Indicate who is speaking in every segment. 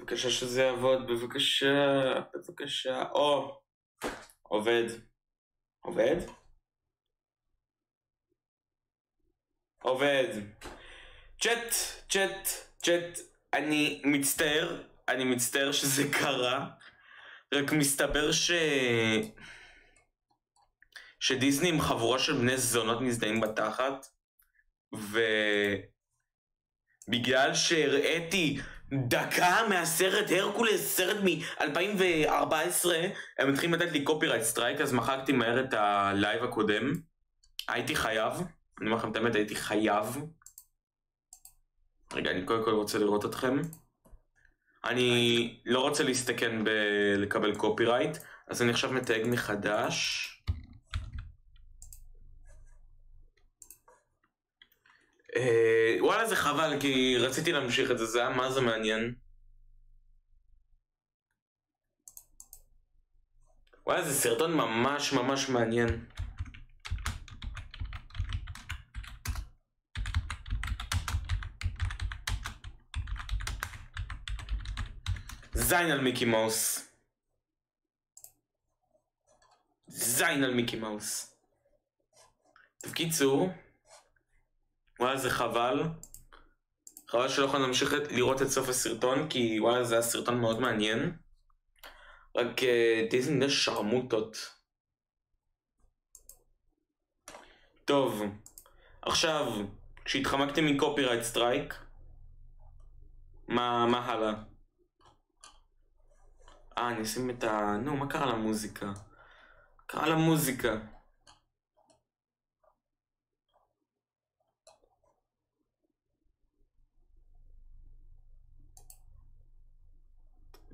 Speaker 1: בבקשה שזה יעבוד, בבקשה, בבקשה. או, עובד. עובד? עובד. צ'אט. אני מצטער שזה קרה. רק מסתבר שדיסני עם חבורה של בני זונות מזדהים בתחת, ובגלל שהראיתי דקה מהסרט הרקולס, סרט מ-2014, הם מתחילים לתת לי קופירייט סטרייק, אז מחקתי מהר את הלייב הקודם. הייתי חייב, אני אומר לכם את האמת, הייתי חייב. רגע, אני קודם כל רוצה לראות אתכם. אני לא רוצה להסתכן בלקבל קופירייט, אז אני עכשיו מתייג מחדש. וואלה זה חבל, כי רציתי להמשיך את זה, זה היה מה זה מעניין. וואלה זה סרטון ממש ממש מעניין. זין על מיקי מאוס. זין על מיקי מאוס. בקיצור, וואלה זה חבל. חבל שלא יכולנו להמשיך לראות את סוף הסרטון, כי וואלה זה היה סרטון מאוד מעניין. רק דיסני יש שרמוטות. טוב, עכשיו, כשהתחמקתי מקופירייט סטרייק, מה הלאה? אני אשים את נו, מה קרה למוזיקה? קרה למוזיקה.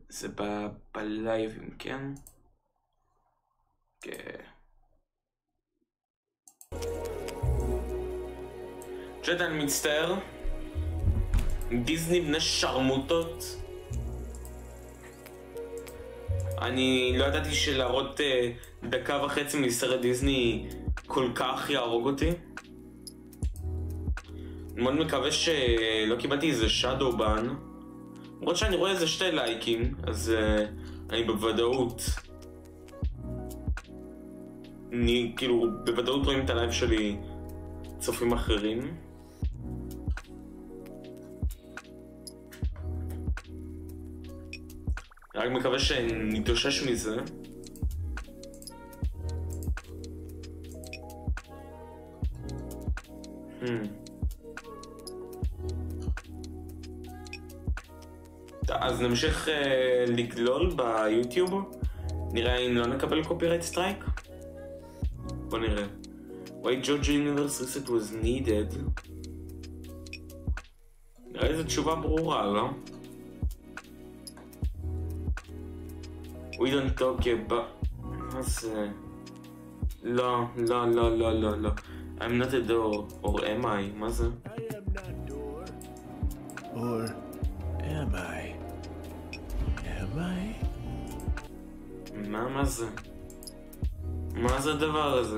Speaker 1: זה בלייבים, כן? כן. צ'אט, אני מצטער. דיסני בני שרמוטות. אני לא ידעתי שלהראות דקה וחצי מסרט דיסני כל כך יהרוג אותי. אני מאוד מקווה שלא קיבלתי איזה שדו בן. למרות שאני רואה איזה 2 לייקים, אז אני בוודאות. אני כאילו בוודאות רואים את הלייב שלי צופים אחרים. רק מקווה שנתאושש מזה. אז נמשיך לגלול ביוטיוב. נראה אם לא נקבל קופירייט סטרייק. בוא נראה. Why Georgia Universe Reset was needed. נראה איזו תשובה ברורה, לא? We don't talk about... מה זה? לא. I'm not a door. Or am I? מה זה?
Speaker 2: I am not door. Or am I? Am I?
Speaker 1: מה זה? מה זה הדבר הזה?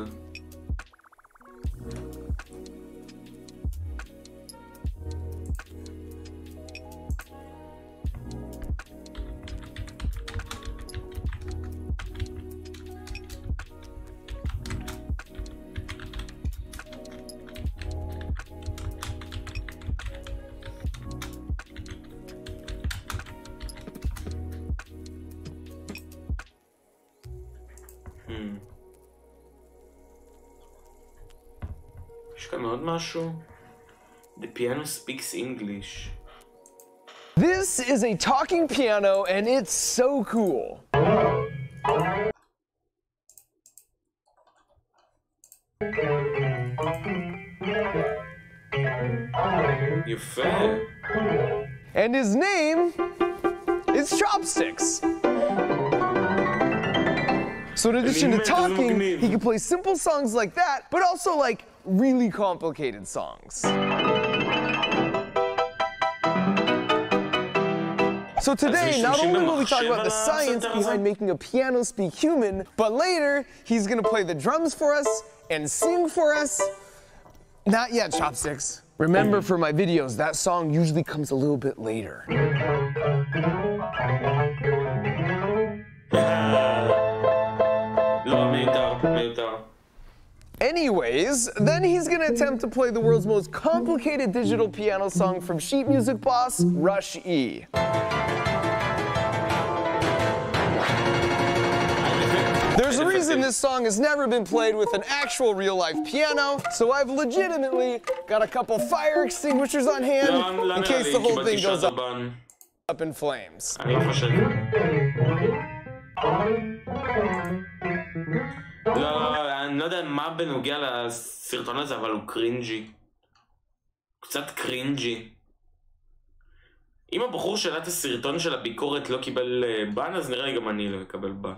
Speaker 1: יש כאן עוד משהו? The piano speaks English.
Speaker 3: This is a talking piano and it's so cool.
Speaker 1: יפה.
Speaker 3: And his name is Chopsticks. So in addition to talking, he can play simple songs like that, but also like really complicated songs. So today, not only will we talk about the science behind making a piano speak human, but later, he's gonna play the drums for us and sing for us. Not yet, Chopsticks. Remember, for my videos, that song usually comes a little bit later. Anyways, then he's gonna attempt to play the world's most complicated digital piano song from sheet music boss, Rush E. There's a reason this song has never been played with an actual real-life piano, so I've legitimately got a couple fire extinguishers on hand in case the whole thing goes up in flames.
Speaker 1: לא, אני לא יודע מה בנוגע לסרטון הזה, אבל הוא קרינג'י. קצת קרינג'י. אם הבחור שאלה את הסרטון של הביקורת לא קיבל בן, אז נראה לי גם אני לא אקבל בן.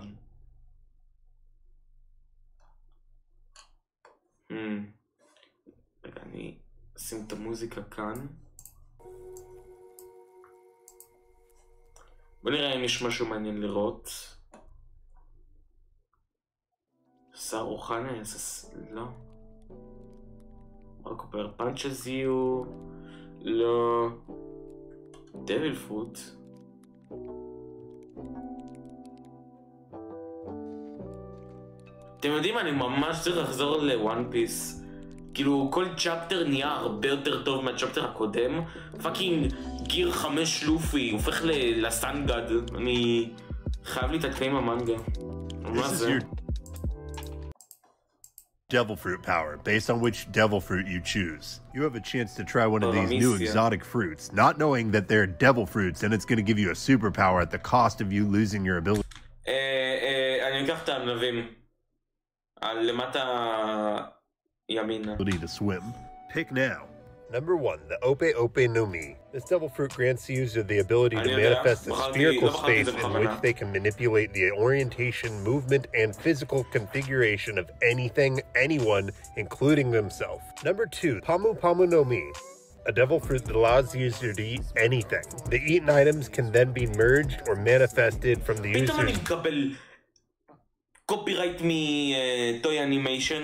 Speaker 1: רגע, אני אשים את המוזיקה כאן. בוא נראה אם יש משהו מעניין לראות. שר אוחנה, לא. רק אופר פאנצ'ז יהיו. לא. דביל פרוט. אתם יודעים, אני ממש צריך לחזור לוואן פיס. כאילו, כל צ'פטר נהיה הרבה יותר טוב מהצ'פטר הקודם. פאקינג גיר 5 לופי, הופך לסנגד. אני חייב להתעדכן עם המנגה. מה זה?
Speaker 4: Devil fruit power, based on which devil fruit you choose. You have a chance to try one of these new exotic fruits, not knowing that they're devil fruits, and it's going to give you a superpower at the cost of you losing your ability.
Speaker 1: אני אקח את הענבים. למטה ימינה.
Speaker 4: To swim. Pick now. Number 1, the Ope Ope no Mi. This devil fruit grants the user the ability to manifest a spherical space in which they can manipulate the orientation, movement, and physical configuration of anything, anyone, including themselves. Number 2, Pamu Pamu no Mi. A devil fruit that allows the user to eat anything. The eaten items can then be merged or manifested from the user's
Speaker 1: copyright מטוי אנימיישן.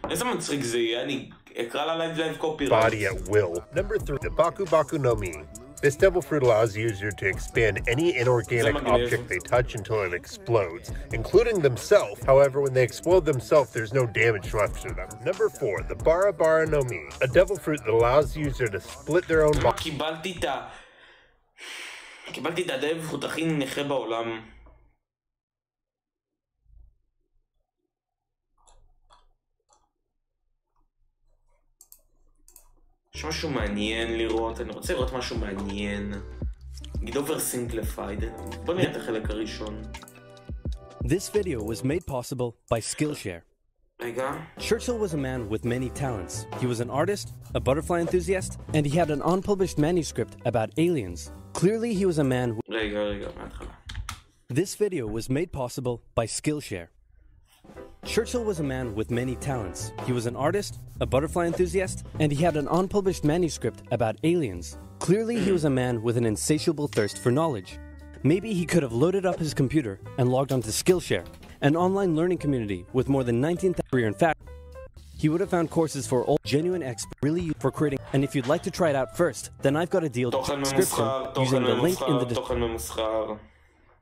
Speaker 1: איזה מצחיק זה יהיה? אני אקרא לה לייב copyright.
Speaker 4: Body at will. Number 3, the Baku Baku no Mi. This devil fruit allows the user to expand any inorganic object they touch until it explodes, including themselves. However, when they explode themselves, there's no damage left to them. Number 4, the Bara Bara no Mi. A devil fruit that allows the user to split their own body.
Speaker 1: קיבלתי את הדבר fruit הכי נכה בעולם. יש משהו מעניין לראות, אני רוצה לראות משהו מעניין. נגיד oversimplified. בוא נראה את החלק הראשון.
Speaker 5: This video was made possible by Skillshare.
Speaker 1: רגע.
Speaker 5: Churchill was a man with many talents. He was an artist, a butterfly enthusiast, and he had an unpublished manuscript about aliens. Clearly he was a man
Speaker 1: רגע, מההתחלה.
Speaker 5: This video was made possible by Skillshare. Churchill was a man with many talents. He was an artist, a butterfly enthusiast, and he had an unpublished manuscript about aliens. Clearly he was a man with an insatiable thirst for knowledge. Maybe he could have loaded up his computer and logged onto Skillshare, an online learning community with more than 19,000 career in fact. He would have found courses for all genuine experts really for creating. And if you'd like to try it out first, then I've got a deal description using the link in the description.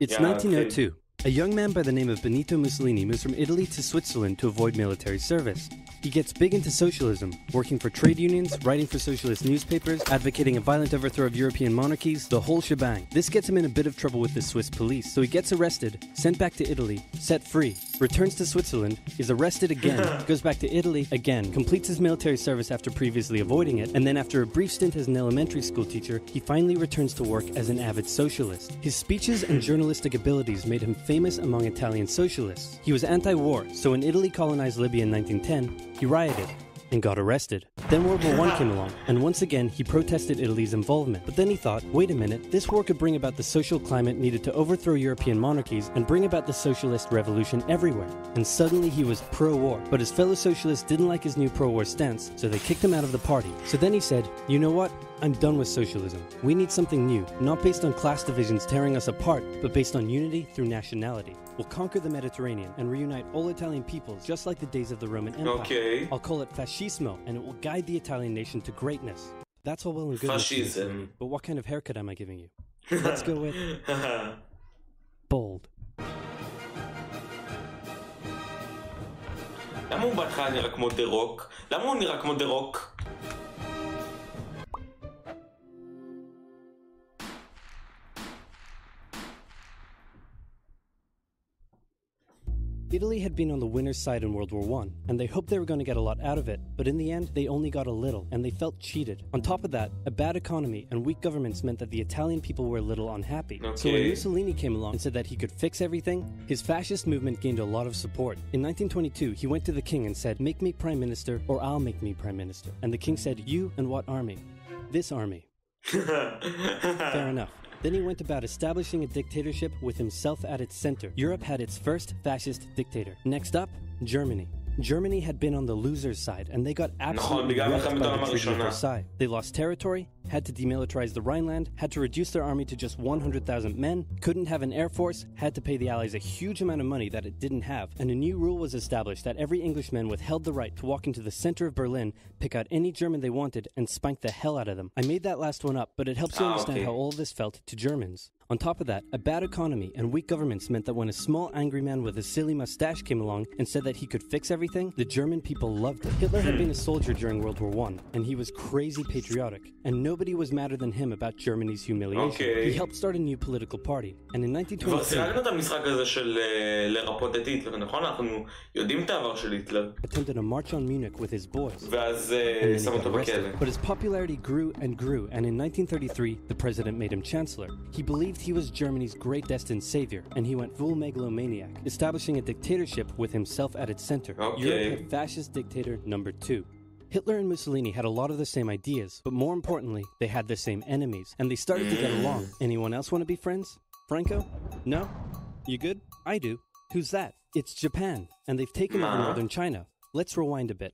Speaker 5: It's 1902. A young man by the name of Benito Mussolini moves from Italy to Switzerland to avoid military service. He gets big into socialism, working for trade unions, writing for socialist newspapers, advocating a violent overthrow of European monarchies, the whole shebang. This gets him in a bit of trouble with the Swiss police, so he gets arrested, sent back to Italy, set free, returns to Switzerland, is arrested again, goes back to Italy again, completes his military service after previously avoiding it, and then after a brief stint as an elementary school teacher, he finally returns to work as an avid socialist. His speeches and journalistic abilities made him famous among Italian socialists. He was anti-war, so when Italy colonized Libya in 1910, he rioted and got arrested. Then World War I came along, and once again he protested Italy's involvement. But then he thought, wait a minute, this war could bring about the social climate needed to overthrow European monarchies and bring about the socialist revolution everywhere. And suddenly he was pro-war. But his fellow socialists didn't like his new pro-war stance, so they kicked him out of the party. So then he said, you know what? I'm done with socialism. We need something new, not based on class divisions tearing us apart, but based on unity through nationality. will conquer the Mediterranean and reunite all Italian peoples just like the days of the Roman Empire.
Speaker 1: Okay.
Speaker 5: I'll call it fascismo, and it will guide the Italian nation to greatness. That's all well and good.
Speaker 1: Fascism.
Speaker 5: But what kind of haircut am I giving you? Let's go with bold.
Speaker 1: למה הוא בהתחלה נראה כמו דה רוק? למה הוא נראה כמו דה רוק?
Speaker 5: Italy had been on the winner's side in World War I, and they hoped they were going to get a lot out of it, but in the end, they only got a little, and they felt cheated. On top of that, a bad economy and weak governments meant that the Italian people were a little unhappy.
Speaker 1: Okay.
Speaker 5: So when Mussolini came along and said that he could fix everything, his fascist movement gained a lot of support. In 1922, he went to the king and said, "Make me prime minister, or I'll make me prime minister." And the king said, "You and what army?" "This army." Fair enough. Then he went about establishing a dictatorship with himself at its center. Europe had its first fascist dictator. Next up, Germany. Germany had been on the loser's side, and they got absolutely wrecked by the Treaty of Versailles. They lost territory, had to demilitarize the Rhineland, had to reduce their army to just 100,000 men, couldn't have an air force, had to pay the Allies a huge amount of money that it didn't have, and a new rule was established that every Englishman withheld the right to walk into the center of Berlin, pick out any German they wanted, and spank the hell out of them. I made that last one up, but it helps you understand how all of this felt to Germans. On top of that, a bad economy and weak governments meant that when a small angry man with a silly mustache came along and said that he could fix everything, the German people loved it. Hitler had been a soldier during World War I, and he was crazy patriotic, and nobody was madder than him about Germany's humiliation.
Speaker 1: Okay.
Speaker 5: He helped start a new political party, and in 1923 attempted a march on Munich with his boys. But his popularity grew and grew, and in 1933, the president made him chancellor. He believed he was Germany's great destined savior, and he went full megalomaniac, establishing a dictatorship with himself at its center.
Speaker 1: Okay.
Speaker 5: Europe had fascist dictator number 2. Hitler and Mussolini had a lot of the same ideas, but more importantly, they had the same enemies, and they started to get along. Anyone else want to be friends? Franco? No? You good? I do. Who's that? It's Japan, and they've taken over northern China. Let's rewind a bit.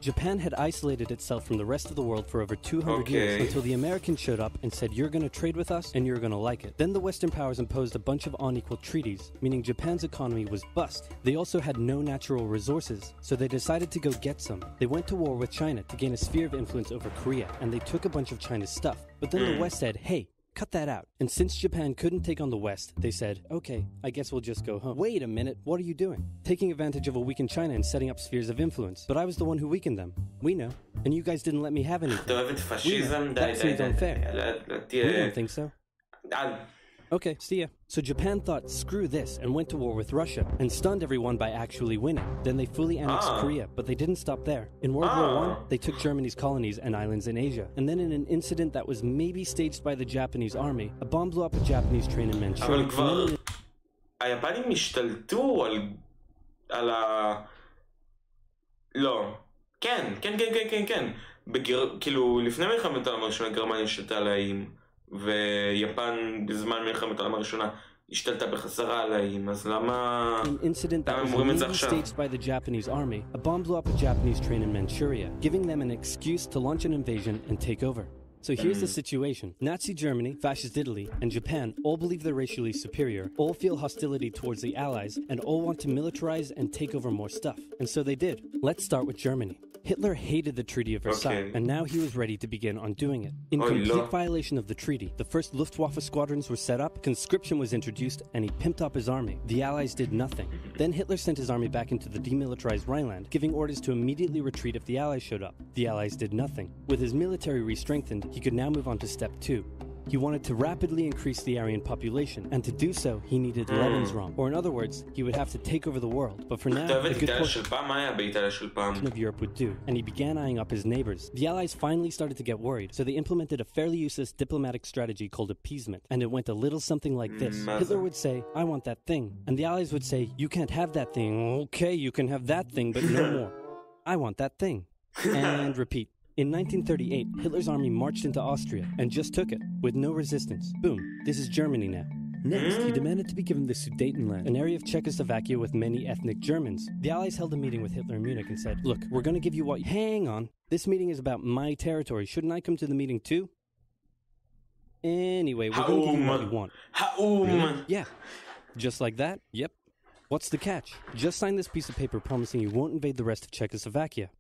Speaker 5: Japan had isolated itself from the rest of the world for over 200 years until the Americans showed up and said, "You're going to trade with us and you're going to like it." Then the Western powers imposed a bunch of unequal treaties, meaning Japan's economy was bust. They also had no natural resources, so they decided to go get some. They went to war with China to gain a sphere of influence over Korea, and they took a bunch of China's stuff. But then the West said, "Hey, cut that out." And since Japan couldn't take on the West, they said, "Okay, I guess we'll just go home." Wait a minute, what are you doing? Taking advantage of a weakened China and setting up spheres of influence. But I was the one who weakened them. We know. And you guys didn't let me have anything. That seems unfair. We don't think so. Okay, see ya. So Japan thought, screw this, and went to war with Russia, and stunned everyone by actually winning. Then they fully annexed Korea, but they didn't stop there. In World War I, they took Germany's colonies and islands in Asia. And then in an incident that was maybe staged by the Japanese army, a bomb blew up a Japanese train in Manchuria.
Speaker 1: אבל כבר היפנים השתלטו על ה... לא. כן. כאילו, לפני מלחמת העולם הראשונה גרמניה השתלטה על האיים. ויפן בזמן מלחמת העולם הראשונה השתלטה בחזרה על האיים, אז למה הם אומרים את זה עכשיו?
Speaker 5: Staged by the Japanese army, a bomb blew up a Japanese train in Manchuria, giving them an excuse to launch an invasion and take over. So here's the situation. Nazi Germany, Fascist Italy, and Japan all believe they're racially superior, all feel hostility towards the Allies, and all want to militarize and take over more stuff. And so they did. Let's start with Germany. Hitler hated the Treaty of Versailles, and now he was ready to begin undoing it. In complete violation of the treaty, the first Luftwaffe squadrons were set up, conscription was introduced, and he pimped up his army. The Allies did nothing. Then Hitler sent his army back into the demilitarized Rhineland, giving orders to immediately retreat if the Allies showed up. The Allies did nothing. With his military re-strengthened, he could now move on to step 2. He wanted to rapidly increase the Aryan population, and to do so, he needed Lebensraum. Or in other words, he would have to take over the world. But for now, a good portion of Europe would do, and he began eyeing up his neighbors. The Allies finally started to get worried, so they implemented a fairly useless diplomatic strategy called appeasement, and it went a little something like this. Hitler would say, "I want that thing," and the Allies would say, "You can't have that thing." "Okay, you can have that thing, but no more." "I want that thing." And repeat. In 1938, Hitler's army marched into Austria and just took it, with no resistance. Boom, this is Germany now. Next, he demanded to be given the Sudetenland, an area of Czechoslovakia with many ethnic Germans. The Allies held a meeting with Hitler in Munich and said, "Look, we're going to give you what... Hang on, this meeting is about my territory. Shouldn't I come to the meeting too?" Anyway, we're going to give you what you want. Really? Yeah. Just like that? Yep. What's the catch? Just sign this piece of paper promising you won't invade the rest of Czechoslovakia.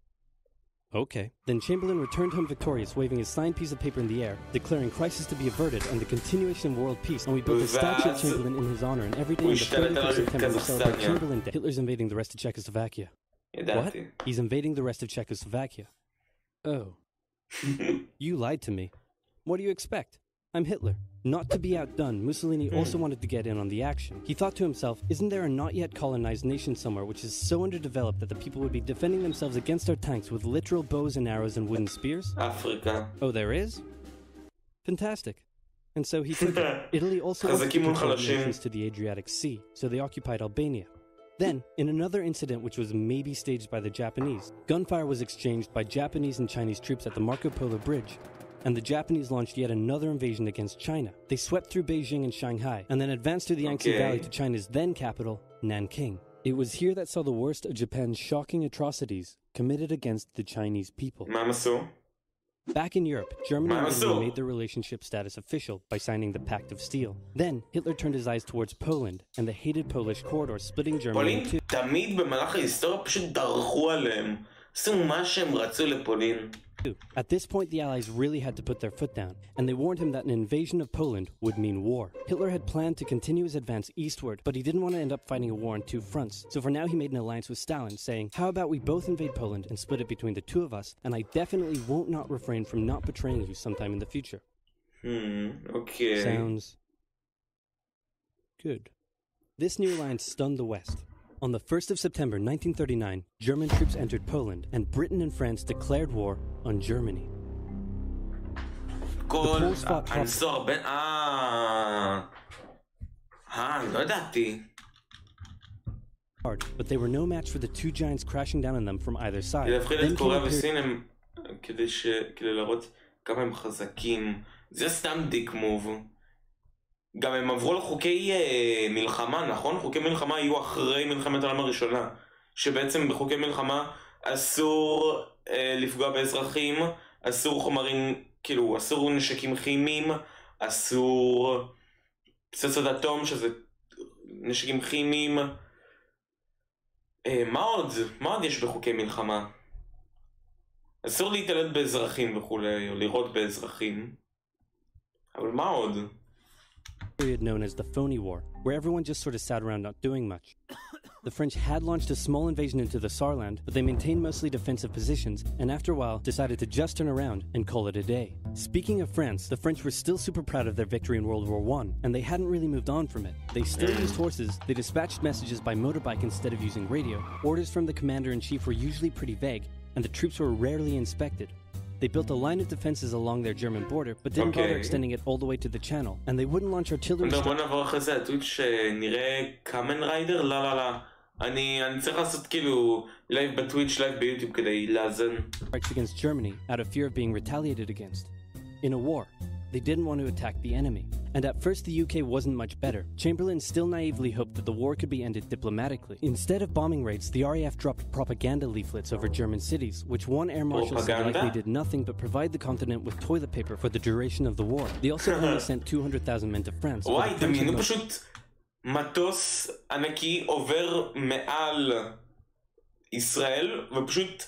Speaker 5: Okay. Then Chamberlain returned home victorious, waving his signed piece of paper in the air, declaring crisis to be averted and the continuation of world peace. And we built a statue of Chamberlain in his honor, and every day on the 30th of September we celebrate Chamberlain Day. Hitler's invading the rest of Czechoslovakia. What? He's invading the rest of Czechoslovakia. Oh. You lied to me. What do you expect? I'm Hitler. Not to be outdone, Mussolini also wanted to get in on the action. He thought to himself, isn't there a not yet colonized nation somewhere which is so underdeveloped that the people would be defending themselves against our tanks with literal bows and arrows and wooden spears?
Speaker 1: Africa.
Speaker 5: Oh, there is? Fantastic. And so he took it. Italy also wanted to control the entrance to the Adriatic Sea, so they occupied Albania. Then, in another incident which was maybe staged by the Japanese, gunfire was exchanged by Japanese and Chinese troops at the Marco Polo Bridge, and the Japanese launched yet another invasion against China. They swept through Beijing and Shanghai, and then advanced through the Yangtze Valley to China's then capital, Nanking. It was here that saw the worst of Japan's shocking atrocities committed against the Chinese people. Back in Europe, Germany and Italy made their relationship status official by signing the Pact of Steel. Then, Hitler turned his eyes towards Poland and the hated Polish corridor splitting Germany in two.
Speaker 1: תמיד במהלך ההיסטוריה פשוט דרכו עליהם. עשו מה שהם רצו לפולין.
Speaker 5: At this point, the Allies really had to put their foot down, and they warned him that an invasion of Poland would mean war. Hitler had planned to continue his advance eastward, but he didn't want to end up fighting a war on two fronts. So for now, he made an alliance with Stalin, saying, how about we both invade Poland and split it between the two of us, and I definitely won't not refrain from not betraying you sometime in the future.
Speaker 1: Okay.
Speaker 5: Sounds good. This new alliance stunned the West. On the 1st of September 1939, German troops entered Poland, and Britain and France declared war on Germany.
Speaker 1: לא ידעתי.
Speaker 5: But they were no match for the two giants crashing down on them from either side.
Speaker 1: להפחיד את קוריאה וסין כדי להראות כמה הם חזקים. זה סתם דיק מוב. גם הם עברו לחוקי מלחמה, נכון? חוקי מלחמה היו אחרי מלחמת העולם הראשונה, שבעצם בחוקי מלחמה אסור לפגוע באזרחים, אסור חומרים, כאילו אסור נשקים כימיים, אסור פצצות אטום שזה נשקים כימיים. מה עוד יש בחוקי מלחמה? אסור להתעלל באזרחים וכולי, או לירות באזרחים. אבל מה עוד?
Speaker 5: Period known as the Phony War, where everyone just sort of sat around not doing much. The French had launched a small invasion into the Saarland, but they maintained mostly defensive positions, and after a while decided to just turn around and call it a day. Speaking of France, the French were still super proud of their victory in World War I, and they hadn't really moved on from it. They still used horses, they dispatched messages by motorbike instead of using radio, orders from the commander-in-chief were usually pretty vague, and the troops were rarely inspected. They built a line of defenses along their German border, but didn't bother extending it all the way to the channel, and they wouldn't launch artillery
Speaker 1: בוא נעבור אחרי זה, הטוויץ' נראה קאמן ריידר? לא. אני צריך לעשות כאילו לייב בטוויץ', לייב ביוטיוב כדי לאזן.
Speaker 5: Strikes against Germany out of fear of being retaliated against. In a war, they didn't want to attack the enemy. And at first the UK wasn't much better. Chamberlain still naively hoped that the war could be ended diplomatically. Instead of bombing raids, the RAF dropped propaganda leaflets over German cities, which one air marshal said likely did nothing but provide the continent with toilet paper for the duration of the war. They also only sent 200,000 men to France.
Speaker 1: וואי, דמיינו פשוט מטוס ענקי עובר מעל ישראל ופשוט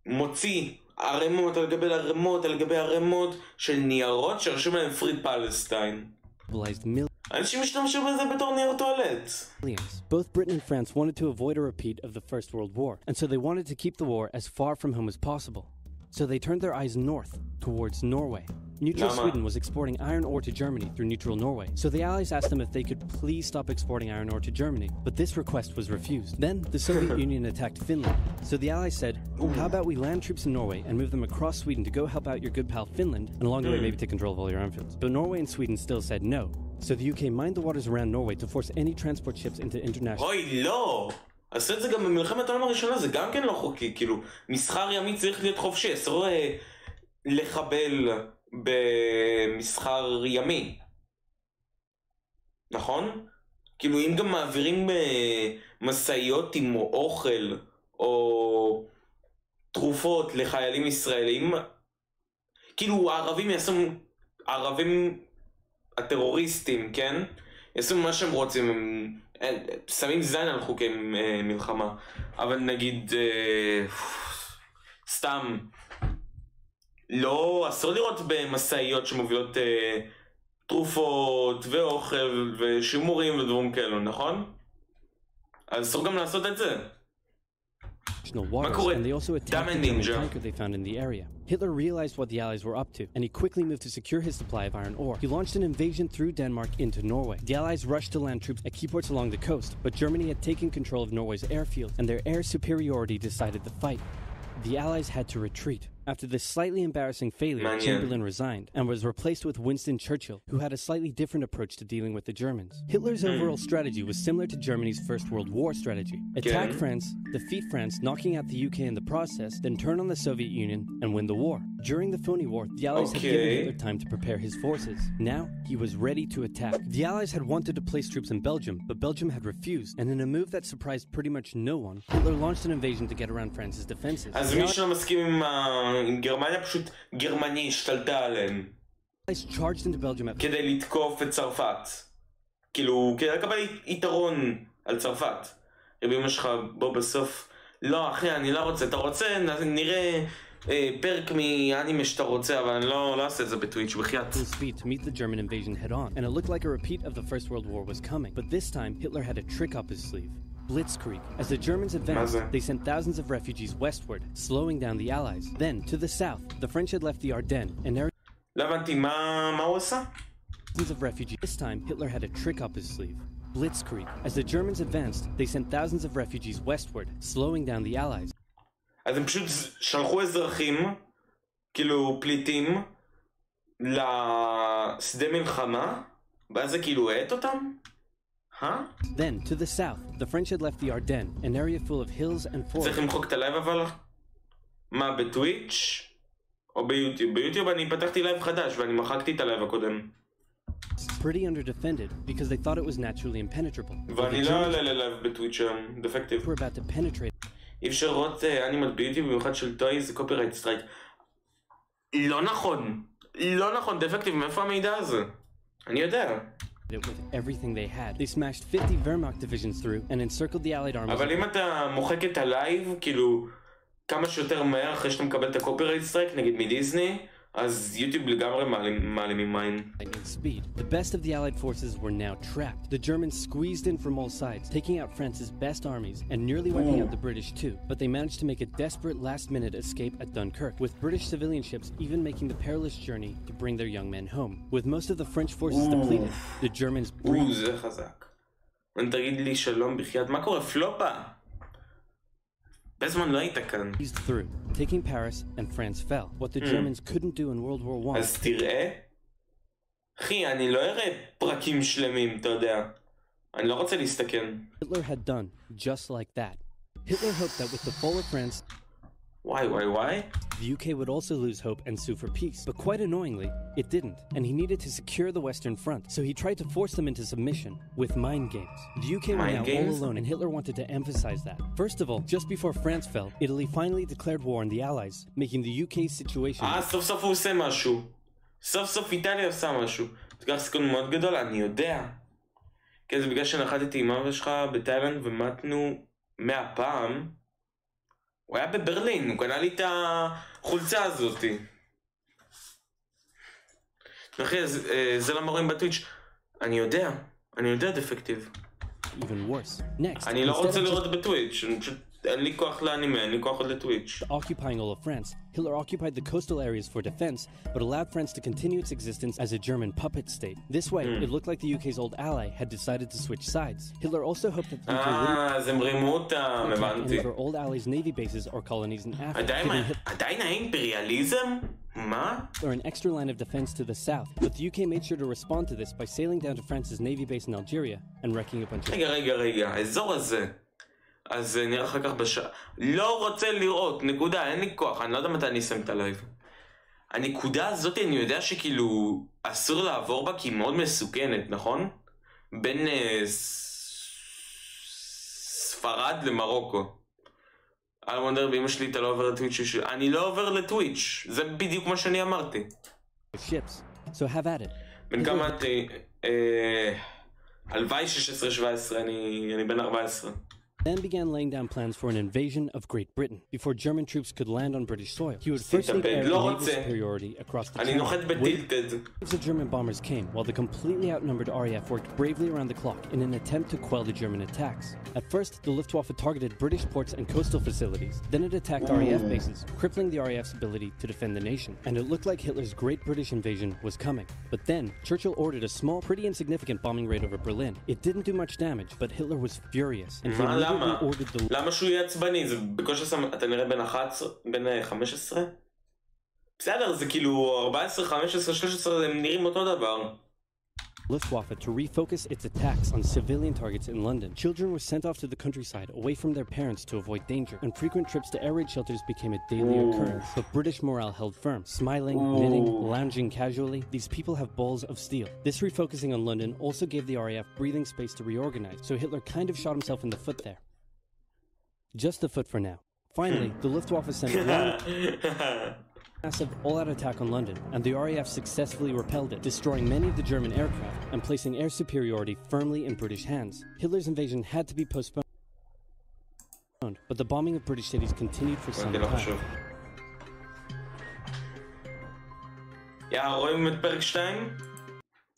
Speaker 1: מוציא ערימות על גבי ערימות על גבי ערימות של ניירות שרשום להם Free Palestine. אנשים משתמשו בזה בתור נייר טואלט.
Speaker 5: Both Britain and France wanted to avoid a repeat of the First World War, and so they wanted to keep the war as far from home as possible. So they turned their eyes north, towards Norway. Neutral Sweden was exporting iron ore to Germany through neutral Norway, so the Allies asked them if they could please stop exporting iron ore to Germany, but this request was refused. Then the Soviet Union attacked Finland, so the Allies said, how about we land troops in Norway and move them across Sweden to go help out your good pal Finland, and along the way maybe take control of all your armfields. But Norway and Sweden still said no, so the UK mined the waters around Norway to force any transport ships into international...
Speaker 1: אוי, לא! עשו את זה גם במלחמת העולם הראשונה, זה גם כן לא חוקי, כאילו, מסחר ימי צריך להיות חופשי, אסור לחבל במסחר ימי. נכון? כאילו, אם גם מעבירים מסעיות עם אוכל, או תרופות לחיילים ישראלים, כאילו, הערבים הטרוריסטים, כן? יעשו מה שהם רוצים, הם שמים זין על חוקי מלחמה, אבל נגיד, סתם, לא, אסור לראות במסעיות שמובילות תרופות ואוכל ושימורים ודברים כאלו, נכון? אז אסור גם לעשות את זה. מה קורה? דם נינג'ה.
Speaker 5: Hitler realized what the Allies were up to, and he quickly moved to secure his supply of iron ore. He launched an invasion through Denmark into Norway. The Allies rushed to land troops at key ports along the coast, but Germany had taken control of Norway's airfield, and their air superiority decided the fight. The Allies had to retreat. After this slightly embarrassing failure, Chamberlain resigned and was replaced with Winston Churchill, who had a slightly different approach to dealing with the Germans. Hitler's overall strategy was similar to Germany's First World War strategy. Attack France, defeat France, knocking out the UK in the process, then turn on the Soviet Union and win the war. During the Phoney War, the Allies had given Hitler time to prepare his forces. Now, he was ready to attack. The Allies had wanted to place troops in Belgium, but Belgium had refused, and in a move that surprised pretty much no one, Hitler launched an invasion to get around France's defenses.
Speaker 1: עם גרמניה פשוט גרמניה השתלטה עליהם כדי לתקוף את צרפת, כאילו כדי לקבל יתרון על צרפת. אמא שלך בוא בסוף, לא אחי אני לא רוצה, אתה רוצה נראה פרק מאנימה שאתה רוצה, אבל אני לא אעשה את זה בטוויץ' בחייאת.
Speaker 5: Speed to meet the German invasion head on, and it looked like a repeat of the First World War was coming, but this time Hitler had a trick up his sleeve. Blitzkrieg. As the Germans advanced, they sent thousands of refugees westward, slowing down the Allies. Then, to the south, the French had left the Ardennes, an area of refugees. This time, Hitler had a trick up his sleeve. Blitzkrieg. As the Germans advanced, they sent thousands of refugees westward, slowing down the Allies.
Speaker 1: אז הם פשוט שלחו אזרחים, כאילו פליטים, לשדה מלחמה, ואז זה כאילו העט אותם?
Speaker 5: Then, to the south, the French had left the Ardennes, an area full of hills and forests.
Speaker 1: צריך למחוק את הלייב אבל? מה, בטוויץ'? או ביוטיוב? ביוטיוב אני פתחתי לייב חדש ואני מחקתי את הלייב הקודם.
Speaker 5: Pretty underdefended because they thought it was naturally impenetrable.
Speaker 1: ואני לא עולה ללייב בטוויץ' דפקטיב.
Speaker 5: We're about to penetrate.
Speaker 1: אי אפשר לראות אנימט ביוטיוב במיוחד של טוי, זה קופירייט סטרייק. לא נכון. לא נכון, דפקטיב, מאיפה המידע הזה? אני יודע.
Speaker 5: With everything they had. They smashed 50 Wehrmacht divisions through and encircled the Allied armies.
Speaker 1: אבל אם אתה מוחק את הלייב, כאילו כמה שיותר מהר אחרי שאתה מקבל את הקופירייט סטרייק, נגיד מדיסני, אז יוטיוב לגמרי מעלים ממיין.
Speaker 5: The best of the Allied forces were now trapped. The Germans squeezed in from all sides, taking out France's best armies and nearly wiping out the British too. But they managed to make a desperate last-minute escape at Dunkirk, with British civilian ships even making the perilous journey to bring their young men home. With most of the French forces depleted, the Germans breathed.
Speaker 1: זה חזק. תגיד לי שלום בחייאת, מה קורה? פלופה? בזמן לא היית כאן.
Speaker 5: Through, taking Paris and France fell. What the Germans couldn't do in World War I.
Speaker 1: אז תראה, אחי, אני לא אראה פרקים שלמים, אתה יודע. אני לא רוצה להסתכן.
Speaker 5: Hitler had done just like that. Hitler hoped that with the fall of France,
Speaker 1: Why?
Speaker 5: The UK would also lose hope and sue for peace. But quite annoyingly, it didn't, and he needed to secure the Western Front, so he tried to force them into submission with mind games. The UK were now all alone, and Hitler wanted to emphasize that. First of all, just before France fell, Italy finally declared war on the Allies, making the UK's situation...
Speaker 1: סוף סוף הוא עושה משהו. סוף סוף איטליה עושה משהו. זה כך סיכון מאוד גדול, אני יודע. כן, זה בגלל שנחתתי עם אבא שלך בתאילנד ומתנו 100 פעם. הוא היה בברלין, הוא קנה לי את החולצה הזאת. אחי, זה למה רואים בטוויץ'. אני יודע דפקטיב. אני לא רוצה לראות בטוויץ', אין לי כוח לאנימה, אין לי כוח עוד לטוויץ'.
Speaker 5: Occupying all of France, Hitler occupied the coastal areas for defense, but allowed France to continue its existence as a German puppet state. This way, it looked like the UK's old ally had decided to switch sides. Hitler also hoped that the UK
Speaker 1: אז הם רימו אותם, הבנתי.
Speaker 5: for old allies' navy bases or colonies in Africa.
Speaker 1: עדיין האימפריאליזם? מה?
Speaker 5: Or an extra line of defense to the south, but the UK made sure to respond to this by sailing down to France's navy base in Algeria and wrecking a bunch of...
Speaker 1: רגע, האזור הזה. אז נראה אחר כך בשעה. לא רוצה לראות, נקודה, אין לי כוח, אני לא יודע מתי אני אסיים את הלייב. הנקודה הזאת אני יודע שכאילו אסור לעבור בה כי היא מאוד מסוכנת, נכון? בין ספרד למרוקו. אני וונדר באמא שלי אתה לא עובר לטוויץ' אני לא עובר לטוויץ', זה בדיוק מה שאני אמרתי.
Speaker 5: ships. So have at it.
Speaker 1: בן כמה הלוואי 16-17, אני בן 14.
Speaker 5: Then began laying down plans for an invasion of Great Britain. Before German troops could land on British soil, he would first take air naval superiority across the channel. Waves of German bombers came, while the completely outnumbered RAF worked bravely around the clock in an attempt to quell the German attacks. At first, the Luftwaffe targeted British ports and coastal facilities. Then it attacked RAF bases, crippling the RAF's ability to defend the nation. And it looked like Hitler's Great British invasion was coming. But then, Churchill ordered a small, pretty insignificant bombing raid over Berlin. It didn't do much damage, but Hitler was furious. And he ordered the...
Speaker 1: למה שהוא יהיה עצבני? זה בקושי אתה נראה בין 15? בסדר, זה כאילו 14, 15, 13, הם נראים אותו דבר.
Speaker 5: Luftwaffe to refocus its attacks on civilian targets in London. Children were sent off to the countryside away from their parents to avoid danger, and frequent trips to air raid shelters became a daily occurrence. But British morale held firm. Smiling, knitting, lounging casually, these people have balls of steel. This refocusing on London also gave the RAF breathing space to reorganize, so Hitler kind of shot himself in the foot there. Just the foot for now. Finally, the Luftwaffe sent a massive all-out attack on London, and the RAF successfully repelled it, destroying many of the German aircraft and placing air superiority firmly in British hands. Hitler's invasion had to be postponed, but the bombing of British cities continued for some time.
Speaker 1: רואים את פרק 2?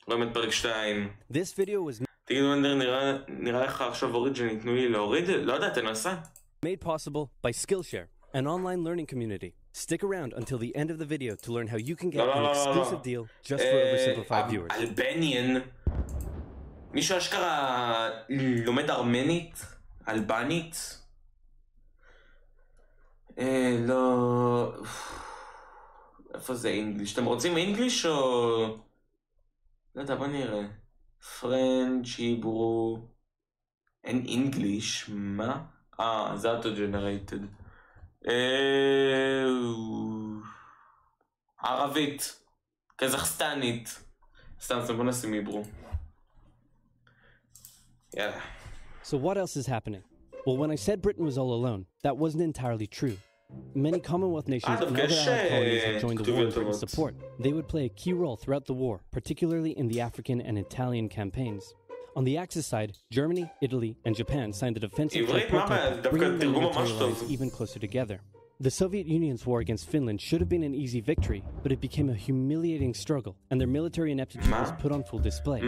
Speaker 1: רואים את פרק 2.
Speaker 5: This video was
Speaker 1: תגידו, נראה לך עכשיו אוריג'ין, תנו לי להוריד? לא יודע, תנסה.
Speaker 5: made possible by Skillshare, an online learning community. Stick around until the end of the video to learn how you can get an exclusive deal just for oversimplified viewers.
Speaker 1: אלבניאן. מישהו אשכרה לומד ארמנית? אלבנית? לא... איפה זה אינגליש? אתם רוצים אינגליש או... לא יודע, בוא נראה. פרנץ', היברו... אין אינגליש? מה? זה auto-generated. ערבית. קזחסטנית. סתם, בוא נשים היברו. יאללה.
Speaker 5: So what else is happening? Well, when I said Britain was all alone, that wasn't entirely true. Many Commonwealth nations and other Allied colonies have joined the war in Britain's support. They would play a key role throughout the war, particularly in the African and Italian campaigns. On the Axis side, Germany, Italy, and Japan signed the defensive tripartite, bringing the military allies even closer together. The Soviet Union's war against Finland should have been an easy victory, but it became a humiliating struggle, and their military ineptitude was put on full display.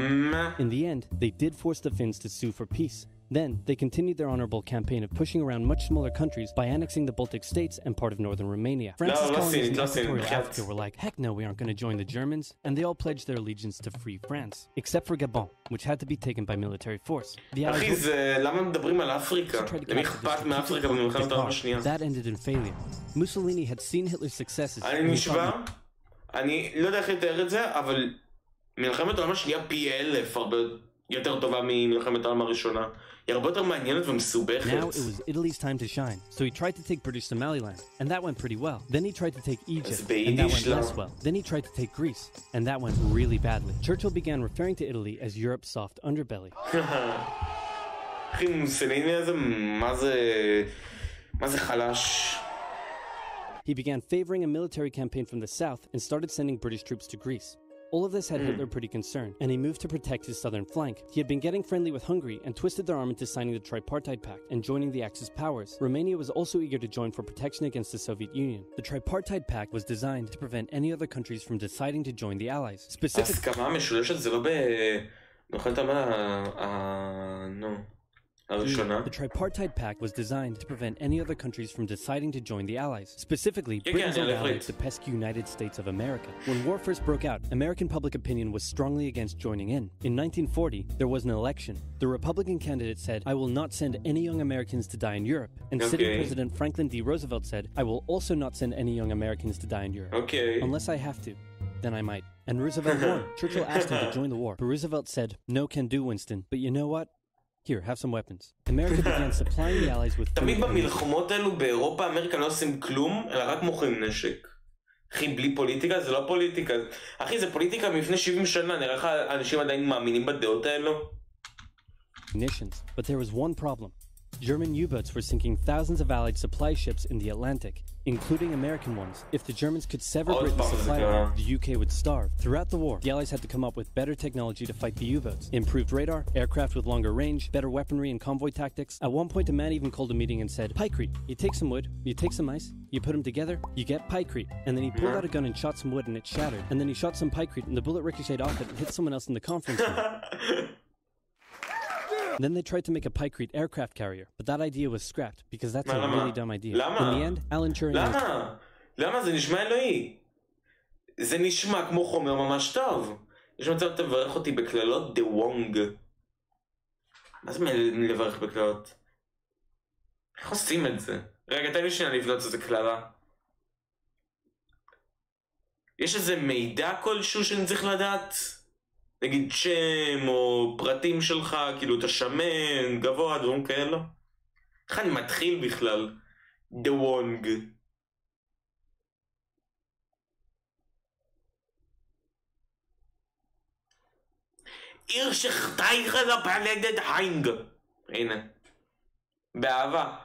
Speaker 5: In the end, they did force the Finns to sue for peace. Then, they continued their honorable campaign of pushing around much smaller countries by annexing the Baltic states and part of northern Romania. France's colonies in Equatorial Africa were like, heck no, we aren't going to join the Germans, and they all pledged their allegiance to free France, except for Gabon, which had to be taken by military force.
Speaker 1: אחי, למה מדברים על אפריקה? למי אכפת מאפריקה במלחמת העולם השנייה?
Speaker 5: That ended in failure. Mussolini had seen Hitler's successes.
Speaker 1: אני נשבע, אני לא יודע איך לתאר את זה, אבל מלחמת העולם השנייה פי 1000 הרבה יותר טובה ממלחמת העולם הראשונה. היא הרבה יותר מעניינת ומסובכת.
Speaker 5: Now it was Italy's time to shine, so he tried to take British Somaliland, and that went pretty well. Then he tried to take Egypt, and that went less well. Then he tried to take Greece, and that went really badly. Churchill began referring to Italy as Europe's soft underbelly.
Speaker 1: אחי, מוסליני הזה, מה זה חלש?
Speaker 5: He began favoring a military campaign from the south and started sending British troops to Greece. All of this had Hitler pretty concerned, and he moved to protect his southern flank. He had been getting friendly with Hungary and twisted their arm into signing the Tripartite Pact and joining the Axis powers. Romania was also eager to join for protection against the Soviet Union. The Tripartite Pact was designed to prevent any other countries from deciding to join the Allies. Specifically...
Speaker 1: הסכמה משולשת זה לא נאכל
Speaker 5: The Tripartite Pact was designed to prevent any other countries from deciding to join the Allies. Specifically, Britain's old ally, the pesky United States of America. When war first broke out, American public opinion was strongly against joining in. In 1940, there was an election. The Republican candidate said, I will not send any young Americans to die in Europe. And sitting President Franklin D. Roosevelt said, I will also not send any young Americans to die in Europe. Unless I have to. Then I might. And Roosevelt won. Churchill asked him to join the war. But Roosevelt said, no can do, Winston. But you know what? Here, have some weapons. America began supplying the Allies with...
Speaker 1: תמיד במלחמות האלו באירופה, אמריקה לא עושים כלום, אלא רק מוכרים נשק. אחי, בלי פוליטיקה זה לא פוליטיקה. אחי, זה פוליטיקה מלפני 70 שנה, נראה לך אנשים עדיין מאמינים בדעות האלו?
Speaker 5: But there was one problem. German U-boats were sinking thousands of Allied supply ships in the Atlantic, including American ones. If the Germans could sever Britain's supply line, the UK would starve. Throughout the war, the Allies had to come up with better technology to fight the U-boats. Improved radar, aircraft with longer range, better weaponry and convoy tactics. At one point, a man even called a meeting and said, "Pykrete. You take some wood, you take some ice, you put them together, you get pykrete." And then he pulled out a gun and shot some wood and it shattered. And then he shot some pykrete and the bullet ricocheted off it and hit someone else in the conference room. Then they tried to make a pykrete aircraft carrier, but that idea was scrapped because that's a really dumb idea. In the end, Alan Turing...
Speaker 1: למה? זה נשמע אלוהי. זה נשמע כמו חומר ממש טוב. יש מצב תברך אותי בכללות דה וונג. מה זה לברך בכללות? איך עושים את זה? רגע, תן לי שנייה לבלוט איזה כללה. יש איזה מידע כלשהו שאני צריך לדעת? נגיד שם או פרטים שלך, כאילו אתה שמן, גבוה, דברים כאלה. איך אני מתחיל בכלל? דה וונג. עיר שחתייך לפלדת היינג. הנה. באהבה.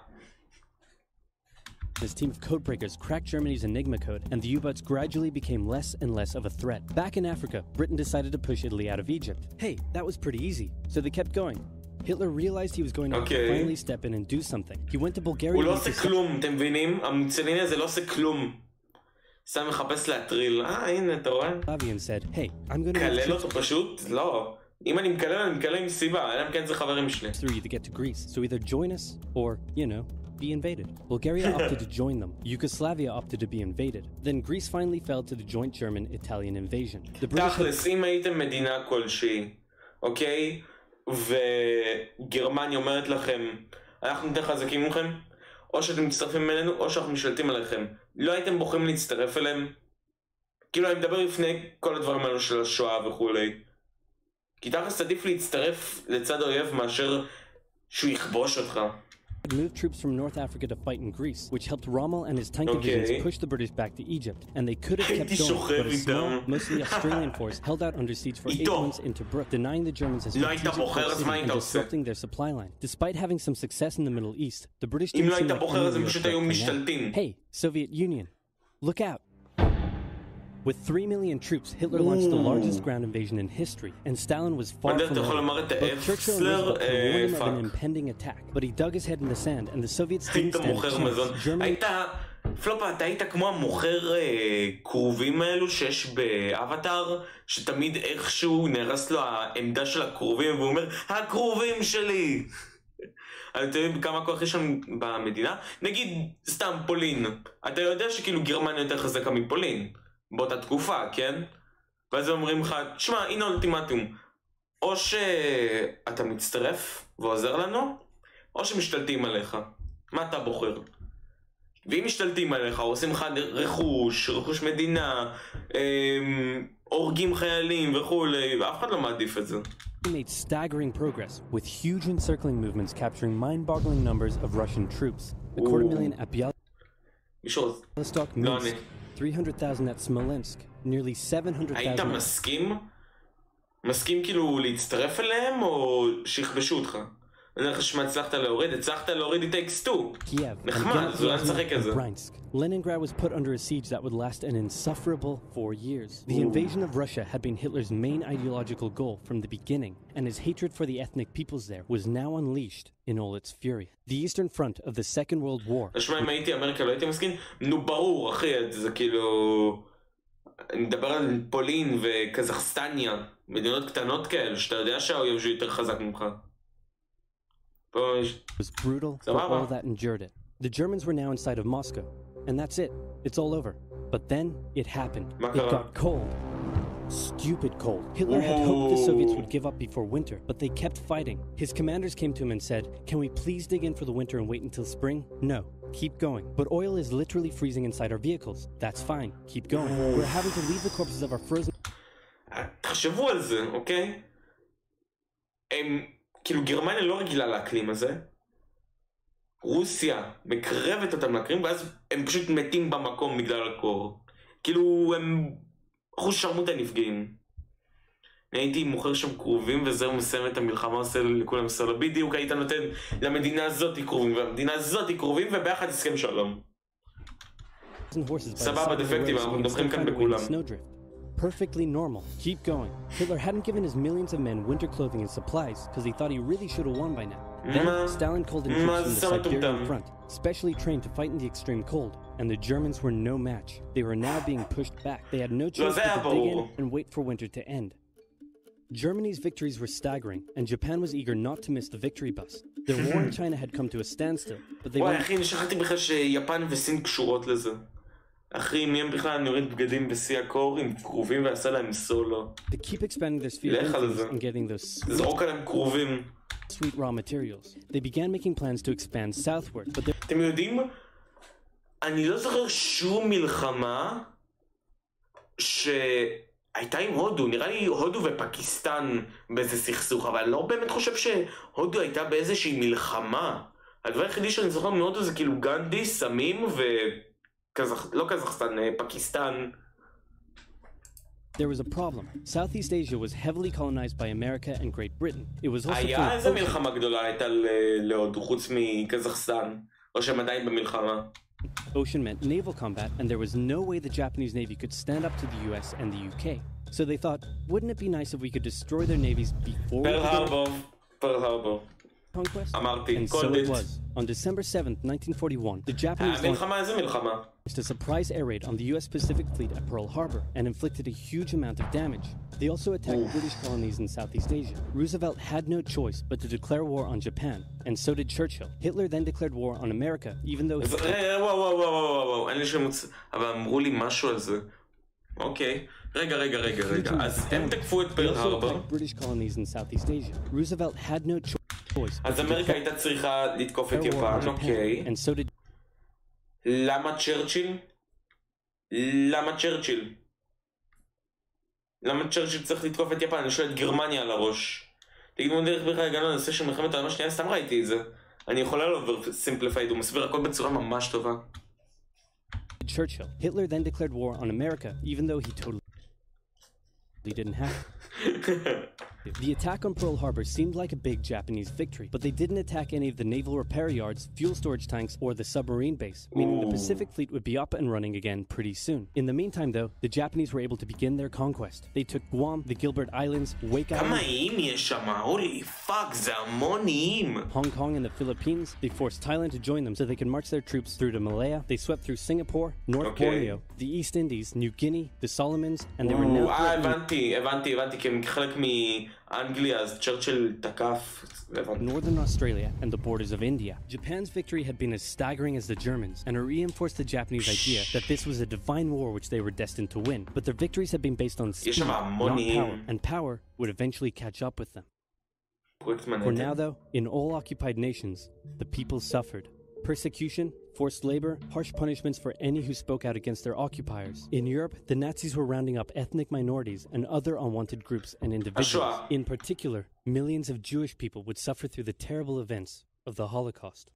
Speaker 5: This team of codebreakers cracked Germany's Enigma code, and the U-boats gradually became less and less of a threat. Back in Africa, Britain decided to push Italy out of Egypt. Hey, that was pretty easy, so they kept going. Hitler realized he was going to finally step in and do something. He went to Bulgaria...
Speaker 1: הוא לא עושה כלום, אתם מבינים? המוצלין הזה לא עושה כלום. סתם מחפש להטריל. הנה, אתה רואה?
Speaker 5: And said, "Hey, I'm going to...
Speaker 1: קלל אותו פשוט? לא. אם אני מקלל, אני מקלל עם סיבה. אלא אם כן זה חברים שלי.
Speaker 5: ...to get to Greece, so either join us, or, you know... be invaded. Bulgaria opted to join them. Yugoslavia opted to be invaded. Then Greece finally fell to the joint German-Italian invasion.
Speaker 1: תכלס, אם הייתם מדינה כלשהי, אוקיי? וגרמניה אומרת לכם, אנחנו יותר חזקים מכם, או שאתם מצטרפים אלינו, או שאנחנו משלטים עליכם. לא הייתם בוחרים להצטרף אליהם? כאילו, אני מדבר לפני כל הדברים האלו של השואה וכולי. כי תכלס עדיף להצטרף לצד האויב מאשר שהוא יכבוש אותך.
Speaker 5: Moved troops from North Africa to fight in Greece, which helped Rommel and his tank divisions push the British back to Egypt, and they could have kept going, but a small, mostly Australian force held out under siege for 8 months in Tobruk, denying the Germans a strategic position and disrupting their supply line. Despite having some success in the Middle East, the British didn't seem like Hey, Soviet Union, look out! With 3 million troops, Hitler launched the largest ground invasion in history, and Stalin was far from ready. Both Churchill and Roosevelt warned him of an impending attack, but he dug his head in the sand, and the Soviets didn't stand a chance. Germany...
Speaker 1: פלופה, אתה היית כמו המוכר קרובים האלו שיש באבטר, שתמיד איכשהו נהרס לו העמדה של הקרובים, והוא אומר, הקרובים שלי! אתה יודע כמה כוח יש שם במדינה? נגיד, סתם פולין. אתה יודע שכאילו גרמניה יותר חזקה מפולין. באותה תקופה, כן? ואז אומרים לך, תשמע, הנה אולטימטום. או שאתה מצטרף ועוזר לנו, או שמשתלטים עליך. מה אתה בוחר? ואם משתלטים עליך, עושים לך רכוש מדינה, הורגים חיילים וכולי, ואף אחד לא מעדיף את זה.
Speaker 5: They made staggering progress, with huge encircling movements capturing mind-boggling numbers of Russian troops. A 250,000 at Bialystok, Minsk, 300,000 at Smolensk, nearly 700,000...
Speaker 1: היית מסכים? מסכים כאילו להצטרף אליהם, או שיכבשו אותך? אני חושב שמה הצלחת להוריד את X2. נחמד, זו לא נצחק את זה.
Speaker 5: Leningrad was put under a siege that would last an insufferable 4 years. The invasion of Russia had been Hitler's main ideological goal from the beginning, and his hatred for the ethnic peoples there was now unleashed in all its fury. The Eastern Front of the Second World War...
Speaker 1: תשמע, אם הייתי אמריקה לא הייתי מסכים? נו ברור, אחי, זה כאילו... אני מדבר על פולין וקזחסטניה, מדינות קטנות כאלה, שאתה יודע שהאויב שהוא יותר חזק ממך.
Speaker 5: was brutal for all that endured it. The Germans were now inside of Moscow, and that's it. It's all over. But then it happened. It got cold. Stupid cold. Hitler had hoped the Soviets would give up before winter, but they kept fighting. His commanders came to him and said, "Can we please dig in for the winter and wait until spring?" No. Keep going. But oil is literally freezing inside our vehicles. That's fine. Keep going. We're having to leave the corpses of our frozen...
Speaker 1: תחשבו על זה, אוקיי? כאילו גרמניה לא רגילה לאקלים הזה. רוסיה מקרבת אותם לאקלים, ואז הם פשוט מתים במקום בגלל הקור. כאילו הם אחוז שרמוטה נפגעים. הייתי מוכר שם קרובים וזהו מסיים את המלחמה, עושה לכולם סלו. בדיוק היית נותן למדינה הזאת קרובים והמדינה הזאת קרובים וביחד הסכם שלום. סבבה דפקטיב, אנחנו מדברים כאן בכולם.
Speaker 5: Perfectly normal. Keep going. Hitler hadn't given his millions of men winter clothing and supplies because he thought he really should have won by now. Then Stalin called in troops from the Siberian front, specially trained to fight in the extreme cold, and the Germans were no match. They were now being pushed back. They had no choice but to dig in and wait for winter to end. Germany's victories were staggering, and Japan was eager not to miss the victory bus. Their war in China had come to a standstill, but they
Speaker 1: וואי אחי, שכחתי בכלל שיפן וסין קשורות לזה. אחי, מי הם בכלל נוריד בגדים בשיא הקור עם קרובים ועשה להם סולו.
Speaker 5: To keep expanding their sphere of influence and getting those
Speaker 1: זרוק עליהם קרובים.
Speaker 5: sweet raw materials, they began making plans to expand southward, but
Speaker 1: אתם יודעים, אני לא זוכר שום מלחמה שהייתה עם הודו, נראה לי הודו ופקיסטן באיזה סכסוך, אבל אני לא באמת חושב שהודו הייתה באיזושהי מלחמה. הדבר היחידי שאני זוכר מהודו זה כאילו גנדי, סמים לא קזחסטן, פקיסטן.
Speaker 5: There was a problem. Southeast Asia was heavily colonized by America and Great Britain. It was also
Speaker 1: היה איזה מלחמה גדולה הייתה להודו חוץ מקזחסטן, או שהם עדיין במלחמה.
Speaker 5: Ocean meant naval combat, and there was no way the Japanese Navy could stand up to the US and the UK. So they thought, wouldn't it be nice if we could destroy their navies before
Speaker 1: Pearl Harbor.
Speaker 5: conquest?
Speaker 1: אמרתי,
Speaker 5: And so it was. On December 7th, 1941, the Japanese
Speaker 1: מלחמה, איזה מלחמה?
Speaker 5: launched a surprise air raid on the US Pacific Fleet at Pearl Harbor and inflicted a huge amount of damage. They also attacked British colonies in Southeast Asia. Roosevelt had no choice but to declare war on Japan, and so did Churchill. Hitler then declared war on America, even though he...
Speaker 1: וואו, אין לי שמוצ... אבל אמרו לי משהו על זה. אוקיי. רגע. אז הם תקפו את פרל הרבור.
Speaker 5: British colonies in Southeast Asia. Roosevelt had no choice.
Speaker 1: אז אמריקה הייתה צריכה לתקוף את יפן, אוקיי.
Speaker 5: And so did...
Speaker 1: למה צ'רצ'יל? למה צ'רצ'יל צריך לתקוף את יפן? אני שואל את גרמניה על הראש. תגידו דרך בכלל הגענו לנושא של מלחמת העולם השנייה, סתם ראיתי את זה. אני יכולה לעבור סימפליפייד, הוא מסביר הכל בצורה ממש טובה.
Speaker 5: Churchill. Hitler then declared war on America, even though he totally didn't have to. The attack on Pearl Harbor seemed like a big Japanese victory, but they didn't attack any of the naval repair yards, fuel storage tanks, or the submarine base, meaning the Pacific Fleet would be up and running again pretty soon. In the meantime, though, the Japanese were able to begin their conquest. They took Guam, the Gilbert Islands, Wake Island,
Speaker 1: כמה איים יש שם? holy fuck, זה המון איים.
Speaker 5: Hong Kong and the Philippines. They forced Thailand to join them so they could march their troops through to Malaya. They swept through Singapore, North Borneo, the East Indies, New Guinea, the Solomons, and they were now...
Speaker 1: הבנתי, כי הם חלק מאנגליה, אז צ'רצ'יל תקף.
Speaker 5: Northern Australia and the borders of India. Japan's victory had been as staggering as the Germans, and it reinforced the Japanese idea that this was a divine war which they were destined to win. But their victories had been based on speed, not power, and power would eventually catch up with them. For now, though, in all occupied nations, the people suffered. Persecution, forced labor, harsh punishments for any who spoke out against their occupiers. In Europe, the Nazis were rounding up ethnic minorities and other unwanted groups and individuals. In particular, millions of Jewish people would suffer through the terrible events of the Holocaust.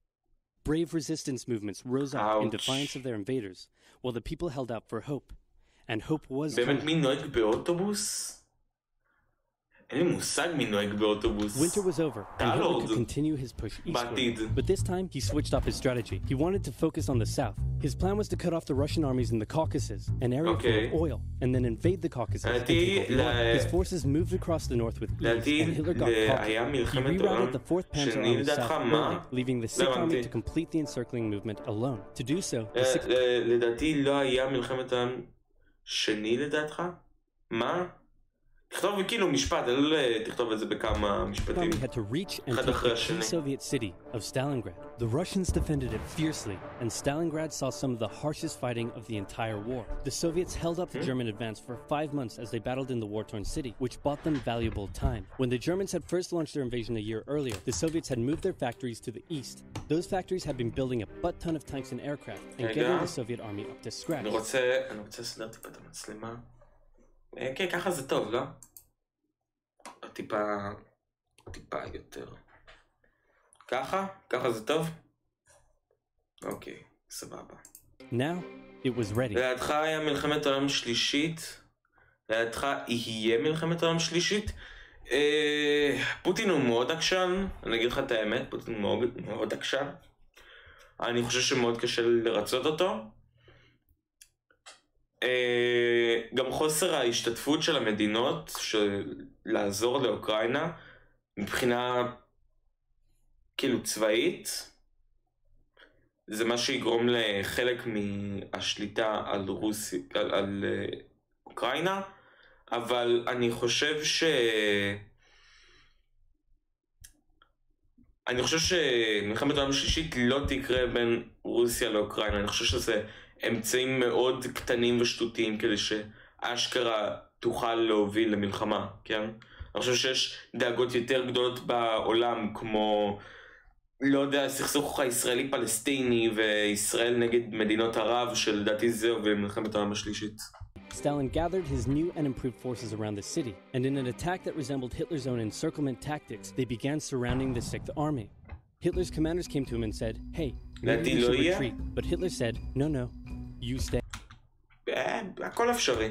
Speaker 5: Brave resistance movements rose up in defiance of their invaders, while the people held out for hope. And hope was...
Speaker 1: באמת מי נוהג באוטובוס? אין לי מושג מי נוהג באוטובוס.
Speaker 5: Winter was over, and Hitler could continue his push eastward. But this time, he switched up his strategy. He wanted to focus on the south. His plan was to cut off the Russian armies in the Caucasus, an area full of oil, and then invade the Caucasus and take over north. His forces moved across the north with ease, and Hitler got caught. He rerouted the 4th Panzer Army south early, leaving the 6th Army to complete the encircling movement alone. To do so, the 6th...
Speaker 1: לדעתי לא היה מלחמת העולם שני לדעתך? מה? תכתוב כאילו משפט, לא תכתוב את זה בכמה משפטים.
Speaker 5: had to reach and take the key Soviet city of Stalingrad. The Russians defended it fiercely, and Stalingrad saw some of the harshest fighting of the entire war. The Soviets held up the German advance for 5 months as they battled in the war-torn city, which bought them valuable time. When the Germans had first launched their invasion a year earlier, the Soviets had moved their factories to the east. Those factories had been building a butt-ton of tanks and aircraft, and getting the Soviet army up to scratch.
Speaker 1: אני רוצה לסדר טיפה את המצלמה. כן, ככה זה טוב, לא? טיפה יותר. ככה זה טוב? אוקיי, סבבה.
Speaker 5: Now, it was ready.
Speaker 1: לידך היה מלחמת העולם שלישית, לדעתך יהיה מלחמת העולם שלישית? פוטין הוא מאוד עקשן, אני אגיד לך את האמת, פוטין הוא מאוד עקשן. אני חושב שמאוד קשה לרצות אותו. גם חוסר ההשתתפות של המדינות לעזור לאוקראינה מבחינה כאילו צבאית, זה מה שיגרום לחלק מהשליטה על על אוקראינה. אבל אני חושב שמלחמת העולם השלישית לא תקרה בין רוסיה לאוקראינה. אני חושב שזה אמצעים מאוד קטנים ושטותיים כדי שאשכרה תוכל להוביל למלחמה, כן? אני חושב שיש דאגות יותר גדולות בעולם, כמו, לא יודע, סכסוך הישראלי-פלסטיני וישראל נגד מדינות ערב, שלדעתי זהו במלחמת העולם השלישית.
Speaker 5: Stalin gathered his new and improved forces around the city, and in an attack that resembled Hitler's own encirclement tactics, they began surrounding the Sixth Army. Hitler's commanders came to him and said, "Hey, maybe we should retreat." But Hitler said, "No, you stay."
Speaker 1: הכל אפשרי.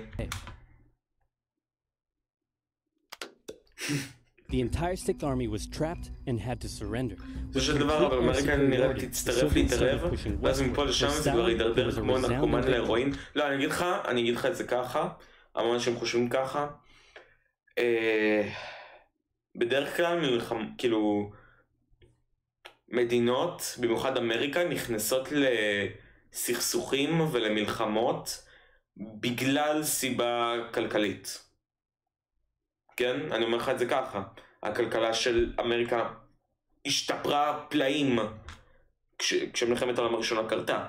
Speaker 5: The entire Sixth Army was trapped and had to surrender.
Speaker 1: זה של דבר, אבל אמריקה נראה תצטרף להתערב, ואז מפה לשם זה כבר יידרדר כמו נרקומן להירואין. לא, אני אגיד לך את זה ככה, המון אנשים חושבים ככה. בדרך כלל כאילו מדינות, במיוחד אמריקה, נכנסות לסכסוכים ולמלחמות בגלל סיבה כלכלית. כן? אני אומר לך את זה ככה. הכלכלה של אמריקה השתפרה פלאים כשמלחמת העולם הראשונה קרתה.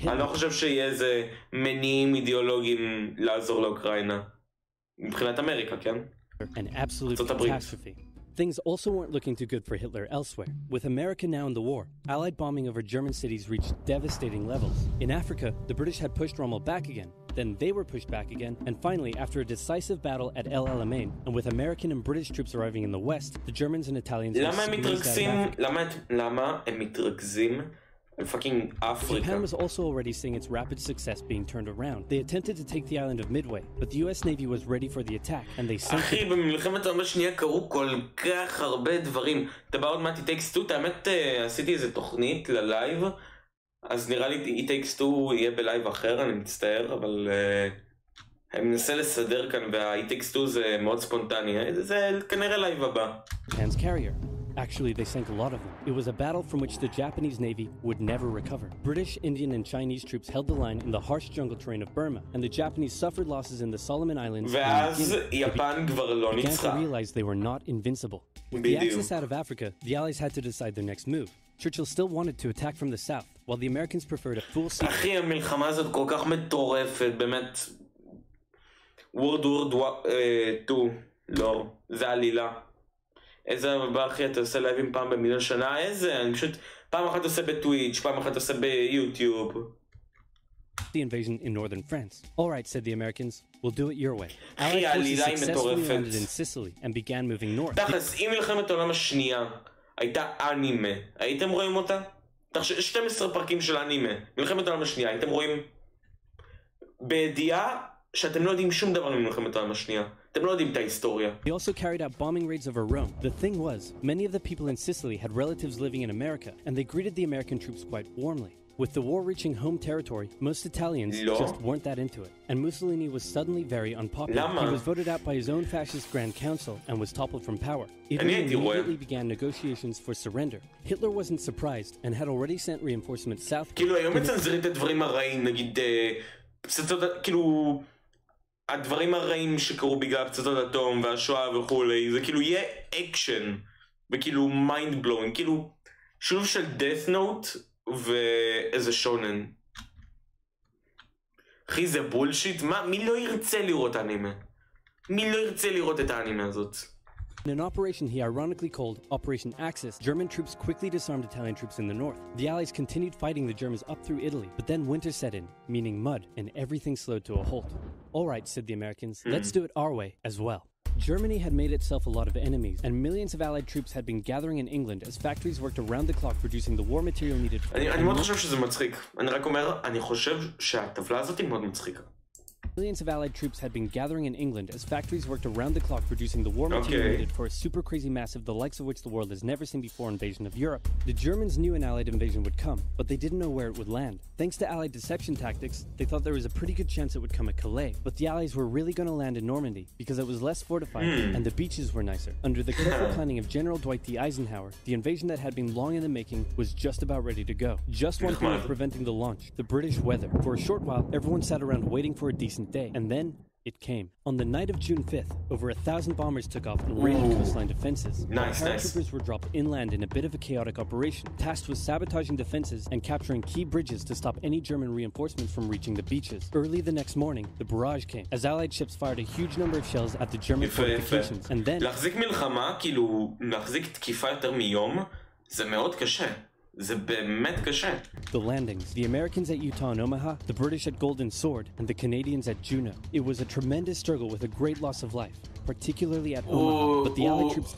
Speaker 1: אני לא חושב שיהיה איזה מניעים אידיאולוגיים לעזור לאוקראינה מבחינת אמריקה, כן?
Speaker 5: An absolute catastrophe. Things also weren't looking too good for Hitler elsewhere. With America now in the war, Allied bombing over German cities reached devastating levels. In Africa, the British had pushed Rommel back again. Then they were pushed back again, and finally, after a decisive battle at El Alamein, and with American and British troops arriving in the west, the Germans and Italians were squeezed out of Africa.
Speaker 1: למה הם מתרכזים על fucking אפריקה?
Speaker 5: Japan was also already seeing its rapid success being turned around. They attempted to take the island of Midway, but the US Navy was ready for the attack, and they sent
Speaker 1: אחי, במלחמת העולם השנייה קרו כל כך הרבה דברים. אתה בא עוד מעט It Takes Two, האמת עשיתי איזה תוכנית ללייב, אז נראה לי It Takes Two יהיה בלייב אחר, אני מצטער, אבל אני מנסה לסדר כאן, וה-It Takes Two זה מאוד ספונטני, זה כנראה לייב הבא.
Speaker 5: Japan's carrier. Actually, they sank a lot of them. It was a battle from which the Japanese Navy would never recover. British, Indian, and Chinese troops held the line in the harsh jungle terrain of Burma, and the Japanese suffered losses in the Solomon Islands
Speaker 1: ואז יפן כבר לא
Speaker 5: began to
Speaker 1: ניצחה.
Speaker 5: realize they were not invincible. With the Axis out of Africa, the Allies had to decide their next move. Churchill still wanted to attack from the south, while the Americans preferred a full sea.
Speaker 1: אחי, המלחמה הזאת כל כך מטורפת, באמת. World War 2, לא, זה עלילה. איזה הבא אחי אתה עושה לייבים פעם במיליון שנה? איזה? אני פשוט פעם אחת עושה בטוויץ', פעם אחת עושה ביוטיוב.
Speaker 5: The invasion in northern France. All right, said the Americans, we'll do it your way.
Speaker 1: אחי, העלילה היא מטורפת.
Speaker 5: landed in Sicily and began moving north.
Speaker 1: תכלס, אם מלחמת העולם השנייה הייתה אנימה, הייתם רואים אותה? 12 פרקים של אנימה, מלחמת העולם השנייה, הייתם רואים בידיעה שאתם לא יודעים שום דבר ממלחמת העולם השנייה. אתם לא יודעים את ההיסטוריה.
Speaker 5: They also carried out bombing raids over Rome. The thing was, many of the people in Sicily had relatives living in America, and they greeted the American troops quite warmly. With the war reaching home territory, most Italians just weren't that into it. And Mussolini was suddenly very unpopular. He was voted out by his own fascist Grand Council and was toppled from power. Italy immediately began negotiations for surrender. Hitler wasn't surprised and had already sent reinforcements south.
Speaker 1: כאילו היום מצנזרים את הדברים הרעים, נגיד פצצות, כאילו הדברים הרעים שקרו בגלל פצצות אטום והשואה וכולי, זה כאילו יהיה אקשן וכאילו מיינד בלואינג, כאילו שילוב של death note ואיזה שונן. אחי, זה בולשיט. מי לא ירצה לראות אנימה? מי לא ירצה לראות את האנימה הזאת?
Speaker 5: In an operation he ironically called Operation Axis, German troops quickly disarmed Italian troops in the north. The Allies continued fighting the Germans up through Italy, but then winter set in, meaning mud, and everything slowed to a halt. All right, said the Americans, let's do it our way as well. Germany had made itself a lot of enemies, and millions of Allied troops had been gathering in England as factories worked around the clock producing the war material needed for...
Speaker 1: אני מאוד חושב שזה מצחיק. אני רק אומר, אני חושב שהטבלה הזאת היא מאוד מצחיקה.
Speaker 5: Millions of Allied troops had been gathering in England as factories worked around the clock producing the war material needed for a super crazy massive, the likes of which the world has never seen before, invasion of Europe. The Germans knew an Allied invasion would come, but they didn't know where it would land. Thanks to Allied deception tactics, they thought there was a pretty good chance it would come at Calais, but the Allies were really going to land in Normandy because it was less fortified and the beaches were nicer. Under the careful planning of General Dwight D. Eisenhower, the invasion that had been long in the making was just about ready to go. Just one thing was preventing the launch: the British weather. For a short while, everyone sat around waiting for a decent day, and then it came. On the night of June 5th, over 1,000 bombers took off and raided coastline defenses. Paratroopers were dropped inland in a bit of a chaotic operation, tasked with sabotaging defenses and capturing key bridges to stop any German reinforcements from reaching the beaches. Early the next morning, the barrage came, as Allied ships fired a huge number of shells at the German fortifications, and then...
Speaker 1: להחזיק מלחמה, כאילו, להחזיק תקיפה יותר מיום, זה מאוד קשה. זה באמת קשה.
Speaker 5: The landings, the Americans at Utah and Omaha, the British at Golden Sword, and the Canadians at Juneau. It was a tremendous struggle with a great loss of life, particularly at Omaha, but the Allied troops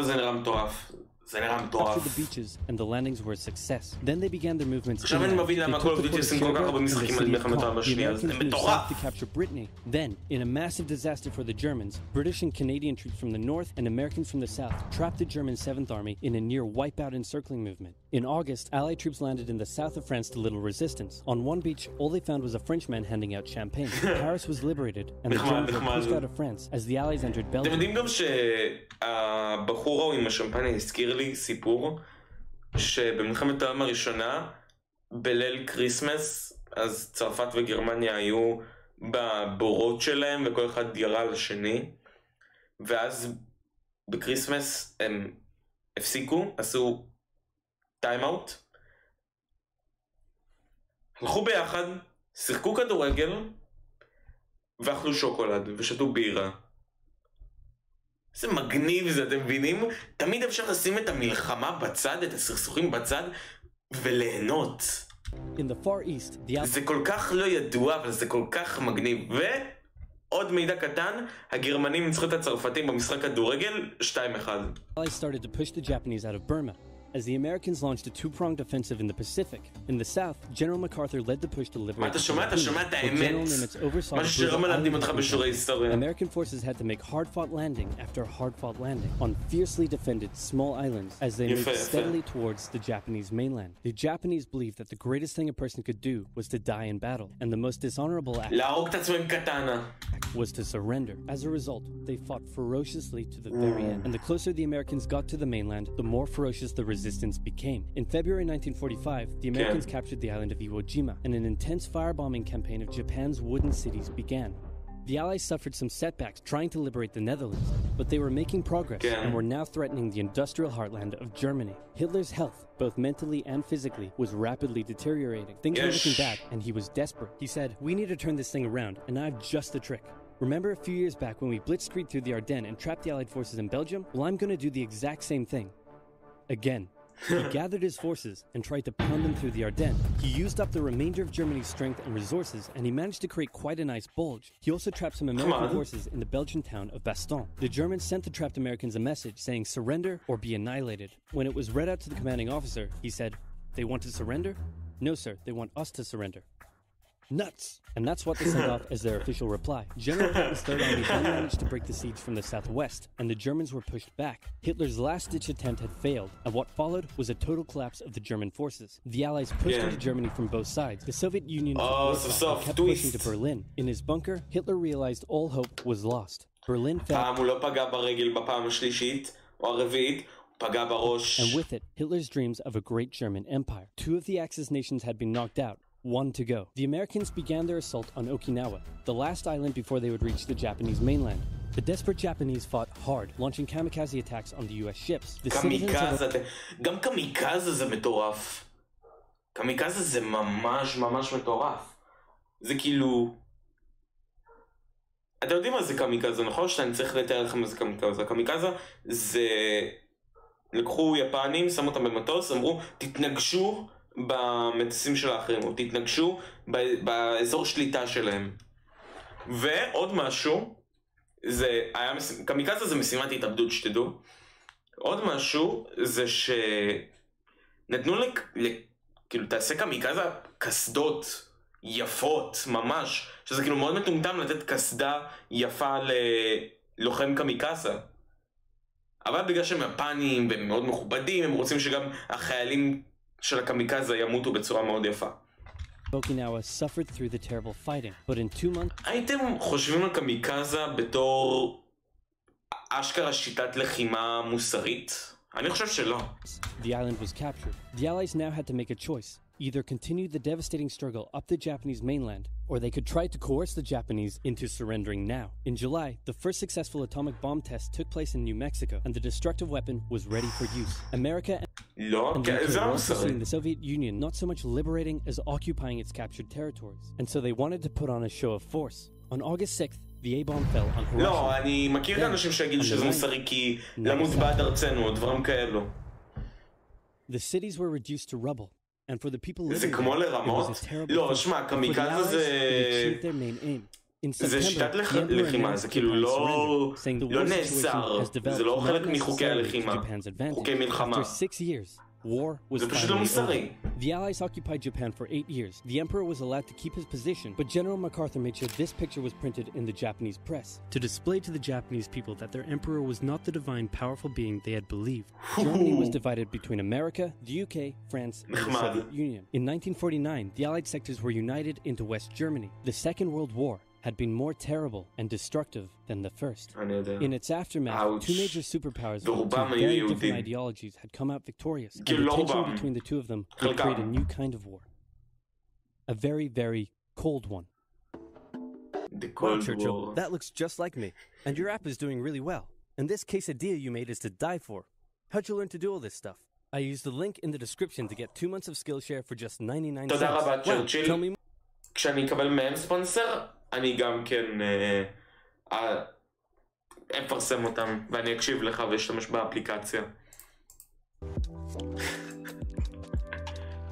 Speaker 1: זה נראה מטורף. זה נראה מטורף.
Speaker 5: captured the beaches and the landings were a success. Then they began their movements.
Speaker 1: עכשיו אני מבין למה כל עובדים עושים כל כך הרבה משחקים על מלחמת העולם השנייה. זה מטורף.
Speaker 5: To capture Brittany. Then, in a massive disaster for the Germans, British and Canadian troops from the north and Americans from the south trapped the German 7th Army in a near wipeout encircling movement. In August, Allied troops landed in the south of France to little resistance. On one beach, all they found was a Frenchman handing out champagne. Paris was liberated, and the Germans were pushed out of France as the Allies entered Belgium.
Speaker 1: אתם יודעים גם שהבחור ההוא עם השמפניה הזכיר לי סיפור שבמלחמת העולם הראשונה, בליל קריסמס, אז צרפת וגרמניה היו בבורות שלהם וכל אחד ירה לשני, ואז בקריסמס הם הפסיקו, עשו טיים אאוט, הלכו ביחד, שיחקו כדורגל ואכלו שוקולד ושתו בירה. זה מגניב זה, אתם מבינים? תמיד אפשר לשים את המלחמה בצד, את הסכסוכים בצד וליהנות.
Speaker 5: In the Far East,
Speaker 1: זה כל כך לא ידוע, אבל זה כל כך מגניב. ועוד מידע קטן, הגרמנים ניצחו את הצרפתים במשחק כדורגל 2-1.
Speaker 5: Allies started to push the Japanese out of Burma, as the Americans launched a two-pronged offensive in the Pacific. In the south, General MacArthur led the push to liberate the Philippines, but General Nimitz oversaw the American forces had to make hard-fought landing after hard-fought landing on fiercely defended small islands as they moved steadily towards the Japanese mainland. The Japanese believed that the greatest thing a person could do was to die in battle, and the most dishonorable act was to surrender. As a result, they fought ferociously to the very end, and the closer the Americans got to the mainland, the more ferocious the resistance became. In February 1945, the Americans captured the island of Iwo Jima, and an intense firebombing campaign of Japan's wooden cities began. The Allies suffered some setbacks trying to liberate the Netherlands, but they were making progress and were now threatening the industrial heartland of Germany. Hitler's health, both mentally and physically, was rapidly deteriorating. Things were looking bad, and he was desperate. He said, "We need to turn this thing around, and I have just the trick. Remember a few years back when we blitzkrieged through the Ardennes and trapped the Allied forces in Belgium? Well, I'm going to do the exact same thing. Again." He gathered his forces and tried to pound them through the Ardennes. He used up the remainder of Germany's strength and resources, and he managed to create quite a nice bulge. He also trapped some American forces in the Belgian town of Bastogne. The Germans sent the trapped Americans a message saying surrender or be annihilated. When it was read out to the commanding officer, he said, "They want to surrender? No, sir, they want us to surrender." Nuts! And that's what they sent off as their official reply. General Patton's Third Army then managed to break the siege from the southwest, and the Germans were pushed back. Hitler's last-ditch attempt had failed, and what followed was a total collapse of the German forces. The Allies pushed into Germany from both sides. The Soviet Union kept pushing to Berlin. In his bunker, Hitler realized all hope was lost. Berlin fell, and with it, Hitler's dreams of a great German empire. Two of the Axis nations had been knocked out. One to go. The Americans began their assault on Okinawa, the last island before they would reach the Japanese mainland. The desperate Japanese fought hard, launching kamikaze attacks on the US ships.
Speaker 1: גם קמיקזה זה מטורף. קמיקזה זה ממש ממש מטורף. זה כאילו... אתם יודעים מה זה קמיקזה, נכון? שאני צריך לתאר לכם מה זה קמיקזה. קמיקזה זה... לקחו יפנים, שמו אותם במטוס, אמרו, תתנגשו במטוסים של האחרים, או תתנגשו באזור שליטה שלהם. ועוד משהו, זה היה קמיקזה זה משימת התאבדות שתדעו. עוד משהו זה שנתנו כאילו תעשה קמיקזה קסדות יפות, ממש. שזה כאילו מאוד מטומטם לתת קסדה יפה ללוחם קמיקזה. אבל בגלל שהם יפנים והם מאוד מכובדים, הם רוצים שגם החיילים של הקמיקזה ימותו בצורה מאוד יפה. הייתם חושבים על קמיקזה בתור אשכרה שיטת לחימה מוסרית? אני חושב שלא.
Speaker 5: The island was captured. The Allies now had to make a choice. Either continue the devastating struggle up the Japanese mainland, or they could try to coerce the Japanese into surrendering now. In July, the first successful atomic bomb test took place in New Mexico, and the destructive weapon was ready for use. America and the UK were also seeing the Soviet Union not so much liberating as occupying its captured territories, and so they wanted to put on a show of force. On August 6th, the A-bomb fell on Hiroshima.
Speaker 1: לא, אני מכיר אנשים שיגידו שזה מוסרי כי למות בעד ארצנו, דברים כאלו.
Speaker 5: The cities were reduced to rubble. And for the people
Speaker 1: זה כמו לרמות? לא, שמע, קמיקזה זה שיטת לחימה, זה כאילו לא נאסר, זה לא חלק מחוקי הלחימה, חוקי מלחמה. זה פשוט לא מוסרי.
Speaker 5: The Allies occupied Japan for 8 years. The Emperor was allowed to keep his position, but General MacArthur made sure this picture was printed in the Japanese press to display to the Japanese people that their emperor was not the divine, powerful being they had believed. Germany was divided between America, the UK, France, and the Soviet Union. In 1949, the Allied sectors were united into West Germany. The Second World War had been more terrible and destructive than the first. In its aftermath, two major superpowers with two very different ideologies had come out victorious, and the tension between the two of them would create a new kind of war. A very, very cold one.
Speaker 1: The Cold
Speaker 5: Churchill,
Speaker 1: War.
Speaker 5: that looks just like me. And your app is doing really well. And this quesadilla you made is to die for. How'd you learn to do all this stuff? I used the link in the description to get 2 months of Skillshare for just 99 cents.
Speaker 1: תודה רבה,
Speaker 5: Wow, tell
Speaker 1: צ'רצ'יל.
Speaker 5: me
Speaker 1: כשאני אקבל מהם ספונסר, אני גם כן אפרסם אותם, ואני אקשיב לך ואשתמש באפליקציה.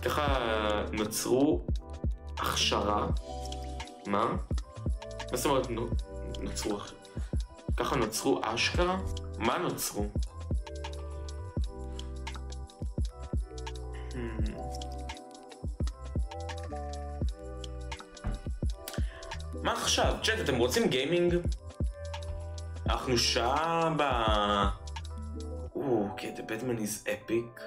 Speaker 1: ככה נוצרו הכשרה. מה? מה זאת אומרת נוצרו? ככה נוצרו אשכרה? מה נוצרו? מה עכשיו? צ'אט, אתם רוצים גיימינג? אנחנו שעה ב... אוקיי, the Batman is epic.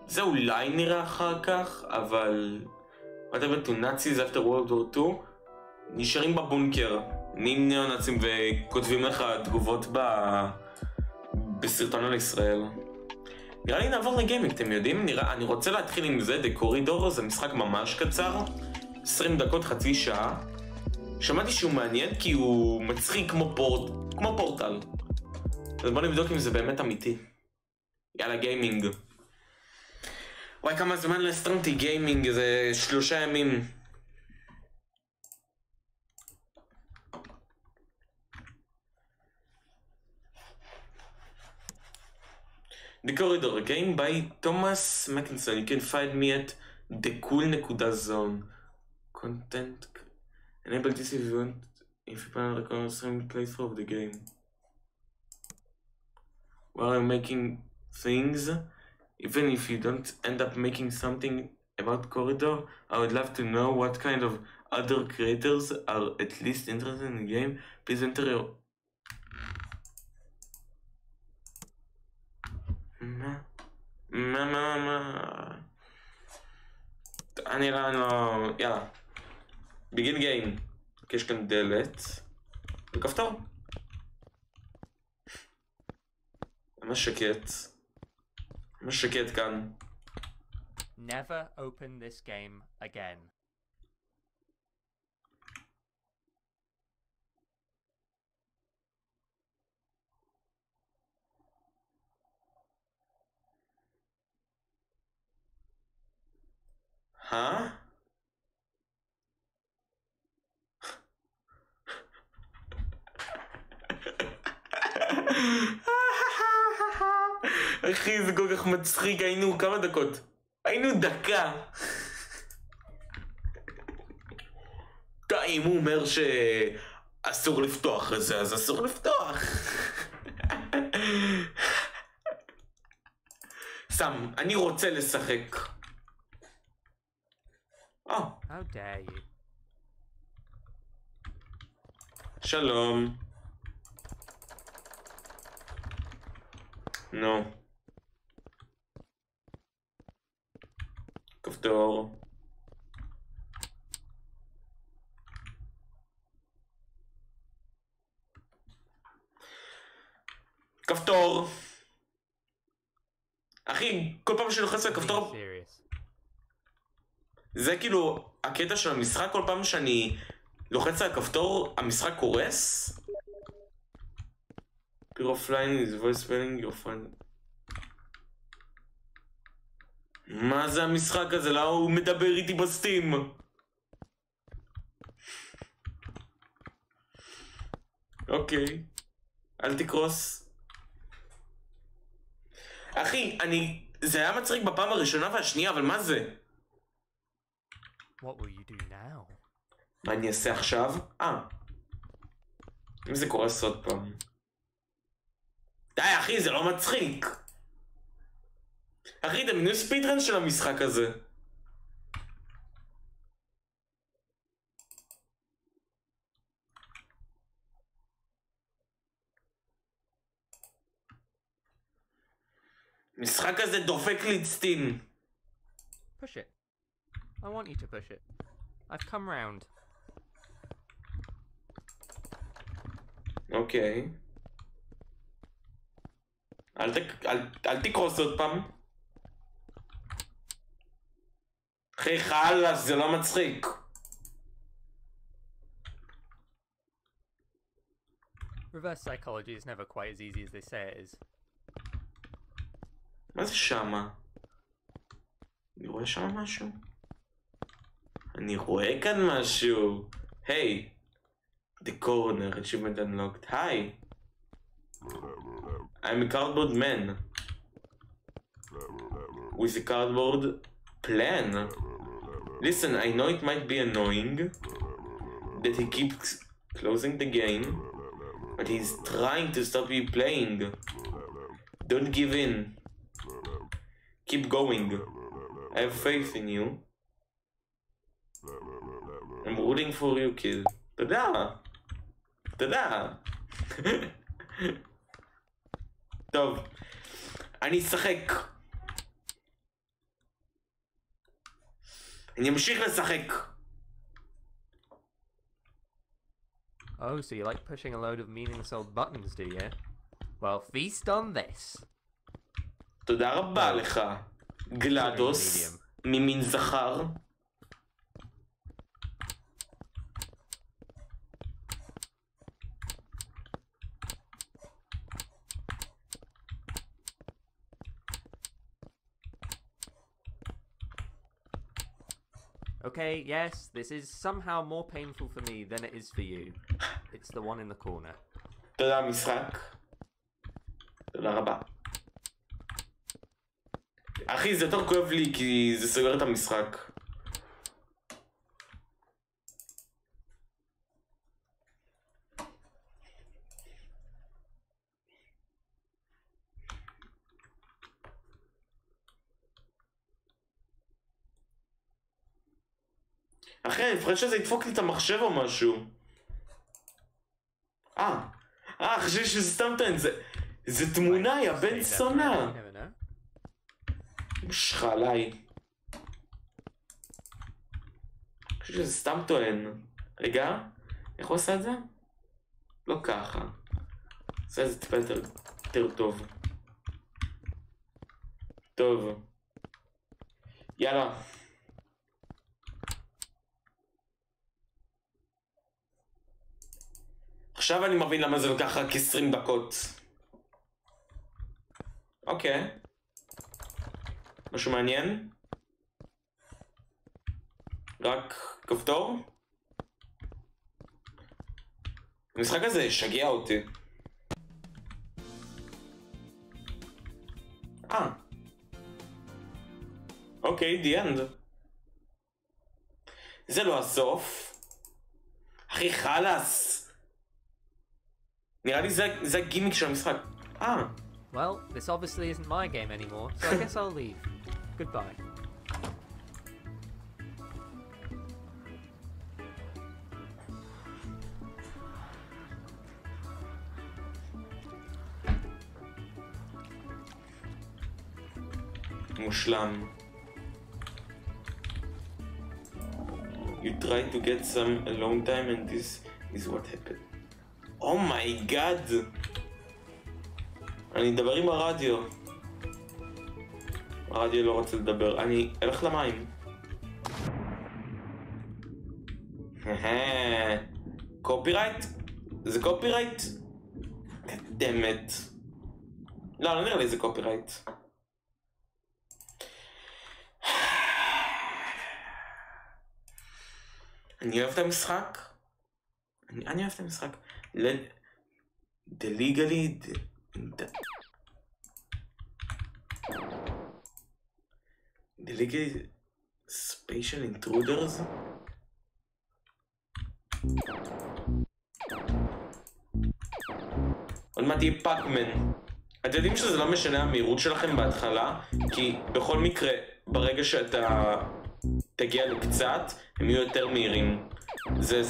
Speaker 1: זה אולי נראה אחר כך, אבל... whatever to Nazis after World War II נשארים בבונקר, נהיים ניאו-נאצים וכותבים לך תגובות בסרטון על ישראל. נראה לי נעבור לגיימינג, אתם יודעים? אני רוצה להתחיל עם זה, The Corridor, זה משחק ממש קצר. 20 דקות, חצי שעה. שמעתי שהוא מעניין כי הוא מצחיק כמו פורטל. אז בוא נבדוק אם זה באמת אמיתי. יאללה, גיימינג. וואי, כמה זמן להסטרמתי גיימינג, זה 3 ימים. The Corridor, a game by Thomas Mackinson. You can find me at thecool.zone. Content enable this if you want, if you plan to record a stream playthrough of the game. While I'm making things, even if you don't end up making something about Corridor, I would love to know what kind of other creators are at least interested in the game. Please enter your... אני לא... יאללה. begin game. יש כאן דלת. וכפתור. ממש שקט. ממש שקט כאן.
Speaker 6: Never open this game again.
Speaker 1: אחי, זה כל כך מצחיק, היינו כמה דקות? היינו דקה. אם הוא אומר שאסור לפתוח את זה, אז אסור לפתוח. סם, אני רוצה לשחק.
Speaker 6: How dare you?
Speaker 1: שלום. נו. כפתור. כפתור. אחי, כל פעם שאני לוחץ על הכפתור... זה כאילו הקטע של המשחק, כל פעם שאני לוחץ על הכפתור, המשחק קורס? Peer offline is voice spelling your friend. מה זה המשחק הזה? למה הוא מדבר איתי בסטים? אוקיי. אל תקרוס. אחי, זה היה מצחיק בפעם הראשונה והשנייה, אבל מה זה?
Speaker 6: What will you do now?
Speaker 1: מה אני אעשה עכשיו? אם זה קורס עוד פעם. די אחי, זה לא מצחיק. אחי, דמיינו ספידרן של המשחק הזה. משחק הזה דופק לי סטים.
Speaker 6: Push it. I want you to push it. I've come round.
Speaker 1: אוקיי. אל תקרוס עוד פעם. אחי חלאס, זה לא מצחיק.
Speaker 6: Reverse psychology is never quite as easy as they say it is.
Speaker 1: מה זה שמה? אני רואה שם משהו? אני רואה כאן משהו. היי. The corner, achievement unlocked. Hi. I'm a cardboard man. With a cardboard plan. Listen, I know it might be annoying that he keeps closing the game, but he's trying to stop you playing. Don't give in. Keep going. I have faith in you. I'm rooting for you, kid. תודה. תודה. טוב. אני אשחק. אני אמשיך לשחק.
Speaker 6: Oh, so you like pushing a load of meaningless old buttons, do you? Well, feast on this.
Speaker 1: תודה רבה לך, גלדוס, ממין זכר.
Speaker 6: Okay, yes, this is somehow more painful for me than it is for you. It's the one in the corner.
Speaker 1: תודה משחק. תודה רבה. אחי, זה יותר כואב לי כי זה סוגר את המשחק. אחי, אני מפחד שזה ידפוק לי את המחשב או משהו. חשבי שזה סתם טוען, זה תמונה, יא בן סונה. מושך עליי. חשבי שזה סתם טוען. רגע, איך הוא עושה את זה? לא ככה. עושה את זה טיפה יותר טוב. טוב. יאללה. עכשיו אני מבין למה זה לוקח רק 20 דקות. אוקיי. משהו מעניין? רק כפתור? המשחק הזה ישגע אותי. אוקיי, the end. זה לא הסוף. אחי חלאס. נראה לי זה הגימיק של המשחק.
Speaker 6: Well, this obviously isn't my game anymore, so I guess I'll leave. Goodbye.
Speaker 1: מושלם. You try to get some alone time and this is what happened. Oh my god! אני אדבר עם הרדיו. הרדיו לא רוצה לדבר. אני אלך למים. קופירייט? זה קופירייט? קדמת. לא נראה לי זה קופירייט. אני אוהב את המשחק. אני אוהב את המשחק. The legally... The legally... Spatial intruders? עוד מעט יהיה פאקמן. אתם יודעים שזה לא משנה המהירות שלכם בהתחלה, כי בכל מקרה, ברגע שאתה תגיע לקצת, הם יהיו יותר מהירים. זה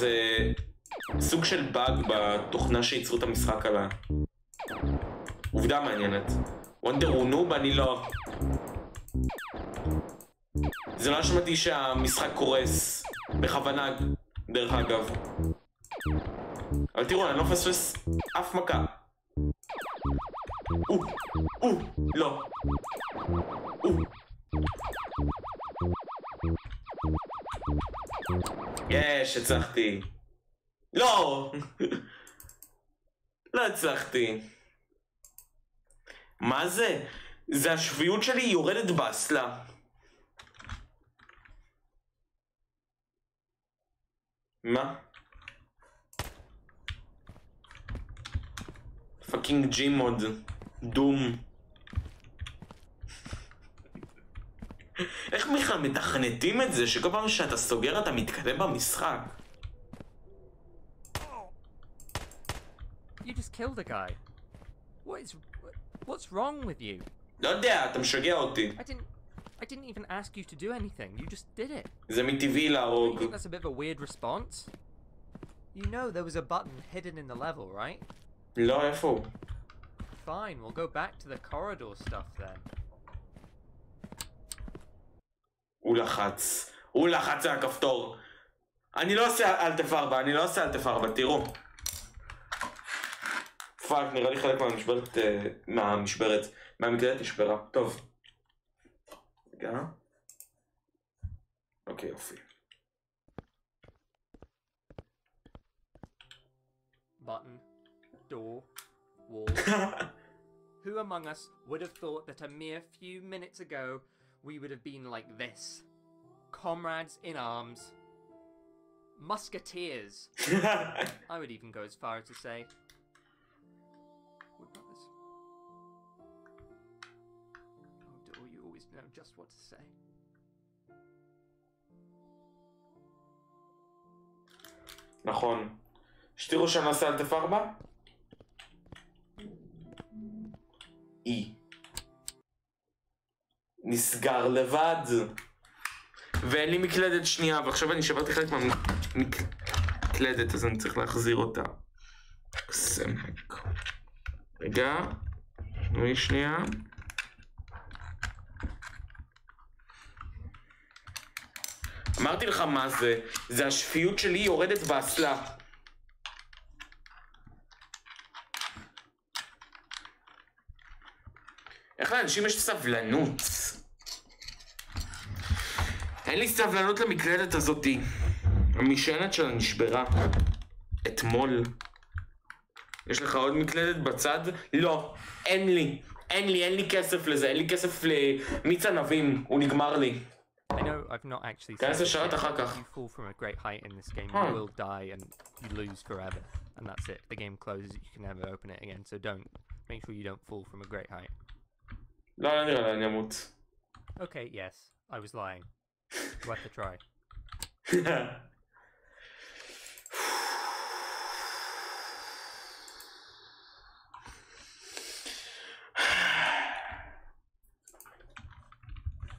Speaker 1: סוג של באג בתוכנה שייצרו את המשחק עליה. עובדה מעניינת. וונדר הוא נוב, אני לא. זה לא אשמתי שהמשחק קורס בכוונה, דרך אגב. אבל תראו, אני לא מפספס אף מכה. לא. יש, הצלחתי. לא! לא הצלחתי. מה זה? זה השפיות שלי יורדת באסלה. מה? פאקינג ג'י מוד. דום. איך בכלל מתכנתים את זה שכל פעם שאתה סוגר אתה מתקדם במשחק?
Speaker 6: You just killed a guy. What's wrong with you?
Speaker 1: לא יודע, אתה משגע אותי.
Speaker 6: I didn't even ask you to do anything. You just did it.
Speaker 1: זה מטבעי
Speaker 6: You
Speaker 1: להרוג.
Speaker 6: think that's a bit of a weird response? You know there was a button hidden in the level, right?
Speaker 1: לא, איפה הוא?
Speaker 6: Fine, we'll go back to the corridor stuff then.
Speaker 1: הוא לחץ על הכפתור. אני לא עושה אלט F4, תראו. פאק, נראה לי חלק מהמקלדת נשברה. טוב. רגע. אוקיי, יופי.
Speaker 6: Button, door, wall. Who among us would have thought that a mere few minutes ago we would have been like this? Comrades in arms. Musketeers. I would even go as far as to say we're brothers. Oh, door, you always know just what to say.
Speaker 1: נכון. שתראו שאני עושה אלט F4? נסגר לבד. ואין לי מקלדת שנייה, ועכשיו אני שברתי חלק מהמקלדת, אז אני צריך להחזיר אותה. סמק. רגע. תנו שנייה. אמרתי לך מה זה. זה השפיות שלי יורדת באסלה. איך לאנשים יש סבלנות? אין לי סבלנות למקלדת הזאתי. המשענת שלה נשברה. אתמול. יש לך עוד מקלדת בצד? לא. אין לי כסף לזה. אין לי כסף למיץ ענבים. הוא נגמר לי.
Speaker 6: I know I've not actually
Speaker 1: כן,
Speaker 6: said
Speaker 1: זה
Speaker 6: this
Speaker 1: שרת
Speaker 6: yet,
Speaker 1: אחר
Speaker 6: but
Speaker 1: כך.
Speaker 6: you fall from a great height in this game, you will die and you lose forever. And that's it. The game closes, you can never open it again, so make sure you don't fall from a great height.
Speaker 1: לא נראה לי, אני אמות.
Speaker 6: Okay, yes, I was lying. Worth a try.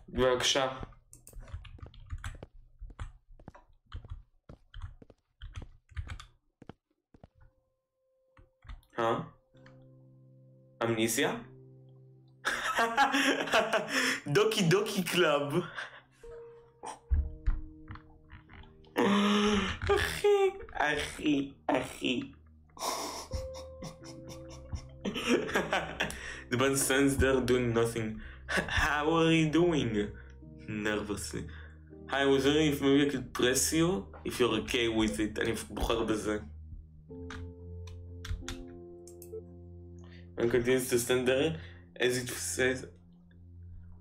Speaker 1: בבקשה. אמניסיה? דוקי דוקי קלאב. אחי. The man stands there doing nothing. How are you doing? Nervously. I was wondering if maybe I could press you if you're okay with it. אני בוחר בזה. And continues to stand there as it says,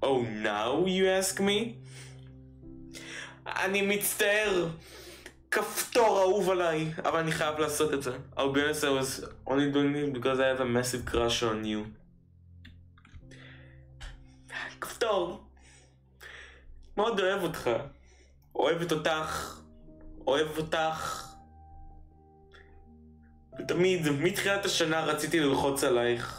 Speaker 1: Oh, now you ask me? אני מצטער. כפתור אהוב עליי, אבל אני חייב לעשות את זה. I'll be honest, I was only doing it because I have a massive crush on you. כפתור. מאוד אוהב אותך. אוהבת אותך. אוהב אותך. ותמיד, מתחילת השנה רציתי ללחוץ עלייך.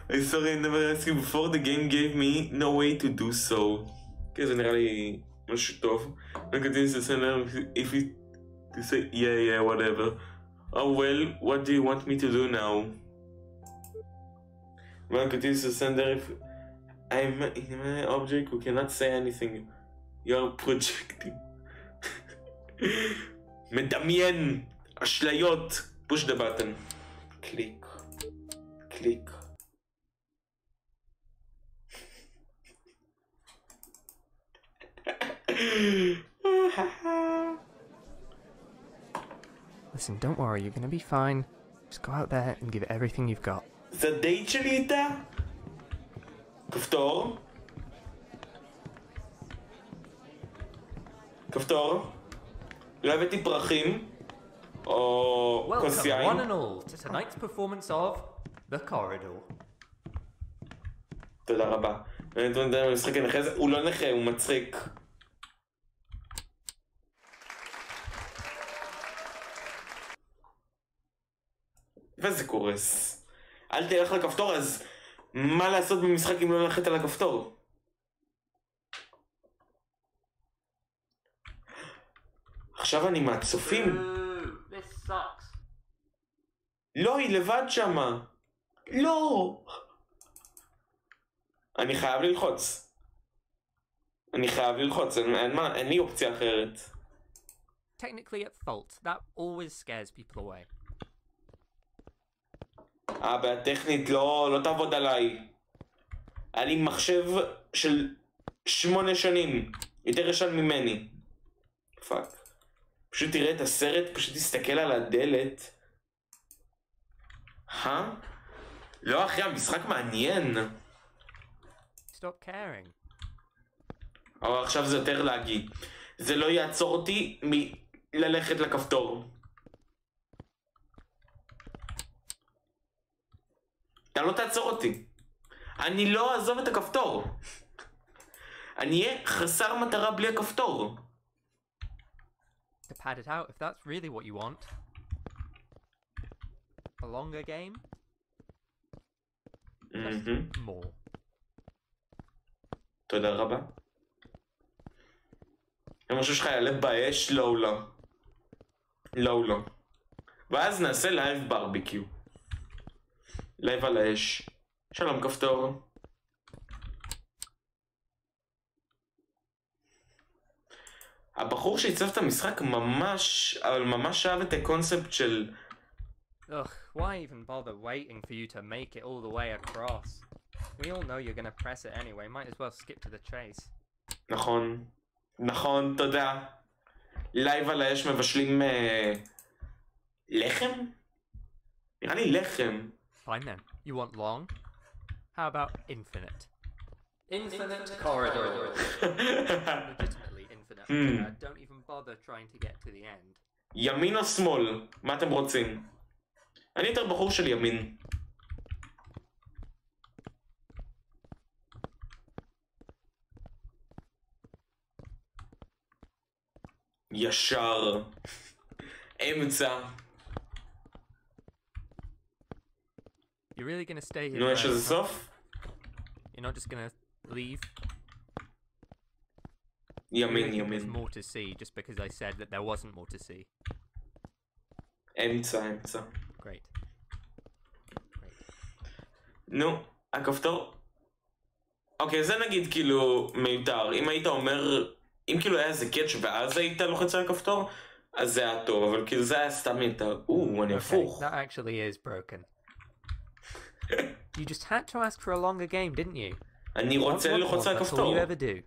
Speaker 1: I'm sorry, I never asked you before. The game gave me no way to do so. כן, זה נראה לי משהו טוב. I continue to send them if you to say yeah, whatever. Oh well, what do you want me to do now? I continue to send them if I'm in an object who cannot say anything. You're projecting. מדמיין, אשליות. Push the button. Click. Click.
Speaker 6: Listen, don't worry, you're gonna be fine. Just go out there and give it everything you've got.
Speaker 1: זה דייט שלי איתה? כפתור? כפתור? לא הבאתי פרחים? או כוס
Speaker 6: Welcome,
Speaker 1: יין?
Speaker 6: one and all, to tonight's performance of The Corridor.
Speaker 1: תודה רבה. משחק הנכה הזה, הוא לא נכה, הוא מצחיק. וזה קורס. אל תלך לכפתור, אז מה לעשות במשחק אם לא ללכת על הכפתור? עכשיו אני מהצופים.
Speaker 6: This sucks.
Speaker 1: לא, היא לבד שמה. לא. אני חייב ללחוץ. אין לי אופציה אחרת.
Speaker 6: Technically at fault, that always scares people away.
Speaker 1: טכנית לא תעבוד עליי. היה לי מחשב של 8 שנים. יותר ישן ממני. פאק. פשוט תראה את הסרט, פשוט תסתכל על הדלת. לא אחי, המשחק מעניין.
Speaker 6: Stop caring.
Speaker 1: אבל עכשיו זה יותר להגיד. זה לא יעצור אותי מללכת לכפתור. אתה לא תעצור אותי. אני לא אעזוב את הכפתור. אני אהיה חסר מטרה בלי הכפתור.
Speaker 6: To pad it out, if that's really what you want. A longer game? Just more.
Speaker 1: תודה רבה. אם משהו שלך יעלה באש, לא. ואז נעשה לייב ברביקיו. לייב על האש. שלום כפתור. הבחור שעיצב את המשחק ממש אהב את הקונספט של...
Speaker 6: Ugh, why even bother waiting for you to make it all the way across? We all know you're gonna press it anyway, might as well skip to the chase.
Speaker 1: נכון, תודה. לייב על האש מבשלים... לחם? נראה לי לחם.
Speaker 6: Fine then. You want long? How about infinite? Infinite corridor. Legitimately infinite. Don't even bother trying to get to the end.
Speaker 1: ימין או שמאל? מה אתם רוצים? אני יותר בחור של ימין. ישר. אמצע.
Speaker 6: You're really gonna stay here?
Speaker 1: נו, יש איזה סוף?
Speaker 6: You're not just gonna leave?
Speaker 1: ימין.
Speaker 6: There's more to see just because I said that there wasn't more to see.
Speaker 1: אמצע.
Speaker 6: Great.
Speaker 1: נו, הכפתור. אוקיי, זה נגיד כאילו מיותר. אם היית אומר, אם כאילו היה איזה קאץ' ואז היית לוחץ על הכפתור, אז זה היה טוב, אבל כאילו זה היה סתם מיותר. אני הפוך.
Speaker 6: That actually is broken. You just had to ask for a longer game, didn't you?
Speaker 1: אני רוצה ללחוץ על
Speaker 6: That's all
Speaker 1: הכפתור.
Speaker 6: you ever do.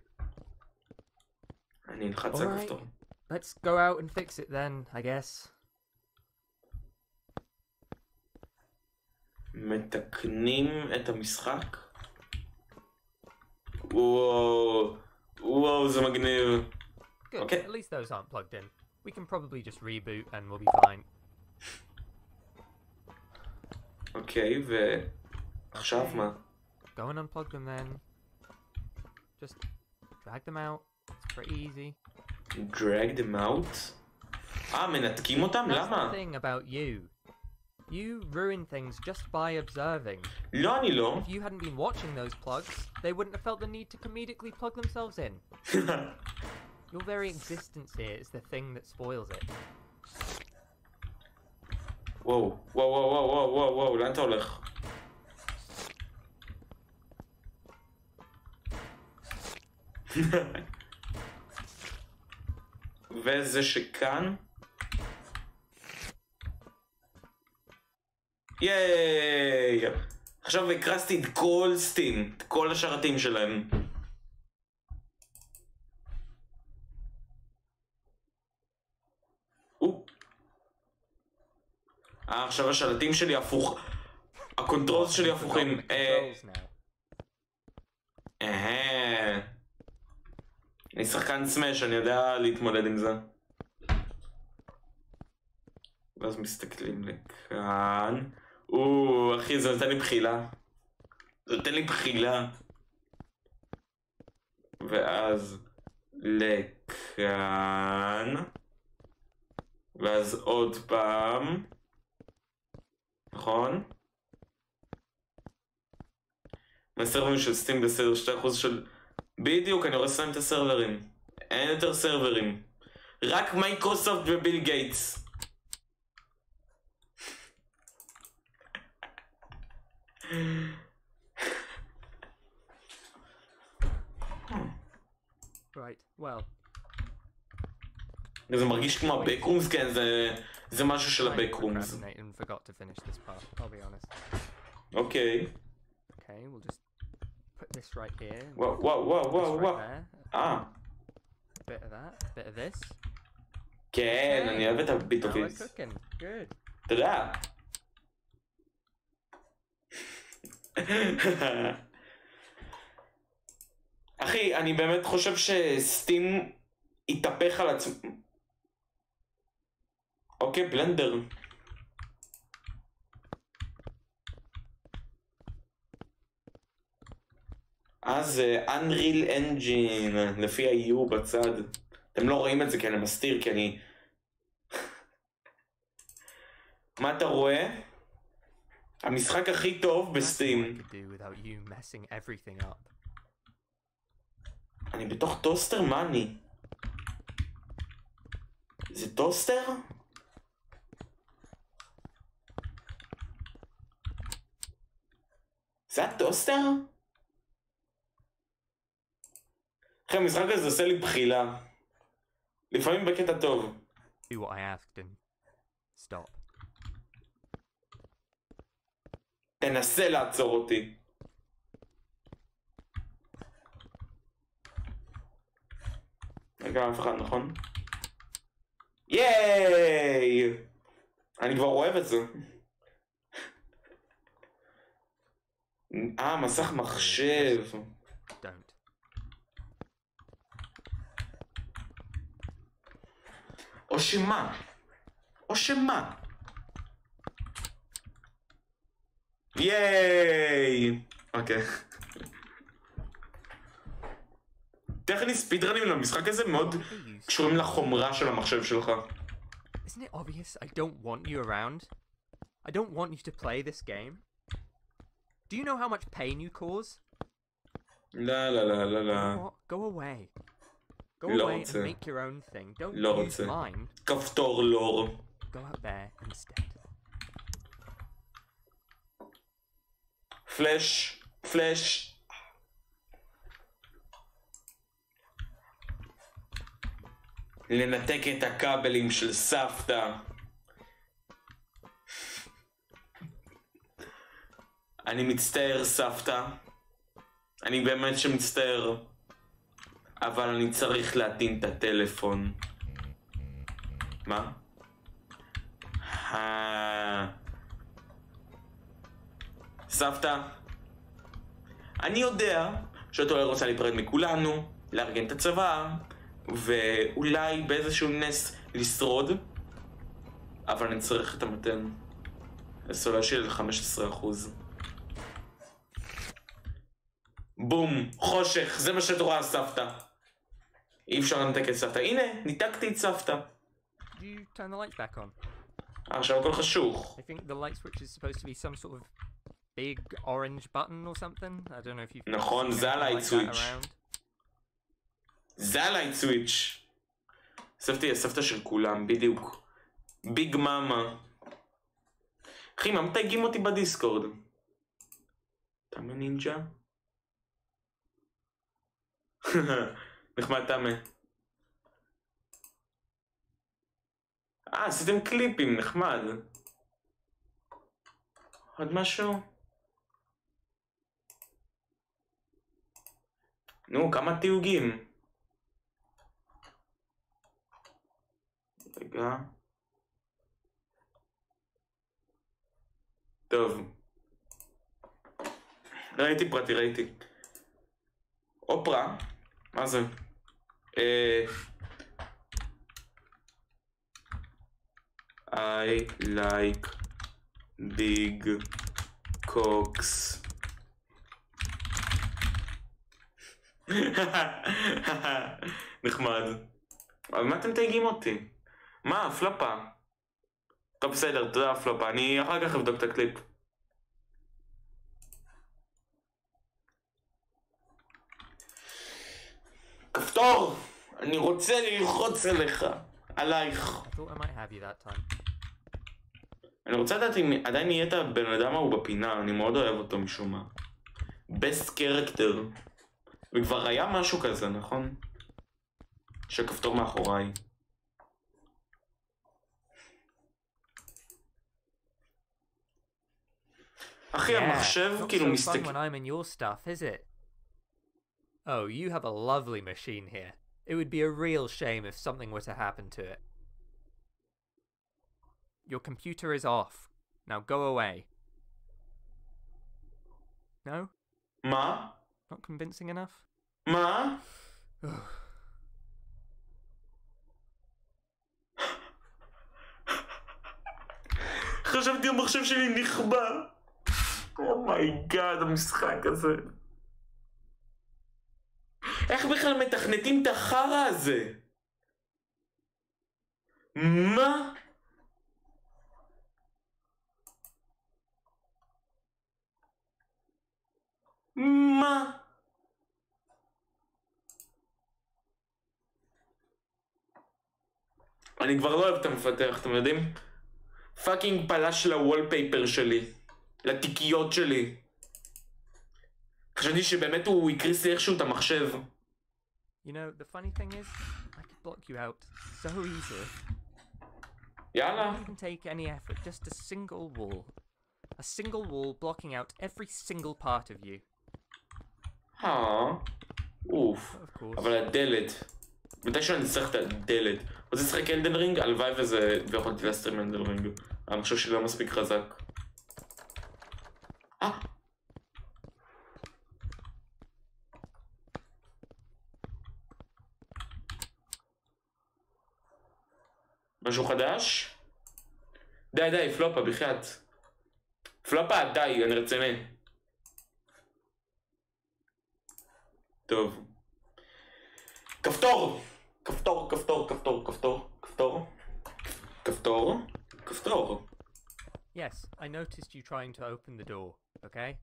Speaker 1: אני נלחץ על הכפתור.
Speaker 6: Let's go out and fix it then, I guess.
Speaker 1: מתקנים את המשחק? וואו, זה מגניב.
Speaker 6: Good.
Speaker 1: Okay.
Speaker 6: At least those aren't plugged in. We can probably just reboot and we'll be fine.
Speaker 1: אוקיי, ועכשיו מה?
Speaker 6: Go and unplug them then. Just drag them out. It's pretty easy.
Speaker 1: drag them out? מנתקים אותם?
Speaker 6: That's
Speaker 1: למה?
Speaker 6: the thing about you. You ruin things just by observing.
Speaker 1: לא, אני לא.
Speaker 6: If you hadn't been watching those plugs, they wouldn't have felt the need to comedically plug themselves in. Your very existence here is the thing that spoils it.
Speaker 1: וואו, לאן אתה הולך? וזה שכאן? ייי! עכשיו הקרסתי את כל סטים, את כל השרתים שלהם. עכשיו השלטים שלי הפוך. הקונטרולס שלי הפוכים. אני שחקן סמש, אני יודע להתמודד עם זה. ואז מסתכלים לכאן. אחי, זה נותן לי בחילה. זה נותן לי בחילה. ואז לכאן. ואז עוד פעם. נכון? מהסרברים של סטים בסדר 2% של... בדיוק, אני רואה לסיים את הסרברים. אין יותר סרברים. רק מייקרוסופט וביל גייטס.
Speaker 6: Right, well.
Speaker 1: זה מרגיש כמו הבקרומס, כן, זה משהו של הבקרומס. אוקיי.
Speaker 6: Okay, we'll just put this right here.
Speaker 1: וואו.
Speaker 6: A bit of that, a bit of this.
Speaker 1: כן, אני אוהב את הביט
Speaker 6: Now we're
Speaker 1: אופיס.
Speaker 6: cooking. Good.
Speaker 1: תודה. אחי, אני באמת חושב שסטים יתהפך על עצמו. אוקיי, בלנדר. זה Unreal Engine, לפי ה-U בצד. אתם לא רואים את זה כי אני מסתיר, כי אני... מה אתה רואה? המשחק הכי טוב בסטים. אני בתוך טוסטר? מה אני? זה טוסטר? זה הטוסטר? אחרי המשחק הזה עושה לי בחילה. לפעמים בקטע טוב.
Speaker 6: Do what I asked and stop.
Speaker 1: תנסה לעצור אותי. רגע, אף אחד, נכון? ייי! אני כבר אוהב את זה. מסך מחשב.
Speaker 6: Don't.
Speaker 1: או שמה? ייי! אוקיי. טכני ספידרנים למשחק הזה מאוד קשורים לחומרה של המחשב שלך.
Speaker 6: Isn't it obvious I don't want you around? I don't want you to play this game. Do you know how much pain you cause?
Speaker 1: לא.
Speaker 6: Go away. Go away and make your own thing. Don't use mine.
Speaker 1: כפתור לור.
Speaker 6: Go out there instead.
Speaker 1: פלאש, פלאש. לנתק את הכבלים של סבתא. אני מצטער סבתא. אני באמת שמצטער. אבל אני צריך להטעין את הטלפון. מה? סבתא, אני יודע שאת אולי רוצה להיפרד מכולנו, לארגן את הצבא, ואולי באיזשהו נס לשרוד, אבל אני צריך את המתן. הסוללה שלי ל-15%. בום, חושך, זה מה שאת רואה סבתא. אי אפשר לנתק את סבתא. הנה, ניתקתי את סבתא.
Speaker 6: You turn the lights back on.
Speaker 1: עכשיו הכל חשוך.
Speaker 6: I think the light switch is supposed to be some sort of big orange button or something. I don't know if you've
Speaker 1: נכון, זה הלייט סוויץ'. זה הלייט סוויץ'. סבתא היא הסבתא של כולם, בדיוק. ביג מאמה. אחי, מה מתייגים אותי בדיסקורד? תמה נינג'ה? נחמד תמה. עשיתם קליפים, נחמד. עוד משהו? נו, כמה תיוגים. רגע. טוב. ראיתי פרטי, ראיתי. אופרה? מה זה? I like big cocks. נחמד. אבל מה אתם תייגים אותי? מה, פלופה? טוב, בסדר, תודה פלופה. אני אחר כך אבדוק את הקליפ. כפתור! אני רוצה ללחוץ עליך. עלייך. אני רוצה לדעת אם עדיין נהיית הבן אדם ההוא בפינה, אני מאוד אוהב אותו משום מה. Best character. וכבר היה משהו כזה, נכון? שכפתור מאחוריי. אחי, המחשב כאילו מסתכל...
Speaker 6: Oh, you have a lovely machine here. It would be a real shame if something were to happen to it. Your computer is off. Now go away. No?
Speaker 1: מה?
Speaker 6: Not convincing enough?
Speaker 1: מה? חשבתי המחשב שלי נכבה. אומייגאד, המשחק הזה. איך בכלל מתכנתים את החרא הזה? מה? מה? אני כבר לא אוהב את המפתח, אתם יודעים? פאקינג פלש לוולפייפר שלי, לתיקיות שלי. חשבתי שבאמת הוא יקריס לי איכשהו את המחשב.
Speaker 6: You know, the funny thing is, I could block you out so easily.
Speaker 1: יאללה.
Speaker 6: It doesn't take any effort, just a single wall. A single wall blocking out every single part of you.
Speaker 1: אוף. אבל הדלת. מתישהו אני צריך את הדלת. רוצה לשחק אלדן רינג? הלוואי וזה... ויכולתי להסטרים אלדן רינג. אני חושב שלא מספיק חזק. משהו חדש? די, פלופה, בחייאת. פלופה, די, אני רציני. טוב. כפתור! כפתור.
Speaker 6: Yes, I noticed you trying to open the door, okay?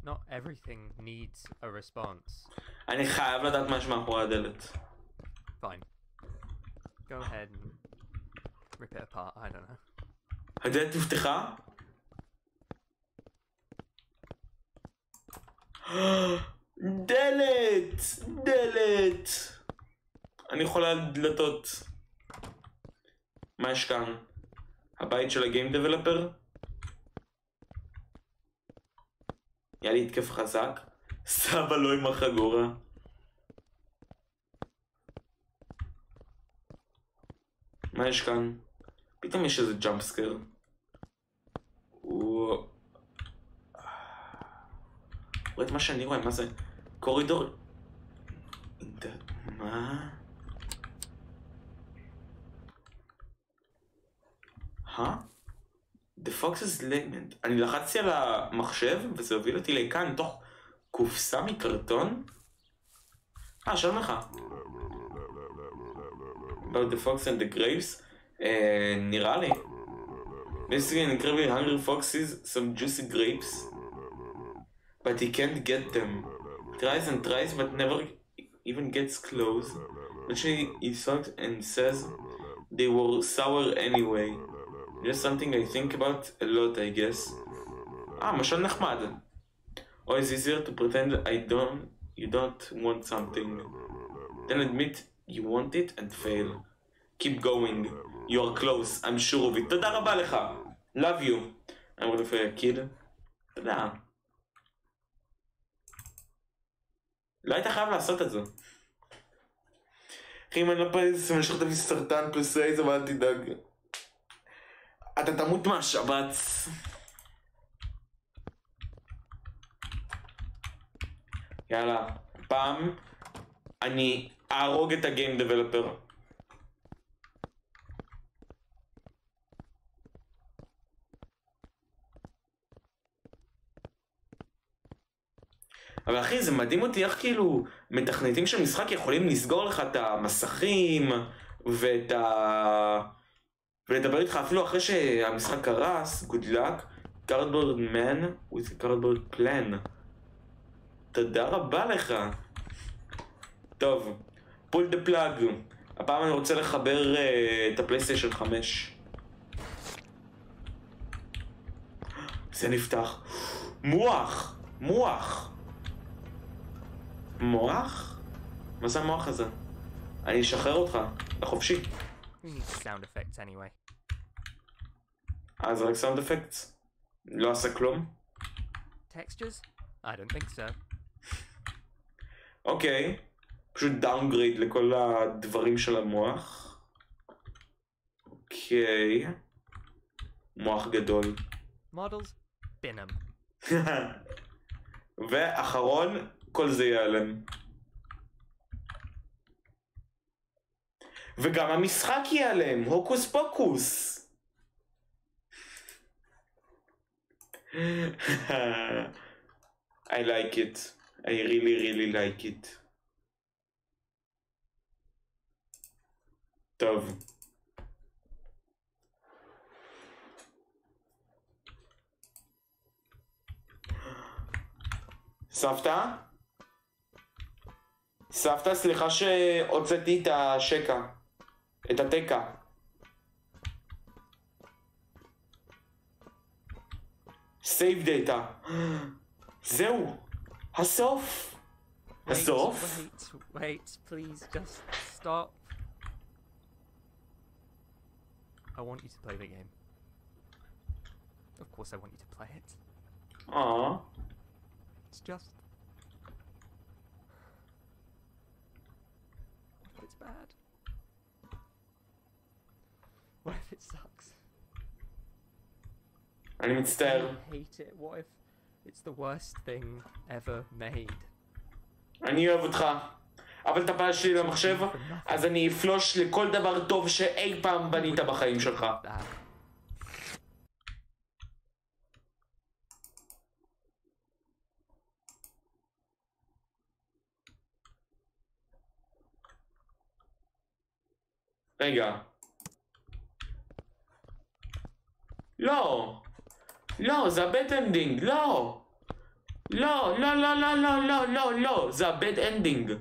Speaker 6: Not everything needs a response.
Speaker 1: אני חייב לדעת משהו מאחורי הדלת.
Speaker 6: Fine. Go ahead and rip it apart, I don't know.
Speaker 1: הדלת נפתחה? דלת! דלת! אני יכולה על דלתות. מה יש כאן? הבית של הגיים דבלפר? היה לי התקף חזק. סבא לא עם החגורה. מה יש כאן? פתאום יש איזה ג'אמפסקר. רואה את מה שאני רואה, מה זה? קורידור... מה? The Fox's Lament. אני לחצתי על המחשב וזה הוביל אותי לכאן תוך קופסה מקרטון. שלום לך. About the fox and the grapes. נראה לי. Basically an incredibly hungry fox sees some juicy grapes. But he can't get them. Tries and tries but never even gets close. Eventually he sucks and says they were sour anyway. Just something I think about a lot, I guess. משל נחמד. Or it's easier to pretend you don't want something. Then admit you want it and fail. Keep going. You are close. I'm sure of it. תודה רבה לך. Love you. I'm ready for a kid. תודה. לא היית חייב לעשות את זה. אחי, אם אני לא פרס, אני משכת לי סרטן פלוס רייז, אבל אל תדאג. אתה תמות מהשבץ. יאללה, פעם אני אהרוג את הגיים דבלפר. אבל אחי, זה מדהים אותי איך כאילו מתכנתים של משחק יכולים לסגור לך את המסכים ולדבר איתך אפילו אחרי שהמשחק קרס. Good luck. Cardboard man with a cardboard plan. תודה רבה לך. טוב, pull the plug. הפעם אני רוצה לחבר את הפלייסטיישן 5. זה נפתח. מוח! מוח! מוח? מה זה המוח הזה? אני אשחרר אותך, לחופשי.
Speaker 6: We need sound effects anyway.
Speaker 1: זה רק sound effects? לא עשה כלום?
Speaker 6: Textures? I don't think so.
Speaker 1: אוקיי, פשוט downgrade לכל הדברים של המוח. אוקיי. מוח גדול.
Speaker 6: Models? Binham.
Speaker 1: ואחרון, כל זה ייעלם. וגם המשחק ייעלם, הוקוס פוקוס. I like it. I really like it. טוב. סבתא? סבתא, סליחה שהוצאתי את השקע. את התקע. Save data. זהו. הסוף. הסוף?
Speaker 6: Wait, please, just stop. I want you to play the game. Of course I want you to play it.
Speaker 1: Aww.
Speaker 6: It's just... What if it's bad? What if it sucks?
Speaker 1: אני מצטער.
Speaker 6: I hate it. What if it's the worst thing ever made?
Speaker 1: אני אוהב אותך. אבל את הבעיה שלי למחשב, אז אני אפלוש לכל דבר טוב שאי פעם בנית בחיים שלך. רגע. לא. לא, זה הבד אנדינג, לא. לא, לא, לא, לא, לא, לא, לא, לא, זה הבד אנדינג.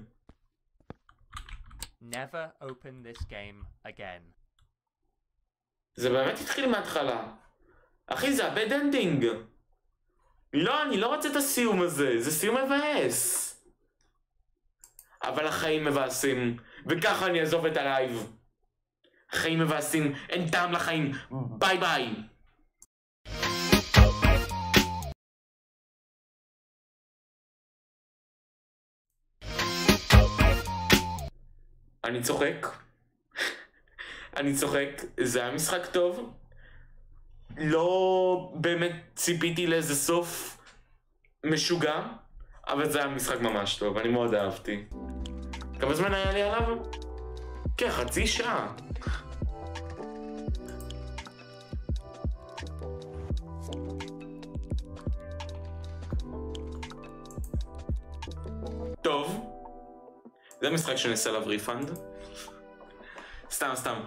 Speaker 6: Never open this game again.
Speaker 1: זה באמת התחיל מההתחלה. אחי, זה הבד אנדינג. לא, אני לא רוצה את הסיום הזה, זה סיום מבאס. אבל החיים מבאסים, וככה אני אעזוב את הלייב. החיים מבאסים, אין טעם לחיים, ביי ביי. אני צוחק. אני צוחק, זה היה משחק טוב. לא באמת ציפיתי לאיזה סוף משוגע, אבל זה היה משחק ממש טוב, אני מאוד אהבתי. כמה זמן היה לי עליו? כחצי שעה. טוב, זה משחק שאני אעשה עליו ריפנד. סתם.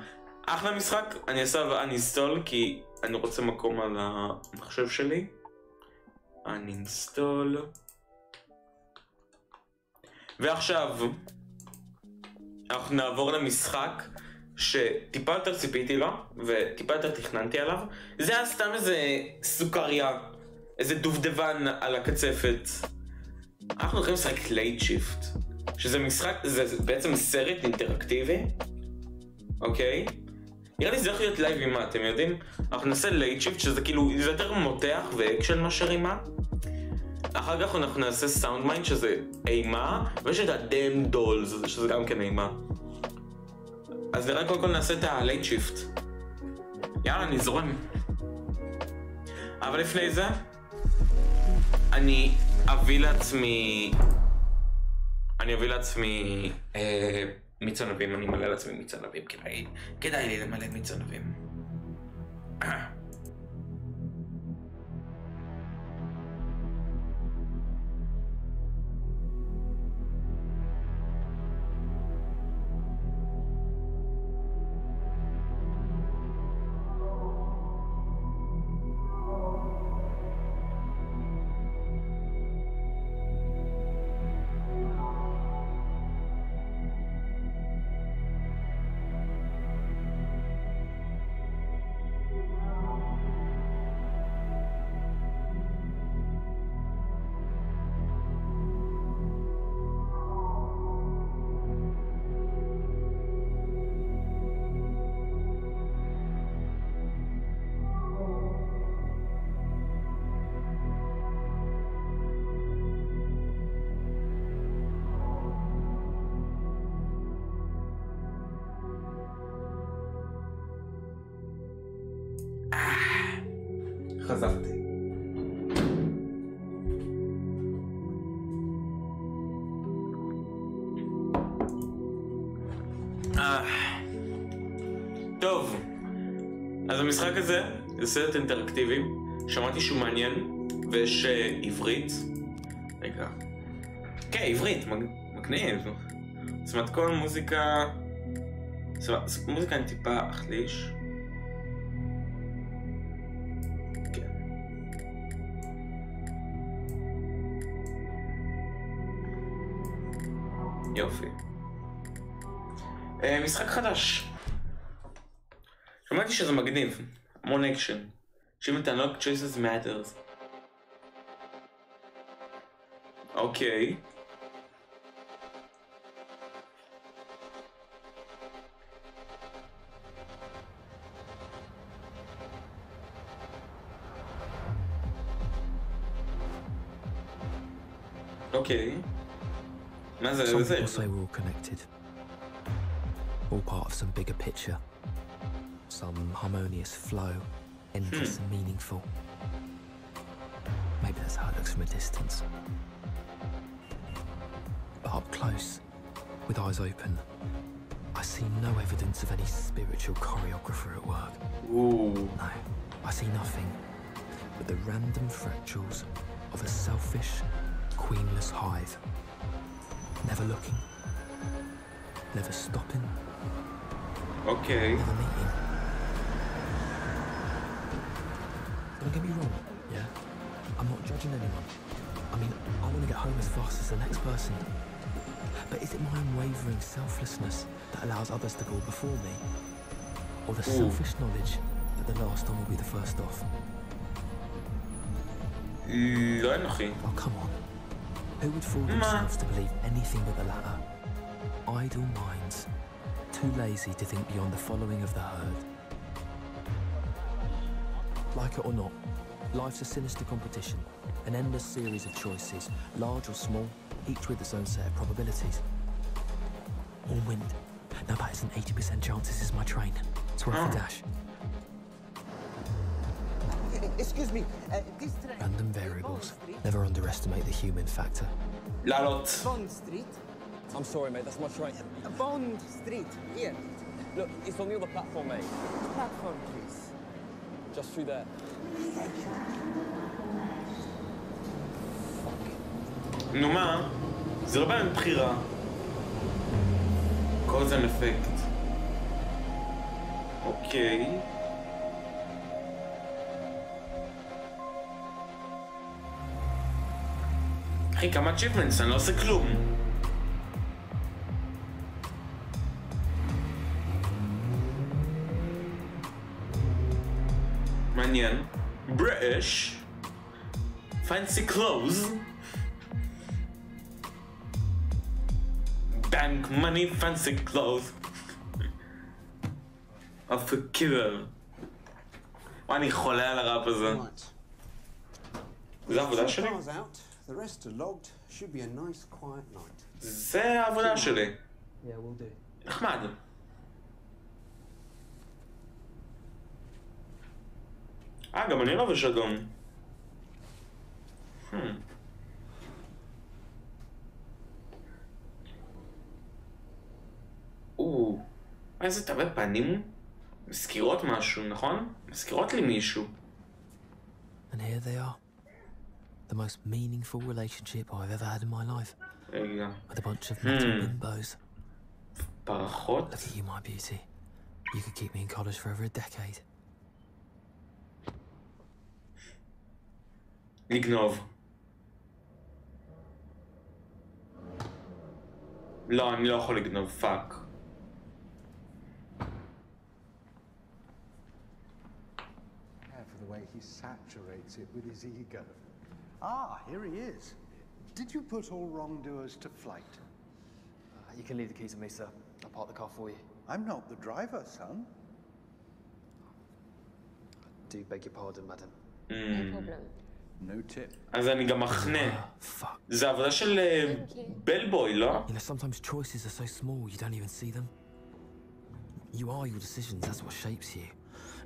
Speaker 1: אחלה משחק, אני אעשה עליו אנינסטול כי אני רוצה מקום על המחשב שלי. אנינסטול. ועכשיו אנחנו נעבור למשחק שטיפה יותר ציפיתי לו וטיפה יותר תכננתי עליו. זה היה סתם איזה סוכריה, איזה דובדבן על הקצפת. אנחנו הולכים לשחק לייט שיפט, שזה משחק, זה בעצם סרט אינטראקטיבי, אוקיי? נראה לי זה הולך להיות לייב אימה, אתם יודעים? אנחנו נעשה לייט שיפט, שזה כאילו, זה יותר מותח ואקשן מאשר אימה. אחר כך אנחנו נעשה סאונד מיינד, שזה אימה, ויש את הדאם דולס, שזה גם כן אימה. אז נראה קודם כל נעשה את הלייט שיפט. יאללה, אני זורם. אבל לפני זה, אני אביא לעצמי מיץ ענבים, אני מלא לעצמי מיץ ענבים, כדאי לי למלא מיץ ענבים. חזרתי. טוב, אז המשחק הזה זה סרט אינטראקטיבי, שמעתי שהוא מעניין ויש עברית. רגע, כן, עברית, מגניב. זאת אומרת כל מוזיקה, מוזיקה אני טיפה אחליש. יופי. משחק חדש. שמעתי שזה מגניב. המון אקשן. שאם אתה unlock choices matters. אוקיי. אוקיי.
Speaker 7: Some people say we're all connected, all part of some bigger picture, some harmonious flow, endless and meaningful. Maybe that's how it looks from a distance. But up close, with eyes open, I see no evidence of any spiritual choreographer at work.
Speaker 1: Ooh.
Speaker 7: No, I see nothing but the random fractals of a selfish, queenless hive. Never looking, never stopping,
Speaker 1: Okay.
Speaker 7: never meeting. Don't get me wrong, yeah? I'm not judging anyone. I mean, I want to get home as fast as the next person. But is it my unwavering selflessness that allows others to go before me? Or the selfish knowledge that the last one will be the first off?
Speaker 1: לא אנוכי.
Speaker 7: Oh, come on. Who would fool themselves to believe anything but the latter? Idle minds. Too lazy to think beyond the following of the herd. Like it or not, life's a sinister competition. An endless series of choices, large or small, each with its own set of probabilities. All wind. Now that is an 80% chance this is my train. It's worth a dash.
Speaker 8: Excuse me, this train...
Speaker 7: Random variables. Never underestimate the human factor.
Speaker 1: לעלות.
Speaker 8: Bond Street.
Speaker 3: I'm sorry, mate, that's my train.
Speaker 8: Bond Street, here.
Speaker 3: Look, it's on the other platform, mate.
Speaker 8: Platform, please.
Speaker 3: Just through there.
Speaker 1: נו מה? זה לא באמת בחירה. קוז אנד אפקט. אוקיי. אחי, כמה צ'יפמנטס, אני לא עושה כלום. מעניין. British. Fancy clothes. Bank money, fancy clothes. of a killer. אני חולה על הראפ הזה. זה העבודה שלי?
Speaker 9: The rest are logged. Should be a nice quiet night.
Speaker 1: זה העבודה שלי.
Speaker 7: Yeah, we'll do.
Speaker 1: נחמד. גם אני לובש אדום. איזה תווי פנים? מזכירות משהו, נכון? מזכירות לי מישהו.
Speaker 7: And here they are. The most meaningful relationship I've ever had in my life.
Speaker 1: רגע.
Speaker 7: With a bunch of metal bimbos.
Speaker 1: פרחות?
Speaker 7: Look at you, my beauty. You could keep me in college for over a decade.
Speaker 1: לגנוב. לא, אני לא יכול לגנוב, פאק.
Speaker 9: For the way he saturates it with his ego. Ah, here he is. Did you put all wrongdoers to flight?
Speaker 10: You can leave the keys with me, sir. I'll park the car for you.
Speaker 9: I'm not the driver, son.
Speaker 10: Do beg your pardon, madam.
Speaker 11: No problem.
Speaker 9: No tip.
Speaker 1: אז אני גם מחנה. זה עבודה של בלבוי, לא?
Speaker 7: You know, sometimes choices are so small you don't even see them. You are your decisions, that's what shapes you.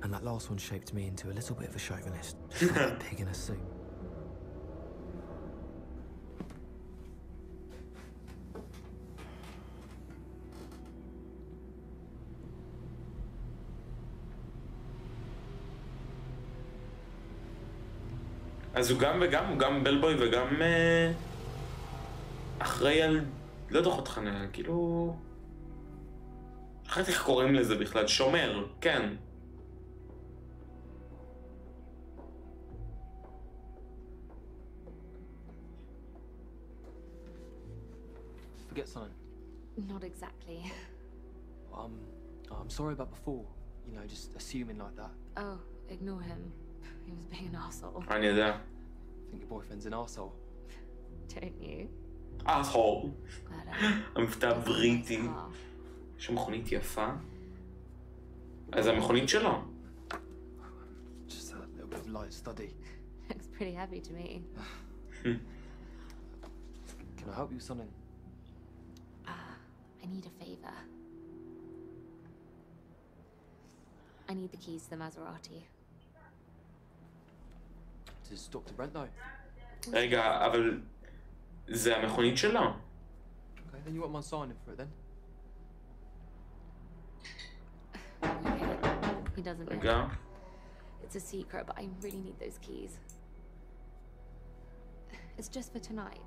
Speaker 7: And that last one shaped me into a little bit of a chauvinist. Like a pig in a suit.
Speaker 1: אז הוא גם וגם, הוא גם בלבוי וגם אחראי על... לא דוחות חניה, כאילו... אחרת איך קוראים לזה בכלל? שומר, כן.
Speaker 10: Forget something?
Speaker 11: Not exactly.
Speaker 10: I'm sorry about before. You know, just assuming like that.
Speaker 11: Oh, ignore him. He was being an arsehole.
Speaker 1: אני יודע.
Speaker 10: I think your boyfriend's an arsehole.
Speaker 11: Don't you?
Speaker 1: ארסהול.
Speaker 11: Glad
Speaker 1: המבטא הבריטי. יש לו מכונית יפה. אז המכונית שלו.
Speaker 10: Just a little bit of light study.
Speaker 11: Looks pretty heavy to me.
Speaker 10: Can I help you with something?
Speaker 11: I need a favor. I need the keys to the Maserati.
Speaker 10: Does Dr. Brent know?
Speaker 1: רגע, אבל... זה המכונית שלו.
Speaker 10: Okay, then you won't mind signing for it then?
Speaker 11: Okay. He doesn't know.
Speaker 1: רגע.
Speaker 11: It's a secret, but I really need those keys. It's just for tonight.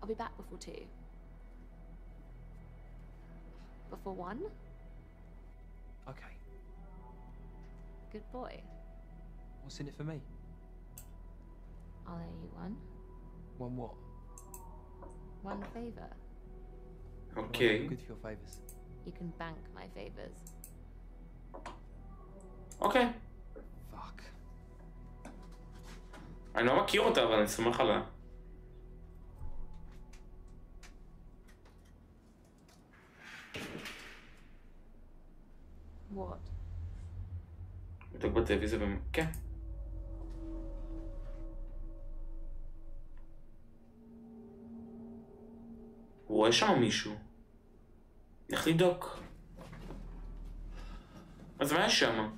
Speaker 11: I'll be back before 2. Before 1?
Speaker 10: Okay.
Speaker 11: Good boy.
Speaker 10: What's in it for me?
Speaker 11: I'll owe you one.
Speaker 10: One what?
Speaker 11: One favor.
Speaker 1: Okay.
Speaker 10: I'm good for your favors.
Speaker 11: You can bank my favors.
Speaker 1: Okay.
Speaker 10: Fuck.
Speaker 1: אני לא מכיר אותה, אבל אני סומך עליה.
Speaker 11: What?
Speaker 1: בדיוק בטלוויזיה כן. הוא רואה שם מישהו. איך לדוק? אז מה יש שם?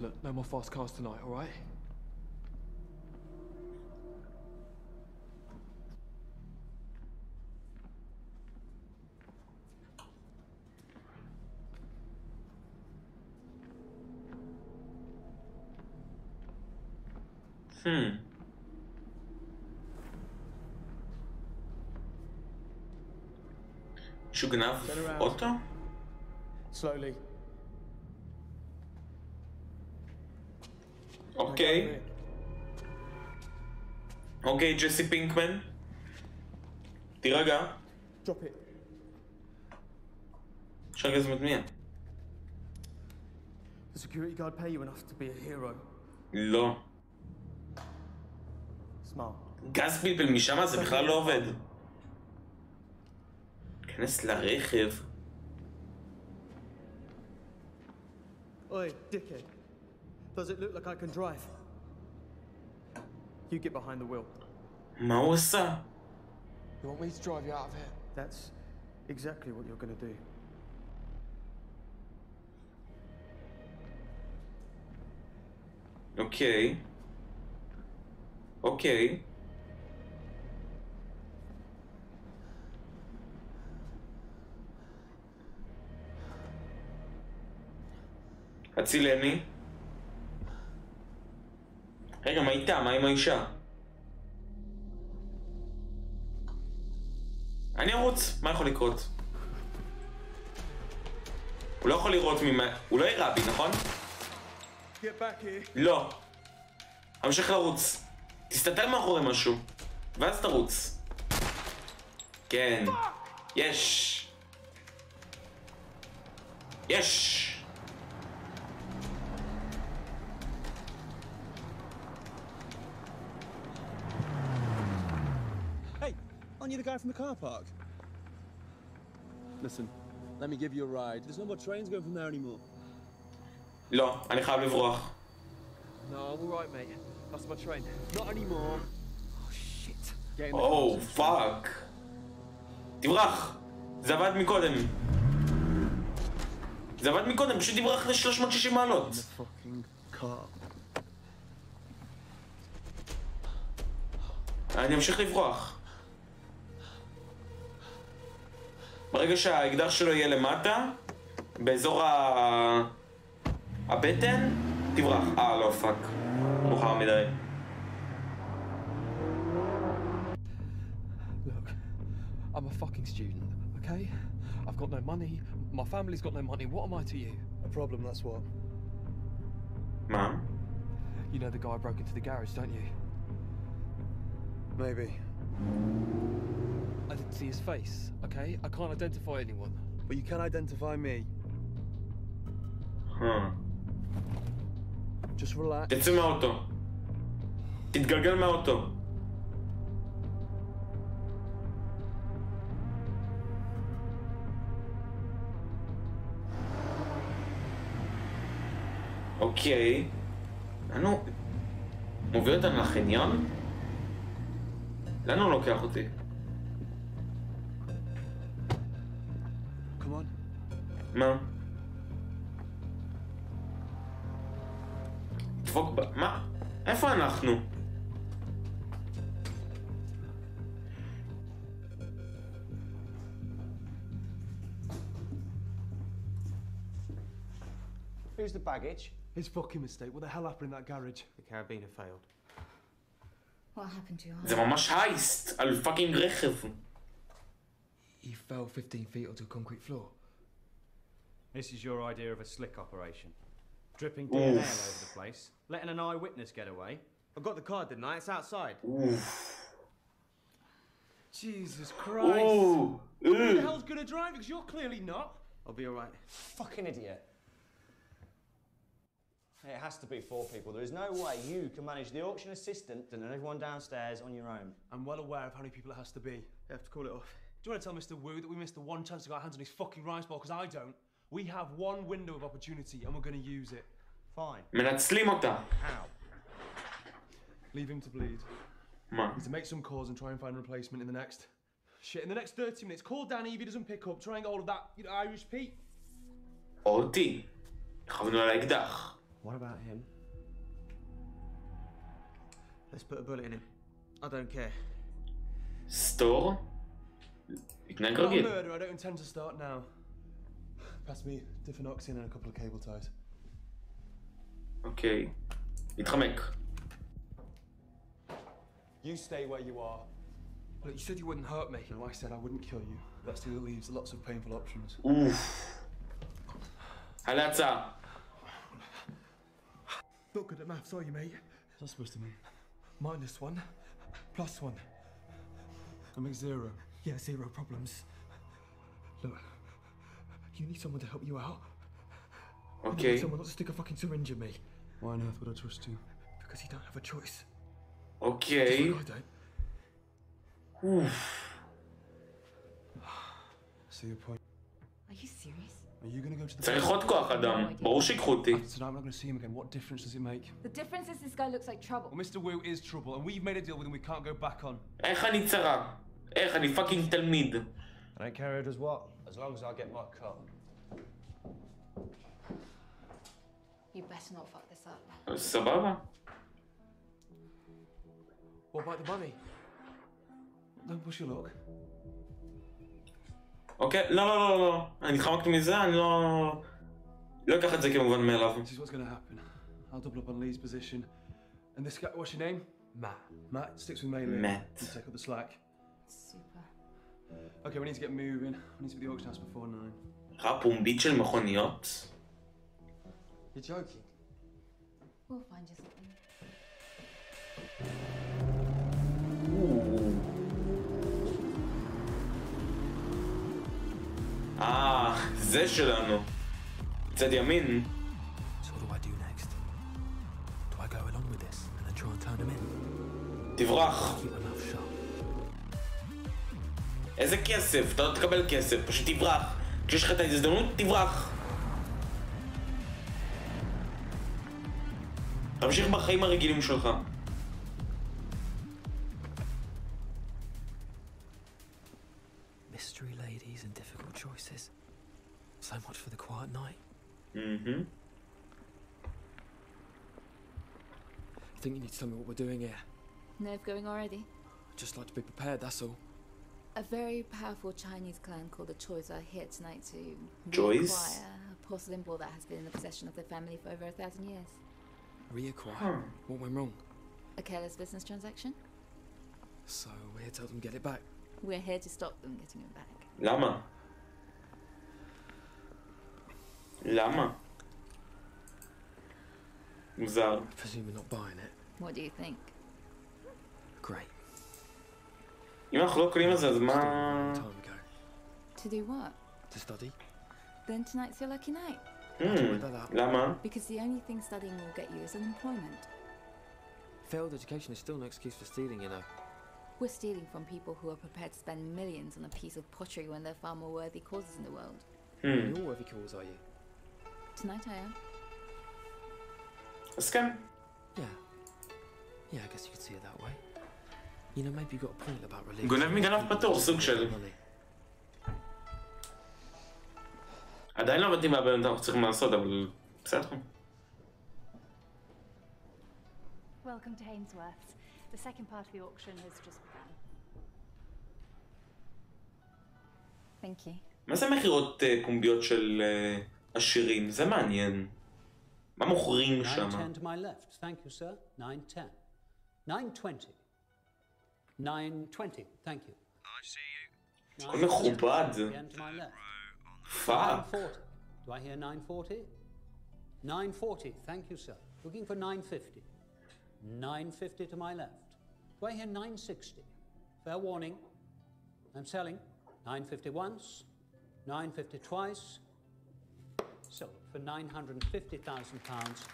Speaker 7: Look, no more fast cars tonight, all right?
Speaker 1: מישהו גנב אוטו?
Speaker 3: Slowly.
Speaker 1: אוקיי. אוקיי, ג'סי פינקמן. תירגע.
Speaker 3: Drop it.
Speaker 1: אפשר לגזם את מי?
Speaker 10: The security guard pay you enough to be a hero?
Speaker 1: לא.
Speaker 10: Smart.
Speaker 1: גז פלפל משם זה בכלל לא עובד. כנס לרכב.
Speaker 10: Oi, dickhead. Does it look like I can drive? You get behind the wheel.
Speaker 1: מה הוא עושה?
Speaker 3: You want me to drive you out of here?
Speaker 10: That's exactly what you're gonna do.
Speaker 1: אוקיי. אוקיי. הצילני. רגע, מה איתה? מה עם האישה? אני ארוץ, מה יכול לקרות? הוא לא יכול לראות ממה... הוא לא יראה בי, נכון? לא. המשך לרוץ. תסתתר מאחורי משהו. ואז תרוץ. כן. יש. יש.
Speaker 12: Aren't you the guy from the car park? Listen, let me give you a ride. There's no more trains going from there anymore.
Speaker 1: לא, אני חייב לברוח.
Speaker 10: No, I'm alright, mate. Lost my train. Not anymore. Oh, shit.
Speaker 1: Oh, fuck. תברח. זה עבד מקודם. זה עבד מקודם, פשוט תברח ל-360 מעלות. אני אמשיך לברוח. ברגע שהאקדח שלו יהיה למטה, באזור הבטן, תברח. לא, פאק. מאוחר מדי.
Speaker 7: Look, I'm a fucking student, okay? I've got no money, my family's got no money, what am I to you?
Speaker 12: A problem, that's what.
Speaker 1: מה?
Speaker 7: You know the guy broke into the garage, don't you?
Speaker 12: Maybe.
Speaker 7: I didn't see his face, okay? I can't identify anyone.
Speaker 12: But you can identify me. Just relax.
Speaker 1: תצא מהאוטו. תתגלגל מהאוטו. אוקיי. לנו... מוביל אותנו לחניון? לאן הוא לוקח אותי?
Speaker 12: Come on.
Speaker 1: מה? דפוק ב... מה? איפה אנחנו?
Speaker 8: Who's the baggage?
Speaker 12: His fucking mistake. What the hell happened in that garage?
Speaker 10: The carabiner failed.
Speaker 11: What happened to your
Speaker 1: זה ממש הייסט על פאקינג רכב.
Speaker 10: He fell 15 feet onto a concrete floor.
Speaker 13: This is your idea of a slick operation. Dripping DNA all over the place, letting an eyewitness get away.
Speaker 10: I got the card, didn't I? It's outside.
Speaker 13: Jesus Christ.
Speaker 1: Who
Speaker 13: the hell's gonna drive? Because you're clearly not.
Speaker 10: I'll be alright.
Speaker 8: Fucking idiot. It has to be 4 people. There is no way you can manage the auction assistant and everyone downstairs on your own.
Speaker 12: I'm well aware of how many people it has to be. You have to call it off. Do you want to tell Mr. Wu that we missed the one chance to get our hands on his fucking rice ball? Because I don't. We have one window of opportunity and we're going to use it.
Speaker 8: Fine.
Speaker 1: מנצלים אותה.
Speaker 8: How?
Speaker 12: Leave him to bleed.
Speaker 1: מה?
Speaker 12: Need to make some calls and try and find a replacement in the next... Shit, in the next 30 minutes. Call Danny if he doesn't pick up. Try and get hold of that, you know, Irish Pete.
Speaker 1: אותי. כיוונו על האקדח.
Speaker 8: What about him? Let's put a bullet in him. I don't care.
Speaker 1: סטור? התנהג
Speaker 12: Not
Speaker 1: רגיל.
Speaker 12: murder, I don't intend to start now. Pass me different and a couple of cable ties.
Speaker 1: אוקיי. התחמק.
Speaker 12: You stay where you are. Look, you said you wouldn't hurt me. No, I said I wouldn't kill you. That still leaves lots of painful options.
Speaker 1: אוף. על ההצעה.
Speaker 12: Not good at maths, are you, mate? What's that supposed to mean? -1, +1. That makes 0. Yeah, 0 problems. Look, you need someone to help you out. You
Speaker 1: Okay.
Speaker 12: need someone not to stick a fucking syringe in me. Why on earth would I trust you? Because you don't have a choice.
Speaker 1: Okay.
Speaker 12: Just like I don't.
Speaker 1: Oof.
Speaker 12: See your point.
Speaker 11: Are you serious?
Speaker 12: Are you gonna go to the...
Speaker 1: צריך עוד כוח אדם. ברור שיקחו אותי.
Speaker 12: After tonight, I'm not gonna see him again. What difference does it make?
Speaker 11: The difference is this guy looks like trouble.
Speaker 12: Well, Mr. Wu is trouble, and we've made a deal with him we can't go back on.
Speaker 1: איך אני צרה? איך אני פאקינג תלמיד?
Speaker 8: I don't care who does what, as long as I get my cut.
Speaker 11: You better not fuck this up.
Speaker 1: סבבה.
Speaker 12: What about the money? Don't push your luck.
Speaker 1: אוקיי, לא. אני התחמקתי מזה, אני לא אקח את זה כמובן מאליו.
Speaker 12: This is what's gonna happen. I'll double up on Lee's position. And this guy, what's your name? Matt. Matt sticks with me.
Speaker 1: Matt.
Speaker 12: You take up the slack.
Speaker 11: Super.
Speaker 12: Okay, we need to get moving. We need to be at the auction house before 9.
Speaker 1: רע פומבית של מכוניות?
Speaker 8: You're joking.
Speaker 11: We'll find you something.
Speaker 1: זה שלנו. צד ימין.
Speaker 7: So what do I do next? Do I go along with this and then try and turn him in?
Speaker 1: תברח.
Speaker 7: Keep my mouth shut.
Speaker 1: איזה כסף? אתה לא תקבל כסף, פשוט תברח. כשיש לך את ההזדמנות, תברח. תמשיך בחיים הרגילים שלך.
Speaker 7: Mystery ladies and difficult choices. So much for the quiet night.
Speaker 12: You think you need to tell me what we're doing here?
Speaker 11: Nerve going already?
Speaker 12: I'd just like to be prepared, that's all.
Speaker 11: A very powerful Chinese clan called the Choi's are here tonight to
Speaker 1: Choi's?
Speaker 11: reacquire a porcelain ball that has been in the possession of their family for over 1,000 years.
Speaker 12: Reacquire? What went wrong?
Speaker 11: A careless business transaction?
Speaker 12: So we're here to help them get it back.
Speaker 11: We're here to stop them getting it back.
Speaker 1: למה? למה? מוזר.
Speaker 12: I presume you're not buying it.
Speaker 11: What do you think?
Speaker 12: Great.
Speaker 1: אם אנחנו לא קונים על זה, אז מה...
Speaker 12: Time ago.
Speaker 11: To do what?
Speaker 12: To study?
Speaker 11: Then tonight's your lucky night.
Speaker 1: למה?
Speaker 11: Because the only thing studying will get you is unemployment.
Speaker 12: Failed education is still no excuse for stealing, you know.
Speaker 11: We're stealing from people who are prepared to spend millions on a piece of pottery when there are far more worthy causes in the world.
Speaker 12: You're worthy cause, are you?
Speaker 11: Tonight I am.
Speaker 1: A scam?
Speaker 7: Yeah, I guess you could see it that way. You know, maybe you got a point about religion.
Speaker 1: גונב מגנב פתוח, סוג של... עדיין לא הבנתי מה באמת אנחנו צריכים לעשות, אבל... בסדר.
Speaker 14: Welcome to Hainsworth's. The second part of the auction has just begun.
Speaker 11: Thank you.
Speaker 1: מה זה מכירות פומביות של עשירים? זה מעניין. מה מוכרים שם?
Speaker 15: 910 to my left. Thank you, sir. 910. 920. 920. Thank you.
Speaker 16: I see you.
Speaker 1: הכל מכובד.
Speaker 15: Again to my left.
Speaker 1: פאק.
Speaker 15: 940. Do I hear 940? 940. Thank you, sir. Looking for 950. 950 to my left. Do I hear 960? Fair warning. I'm selling. 950 once. 950 twice. Sold for £950,000.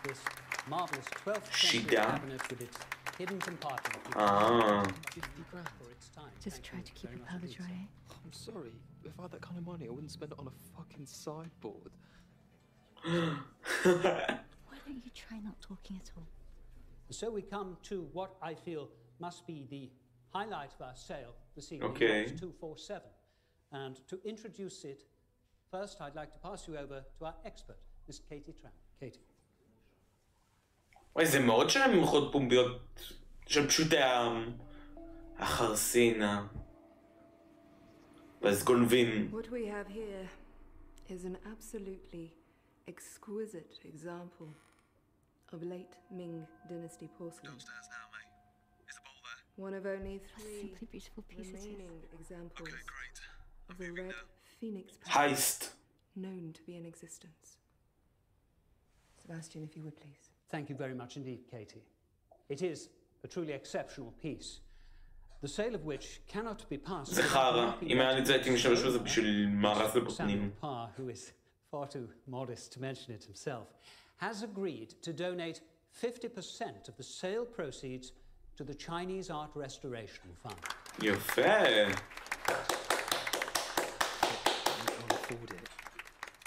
Speaker 15: This marvelous 12th century
Speaker 1: שידה.
Speaker 15: cabinet with its hidden compartment. For its time.
Speaker 11: Just try to keep your powder dry.
Speaker 12: I'm sorry. If I had that kind of money, I wouldn't spend it on a fucking sideboard.
Speaker 11: Why don't you try not talking at all?
Speaker 15: So we come to what I feel must be the highlight of our sale this evening,
Speaker 1: Okay.
Speaker 15: 247. And to introduce it, first I'd like to pass you over to our expert, Miss Katie Tran. Katie.
Speaker 1: וואי, זה מאוד שונה ממחאות פומביות של פשוט החרסין, ואז גונבים.
Speaker 17: What we have here is an absolutely exquisite example of late Ming Dynasty porcelain.
Speaker 16: Downstairs now, mate. Is the bowl there?
Speaker 17: One of only three
Speaker 11: Simply beautiful pieces.
Speaker 17: remaining examples
Speaker 16: Okay, great.
Speaker 17: of the red phoenix
Speaker 1: Heist.
Speaker 17: known to be in existence. Sebastian, if you would please.
Speaker 15: Thank you very much indeed, Katie. It is a truly exceptional piece, the sale of which cannot be passed.
Speaker 1: זה חרא. אם היה לי את זה הייתי משתמש בזה בשביל מארז לבפנים.
Speaker 15: Samuel Parr, who is far too modest to mention it himself, has agreed to donate 50% of the sale proceeds to the Chinese Art Restoration Fund.
Speaker 1: יפה.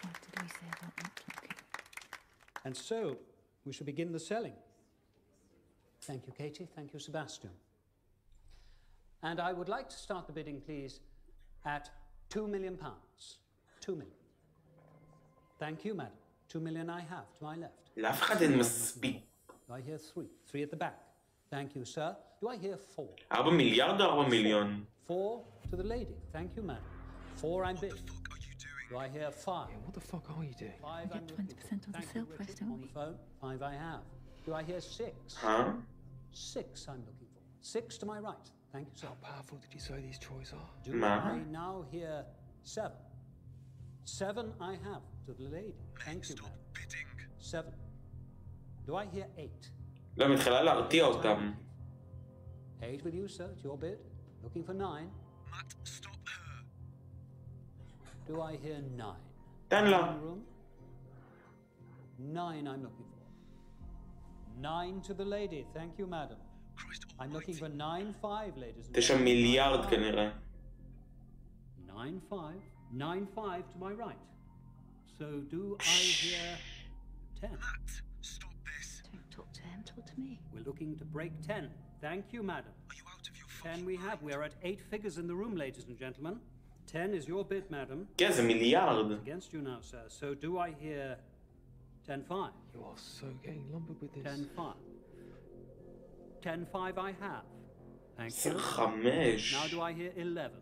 Speaker 11: What did we say about not talking?
Speaker 15: And so, we shall begin the selling. Thank you, Katie. Thank you, Sebastian. And I would like to start the bidding, please, at £2 million. 2 million. Thank you, madam. 2 million I have to my left.
Speaker 1: לאף אחד אין מספיק.
Speaker 15: Do I hear 3? 3 at the back. Thank you, sir. Do I hear 4?
Speaker 1: 4 מיליארד או 4 מיליון?
Speaker 15: 4 to the lady. Thank you, madam. 4 I'm bidding. Do I hear 5?
Speaker 12: Yeah, what the fuck are you doing?
Speaker 15: 5
Speaker 11: We get 20% of the sale price, don't
Speaker 15: on
Speaker 11: we?
Speaker 15: the phone. 5 I have. Do I hear 6?
Speaker 1: Huh?
Speaker 15: 6 I'm looking for. 6 to my right. Thank you, sir.
Speaker 12: How powerful did you say these toys are?
Speaker 15: Do
Speaker 1: Ma.
Speaker 15: I now hear 7? 7 I have to the lady. Thank you, madam. 7. Do I hear 8?
Speaker 1: לא, מתחילה להרתיע אותם.
Speaker 15: 8 with you, sir. It's your bid. Looking for 9.
Speaker 16: Matt, stop her.
Speaker 15: Do I hear 9?
Speaker 1: תן לה.
Speaker 15: In the room? 9 I'm looking for. 9 to the lady. Thank you, madam. I'm looking for 9-5, ladies and
Speaker 1: 9 מיליארד כנראה.
Speaker 15: 9-5. 9-5 to my right. So do I hear 10?
Speaker 16: Matt, stop this.
Speaker 11: Don't talk to him, talk to me.
Speaker 15: We're looking to break 10. Thank you, madam.
Speaker 16: Are you out of your
Speaker 15: 10 we have. We're at 8 figures in the room, ladies and gentlemen. 10 is your bid, madam.
Speaker 1: כן, זה מיליארד.
Speaker 15: Against you now, sir. So do I hear 10-5?
Speaker 12: You are so getting lumbered with this.
Speaker 15: 10-5. 10-5 I have. Thank
Speaker 1: 10
Speaker 15: you.
Speaker 1: 5.
Speaker 15: Now do I hear 11?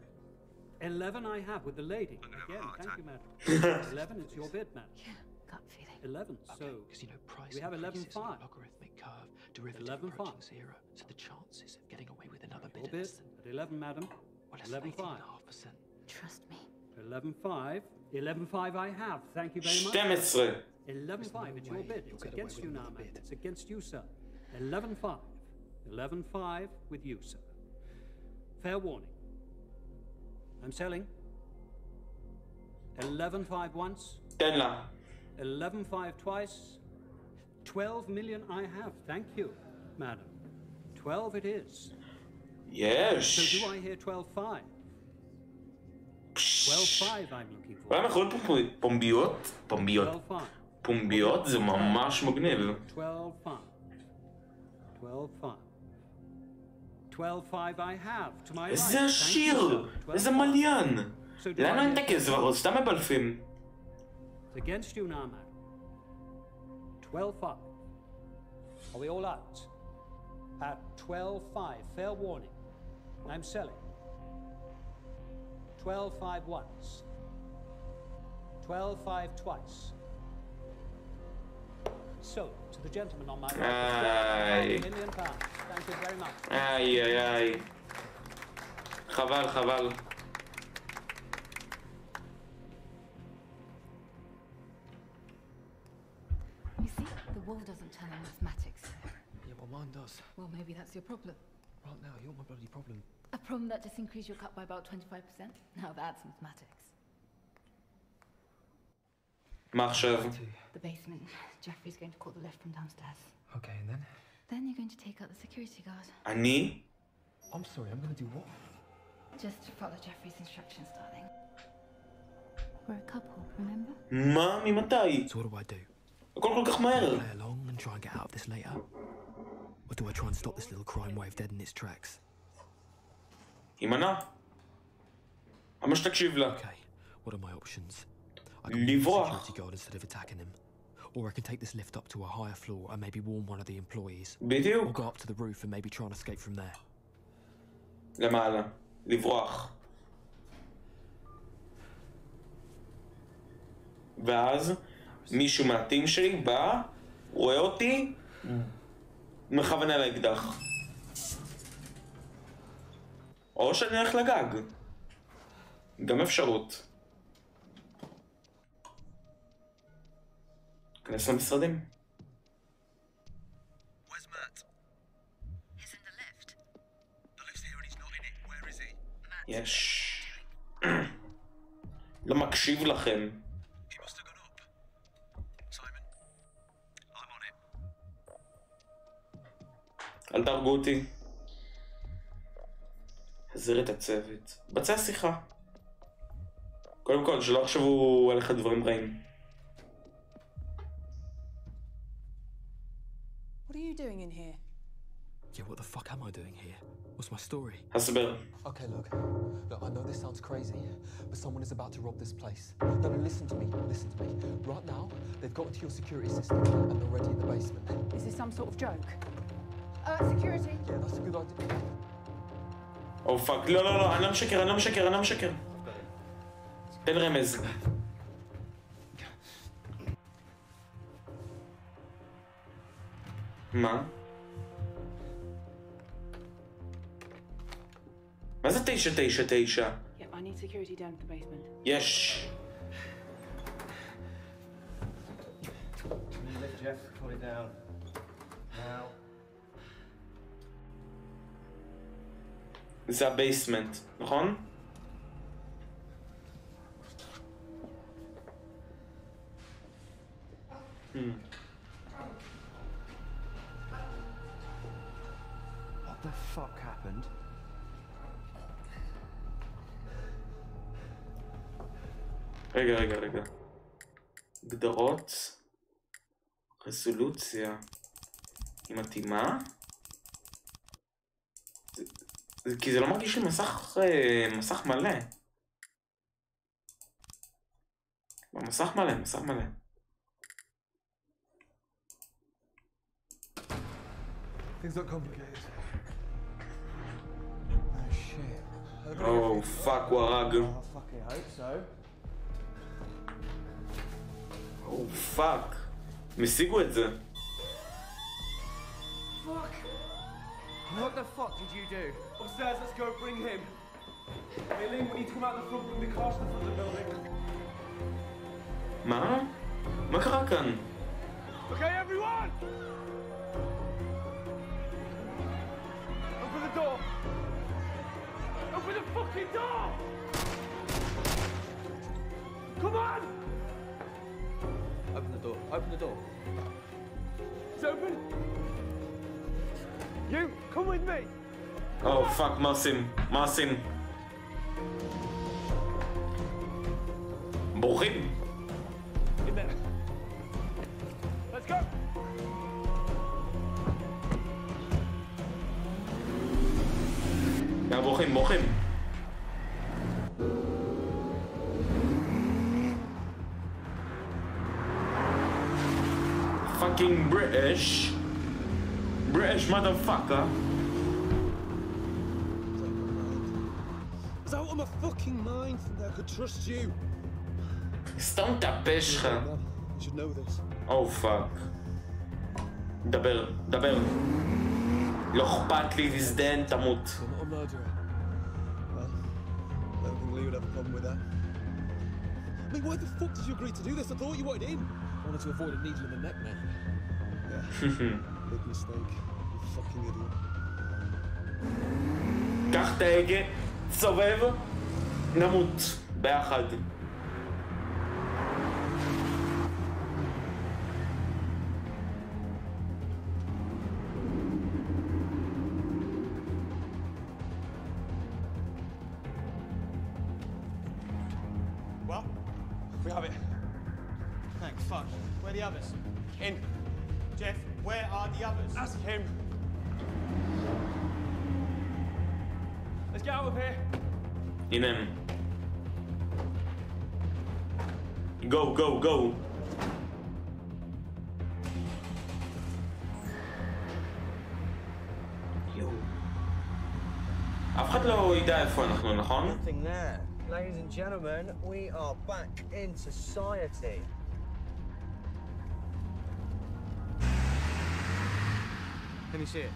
Speaker 15: 11 I have with the lady. Again, thank you, madam. 11 is your bid, madam.
Speaker 11: Yeah, gut feeling.
Speaker 15: 11. So
Speaker 7: Because you know, price
Speaker 15: we have
Speaker 7: increases in a
Speaker 15: 11-5.
Speaker 7: logarithmic curve, derivative
Speaker 15: 11-5.
Speaker 7: approaching zero. So the chances of getting away with another
Speaker 15: Your
Speaker 7: bid
Speaker 15: bid
Speaker 7: at
Speaker 15: at 11, madam.
Speaker 7: well, less
Speaker 15: 11-5.
Speaker 7: 18.5%.
Speaker 11: Trust me.
Speaker 15: 11-5. 11-5 I have. Thank you very much.
Speaker 1: 12.
Speaker 15: 11-5, it's your bid. It's against you now, man. It's against you, sir. 11-5. 11-5 with you, sir. Fair warning. I'm selling. 11-5 once.
Speaker 1: תן לה.
Speaker 15: 11-5 twice. 12 million I have. Thank you, madam. 12 it is.
Speaker 1: יש.
Speaker 15: So do I hear 12-5? 12-5 I'm looking for.
Speaker 1: אולי אנחנו רואים פומביות? פומביות.
Speaker 15: 12-5.
Speaker 1: פומביות זה ממש מגניב.
Speaker 15: 12-5. 12-5. 12-5 I have to my right.
Speaker 1: איזה עשיר! איזה מליין! לאן אין את הכסף? אנחנו סתם מבלפים.
Speaker 15: It's against you now, madam. 12-5. Are we all out? At 12-5, fair warning. I'm selling. 12-5 once. 12-5 twice. So, to the gentleman on my right. £1 million. Thank you very much.
Speaker 1: איי איי איי. חבל, חבל.
Speaker 11: You see, the wall doesn't tell on mathematics.
Speaker 12: Yeah, well, mine does.
Speaker 11: Well, maybe that's your problem.
Speaker 12: Right now, you're my bloody problem.
Speaker 11: A problem that just increased your cut by about 25%? Now that's mathematics.
Speaker 1: מה עכשיו?
Speaker 11: The basement. Jeffrey's going to call the lift from downstairs.
Speaker 12: Okay, and then?
Speaker 11: Then you're going to take out the security guard.
Speaker 1: אני?
Speaker 12: I'm sorry, I'm gonna do what?
Speaker 11: Just follow Jeffrey's instructions, darling. We're a couple, remember?
Speaker 1: מה? ממתי?
Speaker 7: So what do I do?
Speaker 1: הכל כל כך מהר.
Speaker 7: Play along and try and get out of this later? Or do I try and stop this little crime wave dead in its tracks?
Speaker 1: הימנע. למה שתקשיב לה?
Speaker 7: Okay, what are my options? I can use the security guard instead of attacking him. Or I can take this lift up to a higher floor and maybe warn one of the employees.
Speaker 1: בדיוק.
Speaker 7: Or go up to the roof and maybe try and escape from there.
Speaker 1: למעלה. לברוח. ואז מישהו מהטים שלי בא, רואה אותי, מכוון על האקדח. או שאני הולך לגג. גם אפשרות. כנס למשרדים.
Speaker 16: Where's Matt? He's in the lift. The lift's here and he's not in it. Where is he? Matt.
Speaker 1: יש. לא מקשיב לכם.
Speaker 16: He must have gone up. Simon, I'm on it.
Speaker 1: אל תהרגו אותי. חזר את הצוות. בצע שיחה. קודם כל, שלא יחשבו עליך דברים רעים.
Speaker 18: What are you doing in here?
Speaker 7: Yeah, what the fuck am I doing here? What's my story?
Speaker 1: הסבר.
Speaker 12: Okay, look, I know this sounds crazy, but someone is about to rob this place. No, listen to me, Right now, they've got into your security system and they're already in the basement.
Speaker 18: Is this some sort of joke? Security.
Speaker 12: Yeah, that's a good idea.
Speaker 1: או פאק, לא, אני לא משקר. תן רמז. מה? מה זה 999?
Speaker 18: Yep, I need security down at the basement.
Speaker 1: יש.
Speaker 8: Lift, Jeff. Put it down. Now.
Speaker 1: זה הבייסמנט, נכון?
Speaker 8: What the fuck happened?
Speaker 1: רגע. הגדרות. רזולוציה. היא מתאימה? כי זה לא מרגיש לי מסך מלא. מסך מלא.
Speaker 12: Things look complicated.
Speaker 8: Oh shit.
Speaker 1: Oh fuck, הוא הרג.
Speaker 8: I fucking hope so.
Speaker 1: Oh fuck. הם השיגו את זה.
Speaker 10: Fuck! What the fuck did you do? Upstairs, let's go bring him. Hey, Ling, we need to come out the front, bring the cars to the front of the building.
Speaker 1: מה? מה קרה כאן?
Speaker 10: Okay, everyone! Open the door! Open the fucking door! Come on!
Speaker 12: Open the door.
Speaker 10: It's open! You, come with me!
Speaker 1: Oh fuck, מה עושים? בורחים!
Speaker 10: In there. Let's go!
Speaker 1: בורחים. Fucking British motherfucker.
Speaker 12: Is out of my fucking mind that I could trust you.
Speaker 1: סתום את הפה שלך.
Speaker 12: You should know this.
Speaker 1: Oh fuck. דבר. לא אכפת לי, תזדהן, תמות.
Speaker 12: I'm not a murderer. Well, I don't think Lee would have a problem with that. I mean, why the fuck did you agree to do this? I thought you wanted in. I wanted to avoid a needle in the neck, man. Yeah. Big mistake. You fucking idiot.
Speaker 1: קח את ההגה, סובב, נמות. ביחד.
Speaker 10: Like fuck. Where are the others?
Speaker 12: In.
Speaker 10: Jeff, where are the others?
Speaker 12: Ask him. Let's get out of here.
Speaker 1: הנה הם. Go, go, go. אף אחד לא ידע איפה אנחנו, נכון?
Speaker 8: Nothing there. Ladies and gentlemen, we are back in society.
Speaker 10: Let me see it.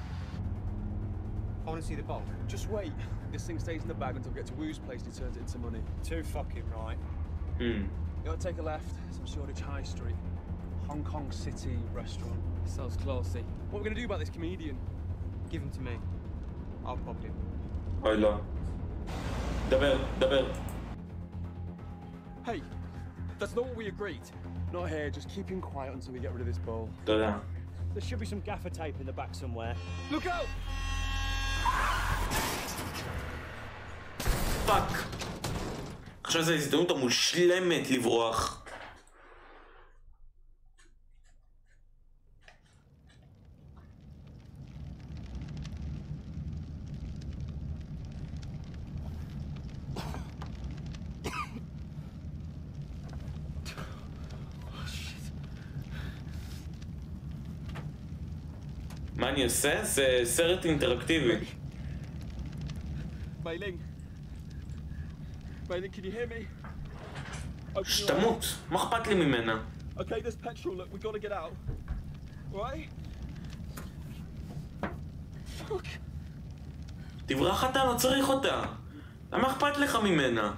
Speaker 10: I want to see the bolt.
Speaker 12: Just wait. This thing stays in the bag until we get to Wu's place and he turns it into money.
Speaker 8: Too fucking right.
Speaker 12: You gotta take a left. Some Shoreditch High Street. Hong Kong City restaurant. Sounds classy. What are we gonna do about this comedian?
Speaker 10: Give him to me. I'll pop him.
Speaker 1: אוי לא. דבר, דבר.
Speaker 12: Hey, that's not what we agreed. Not here, just keep him quiet until we get rid of this bowl.
Speaker 1: תודה.
Speaker 8: There should be some gaffer tape in the back somewhere.
Speaker 12: Look out!
Speaker 1: פאק. עכשיו זו ההזדמנות המושלמת לברוח. מה אני עושה? זה סרט אינטראקטיבי.
Speaker 12: מיילינג. Bailey, can you hear me?
Speaker 1: שתמות, מה אכפת לי ממנה?
Speaker 12: Okay, there's petrol, look, we gotta get out. Right? Fuck.
Speaker 1: תברח אתה, לא צריך אותה. למה אכפת לך ממנה?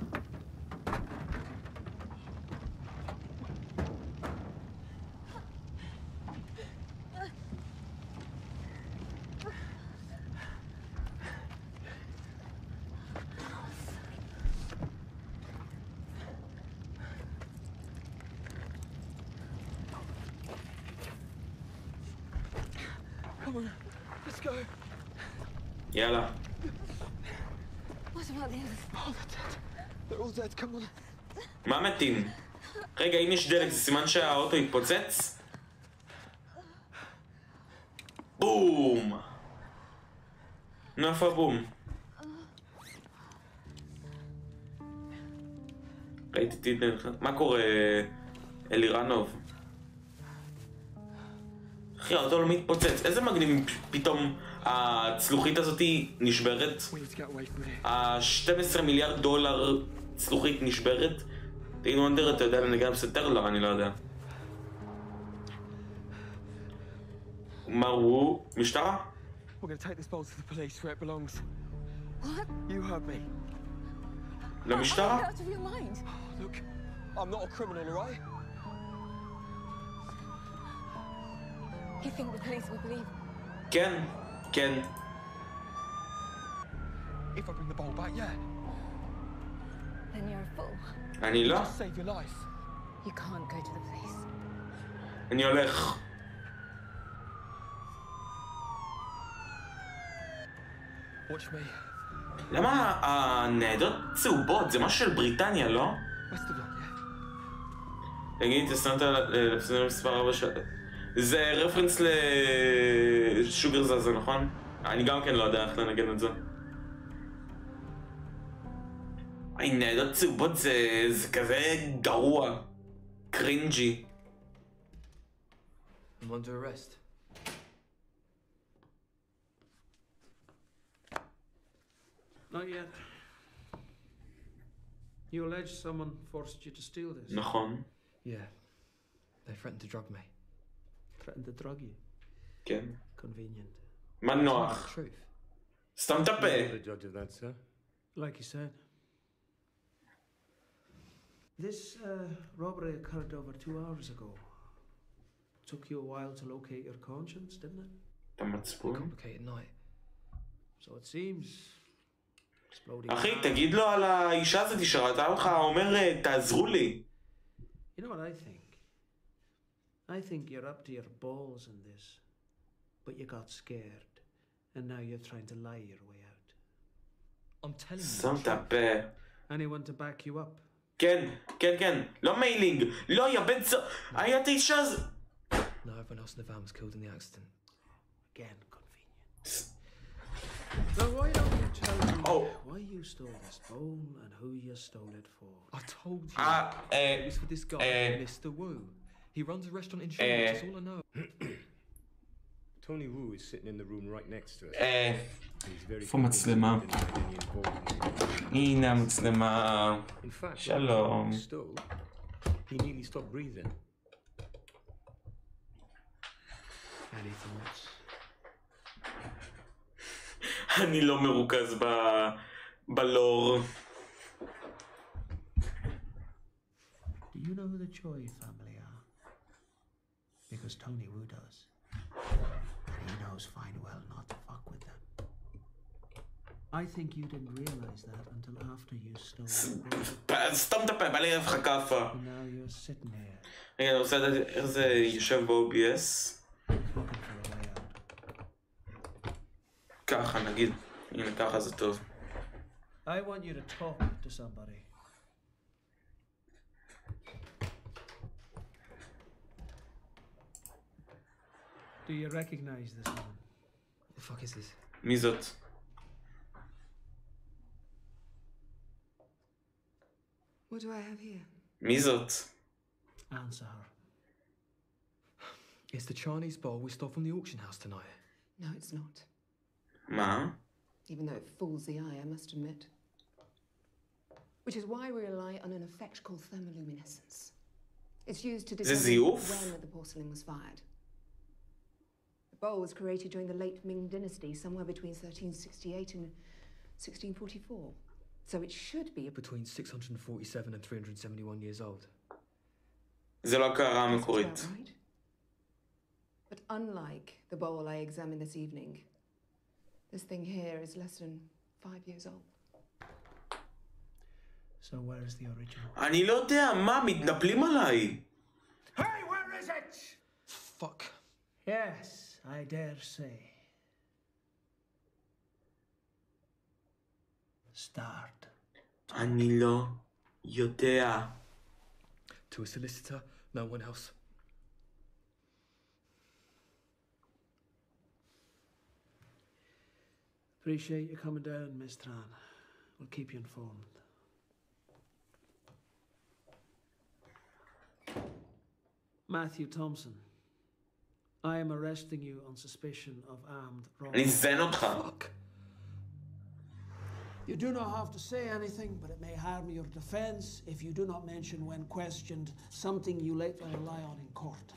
Speaker 12: Come on, let's go.
Speaker 1: יאללה.
Speaker 11: What about the others?
Speaker 12: Oh, they're dead. They're all dead, come on.
Speaker 1: מה מתים? רגע, אם יש דלק זה סימן שהאוטו יתפוצץ? בום! נו, איפה הבום? ראיתי את זה, מה קורה, אלירנוב? אחי, האוטו לא מתפוצץ, איזה מגניב פתאום הצלוחית הזאת נשברת? ה-12 מיליארד דולר צלוחית נשברת? תהינו אנדר, אתה יודע לנגן בסתר? לא, אני לא יודע. מה הוא? משטרה?
Speaker 12: We're gonna take this bolt to the police where it belongs.
Speaker 11: What?
Speaker 12: You heard me.
Speaker 1: למשטרה?
Speaker 11: Out of your mind.
Speaker 12: Look, I'm not a criminal, alright?
Speaker 11: You think the police will believe?
Speaker 1: כן, כן.
Speaker 12: If I bring the bowl back, yeah.
Speaker 11: Then you're a fool.
Speaker 1: אני לא.
Speaker 12: Just save your life.
Speaker 11: You can't go to the police.
Speaker 1: אני הולך.
Speaker 12: Watch me.
Speaker 1: למה הניידות צהובות? זה משהו של בריטניה, לא? תגיד, תסנת לפסדר מספר 4 של... זה רפרנס לשוגר זזה, נכון? אני גם כן לא יודע איך לנגן את זה. ניידות צהובות זה כזה גרוע. קרינג'י.
Speaker 10: I'm under arrest.
Speaker 15: Not yet. You allege someone forced you to steal this?
Speaker 1: נכון.
Speaker 10: Yeah. They threatened to drug me.
Speaker 15: Threatened to drug you?
Speaker 1: כן.
Speaker 15: Convenient.
Speaker 1: מה נוח? סתם את הפה.
Speaker 15: Like you said. This robbery occurred over 2 hours ago. Took you a while to locate your conscience, didn't it?
Speaker 1: אתה מצפון?
Speaker 10: Complicated night.
Speaker 15: So it seems.
Speaker 1: אחי, תגיד לו על האישה הזאת שראתה אותך, אומר, תעזרו לי.
Speaker 15: You know what I think? I think you're up to your balls in this. But you got scared. And now you're trying to lie your way out.
Speaker 10: I'm telling you.
Speaker 1: שם את הפה.
Speaker 15: Anyone to back you up?
Speaker 1: כן, כן, כן, לא מיילינג, לא, יא בן היה 9 אז...
Speaker 7: No, everyone else in the van was killed in the accident. Again, convenient. So why don't you tell me why you stole this phone and who you stole it for? I told you. It was for this guy, Mr. Wu. He runs a restaurant in China, that's all I know.
Speaker 19: Tony Wu is sitting in the room right next to us.
Speaker 1: איפה מצלמה? הנה המצלמה. שלום.
Speaker 19: He nearly stopped breathing.
Speaker 7: Any thoughts?
Speaker 1: אני לא מרוכז בלור.
Speaker 7: Do you know who the Choi family are? Because Tony Wu does. And he knows fine well not to fuck with them. I think you didn't realize that until after you stole the
Speaker 1: סתם את הפה, בא לי לך כאפה.
Speaker 7: Now you're sitting here.
Speaker 1: רגע, אני רוצה לדעת איך זה יושב ב-OBS. ככה נגיד, הנה ככה זה טוב.
Speaker 7: I want you to talk to somebody. Do you recognize this woman? What the fuck is this?
Speaker 1: מי זאת?
Speaker 17: What do I have here?
Speaker 1: מי זאת?
Speaker 7: Answer her. It's the Chinese bowl we stole from the auction house tonight.
Speaker 17: No, it's not.
Speaker 1: מה?
Speaker 17: Even though it fools the eye, I must admit. Which is why we rely on an effect called thermoluminescence. It's used to determine when the porcelain was fired. The bowl was created during the late Ming dynasty, somewhere between 1368 and 1644. So it should be
Speaker 7: between 647 and 371 years old.
Speaker 1: זה לא הקערה המקורית.
Speaker 17: But unlike the bowl I examined this evening, this thing here is less than 5 years old.
Speaker 7: So where is the original?
Speaker 1: אני לא יודע, מה, מתנפלים עליי.
Speaker 7: Hey, where is it? Fuck. Yes, I dare say. Start.
Speaker 1: אני לא יודע.
Speaker 7: To a solicitor, no one else. Appreciate you coming down, Miss Tran. We'll keep you informed. Matthew Thompson, I am arresting you on suspicion of armed robbery.
Speaker 1: אני זן אותך.
Speaker 7: You do not have to say anything, but it may harm your defense if you do not mention when questioned something you later rely on in court.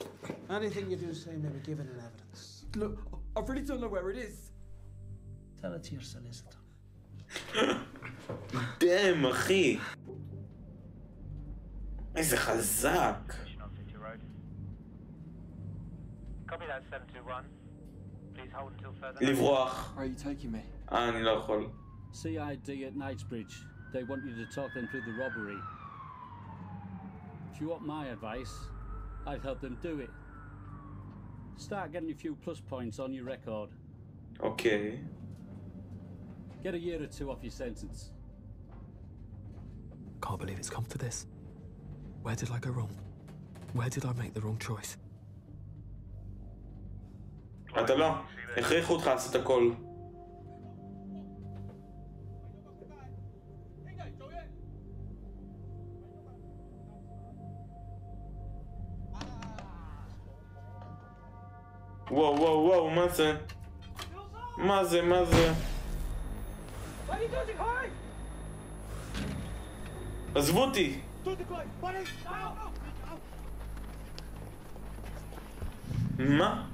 Speaker 7: Anything you do say may be given in evidence. Look, I really don't know where it is. Tell it to your solicitor.
Speaker 1: damn, אחי. איזה חזק.
Speaker 20: Copy that 721. Please hold until further.
Speaker 1: לברוח.
Speaker 12: Where are you taking me?
Speaker 1: אני לא יכול.
Speaker 21: CID at Knightsbridge. They want you to talk them through the robbery. If you want my advice, I'd help them do it. Start getting a few plus points on your record.
Speaker 1: Okay.
Speaker 21: Get a year or two off your sentence.
Speaker 7: Can't believe it's come to this. Where did I go wrong? Where did I make the wrong choice?
Speaker 1: אתה לא. הכריחו אותך לעשות הכל. וואו וואו וואו, מה זה? מה זה? מה זה? עזבו אותי! מה?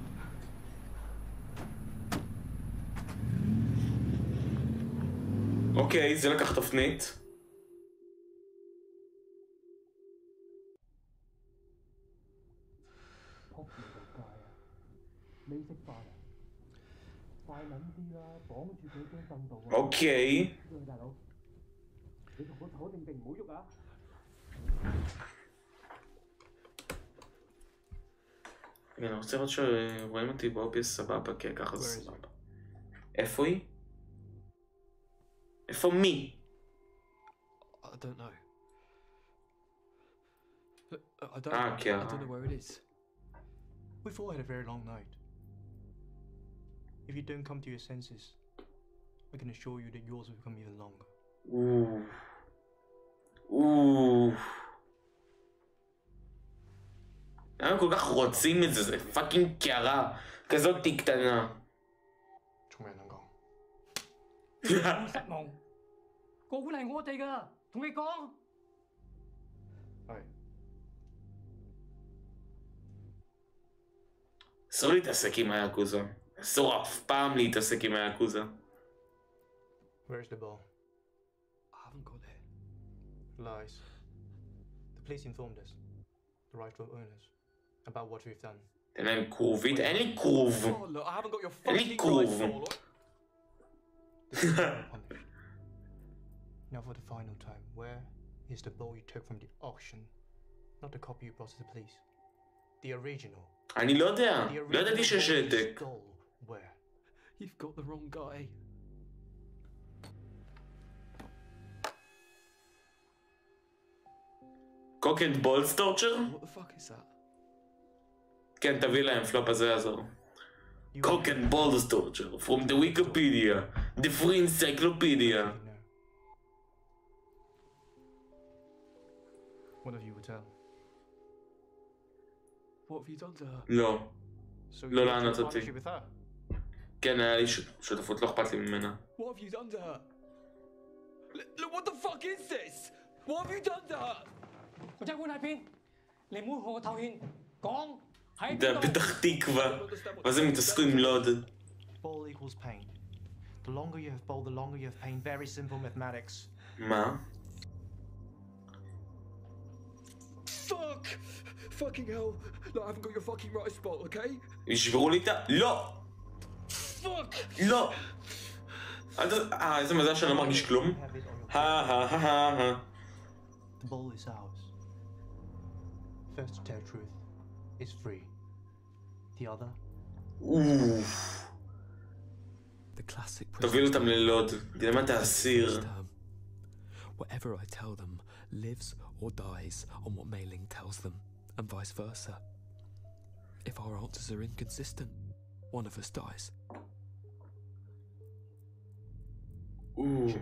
Speaker 1: אוקיי, זה לקח תפנית. אוקיי. אני רוצה לראות שרואים אותי באוביס סבבה, כי ככה זה סבבה. איפה היא? איפה מי?
Speaker 7: I don't know.
Speaker 12: I don't know where it is.
Speaker 10: We've all had a very long night. If you don't come to your senses, I can assure you that yours will become even longer.
Speaker 1: הם כל כך רוצים את זה, זה פאקינג קערה כזאת קטנה. אסור להתעסק עם היאקוזה. אסור אף פעם להתעסק עם היאקוזה.
Speaker 10: Where's the ball?
Speaker 12: I haven't got it.
Speaker 10: Lies. The police informed us, the rightful owners, about what we've done.
Speaker 1: תן להם כרובית? אין לי כרוב. אין לי כרוב.
Speaker 10: Now for the final time, where is the ball you took from the auction? Not the copy you brought to the police. The original.
Speaker 1: אני לא יודע. לא ידעתי שיש העתק.
Speaker 10: Where?
Speaker 12: You've got the wrong guy.
Speaker 1: Cock and balls torture?
Speaker 12: What the fuck is that?
Speaker 1: כן, תביא להם, פלופ הזה יעזור. Cock and balls torture, from the Wikipedia, the free encyclopedia.
Speaker 10: One of you would tell.
Speaker 12: What have you done to her?
Speaker 1: לא. לא לענות אותי.
Speaker 10: With her?
Speaker 1: כן, היה לי שותפות, לא אכפת לי ממנה.
Speaker 12: What have you done to her? Look, what the fuck is this? What have you done to her?
Speaker 1: זה פתח תקווה. מה זה מתעסקו עם לוד?
Speaker 10: Ball equals pain. The longer you have ball, the longer you have pain. Very simple mathematics.
Speaker 1: מה?
Speaker 12: Fuck! Fucking hell. Look, I haven't got your fucking right spot, okay?
Speaker 1: ישברו לי את ה... לא!
Speaker 12: Fuck!
Speaker 1: לא! איזה מזל שאני לא מרגיש כלום.
Speaker 10: The ball is ours. First to tell truth is free. The other?
Speaker 7: The classic
Speaker 1: תוביל אותם ללוד. דילמת האסיר.
Speaker 7: Whatever I tell them lives or dies on what Mei-Ling tells them, and vice versa. If our answers are inconsistent, one of us dies.
Speaker 10: What?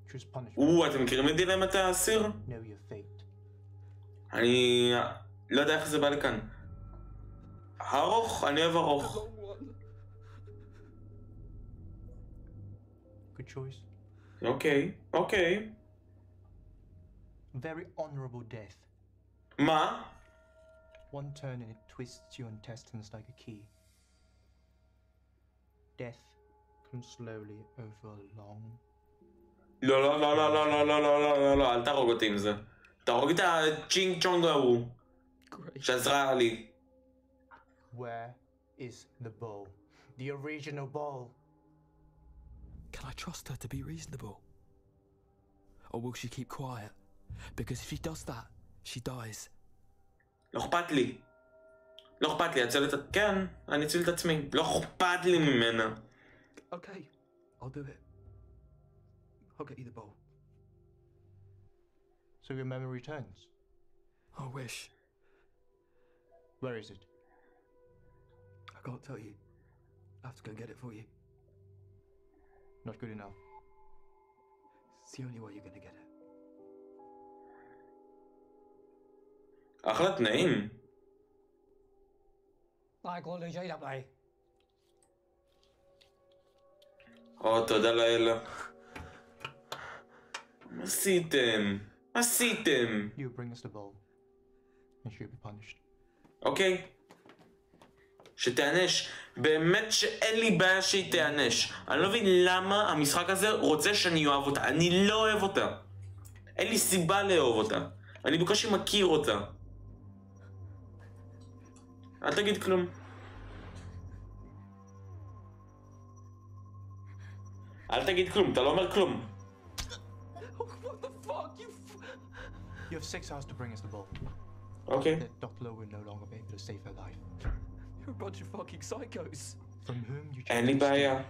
Speaker 10: Choose punishment.
Speaker 1: אתם מכירים את דילמת האסיר?
Speaker 10: Know your fate.
Speaker 1: אני לא יודע איך זה בא לכאן. ארוך? אני אוהב ארוך.
Speaker 10: Good choice.
Speaker 1: אוקיי, אוקיי.
Speaker 10: Very honorable death.
Speaker 1: מה?
Speaker 10: One turn and it twists your intestines like a key. Death comes slowly over a long...
Speaker 1: לא, לא, לא, לא, לא, לא, לא, לא, לא, לא, אל תהרוג אותי עם זה. תהרוג את הצ'ינג צ'ונג ההוא. שעזרה לי.
Speaker 10: Where is the ball? The original ball.
Speaker 7: Can I trust her to be reasonable? Or will she keep quiet? Because if she does that, she dies.
Speaker 1: לא אכפת לי. לא אכפת לי, אציל את... כן, אני אציל את עצמי. לא אכפת לי ממנה.
Speaker 12: Okay, I'll do it. I'll get you the bowl.
Speaker 10: So your memory returns?
Speaker 12: I wish.
Speaker 10: Where is it?
Speaker 12: I can't tell you. I have to go get it for you.
Speaker 10: Not good enough.
Speaker 12: It's the only way you're gonna get it.
Speaker 1: אחלה תנאים. תודה לאלה. מה עשיתם? מה עשיתם?
Speaker 10: You bring us the ball. And she'll be punished.
Speaker 1: אוקיי. שתענש. באמת שאין לי בעיה שהיא תענש. אני לא מבין למה המשחק הזה רוצה שאני אוהב אותה. אני לא אוהב אותה. אין לי סיבה לאהוב אותה. אני בקושי מכיר אותה. אל תגיד כלום. אל תגיד כלום, אתה לא אומר כלום.
Speaker 12: What the fuck?
Speaker 10: You have 6 hours to bring us the ball.
Speaker 1: Okay.
Speaker 10: Dr. Lowe will no longer be able to save her life.
Speaker 12: You're a bunch of fucking psychos.
Speaker 10: From whom you
Speaker 1: אין לי בעיה.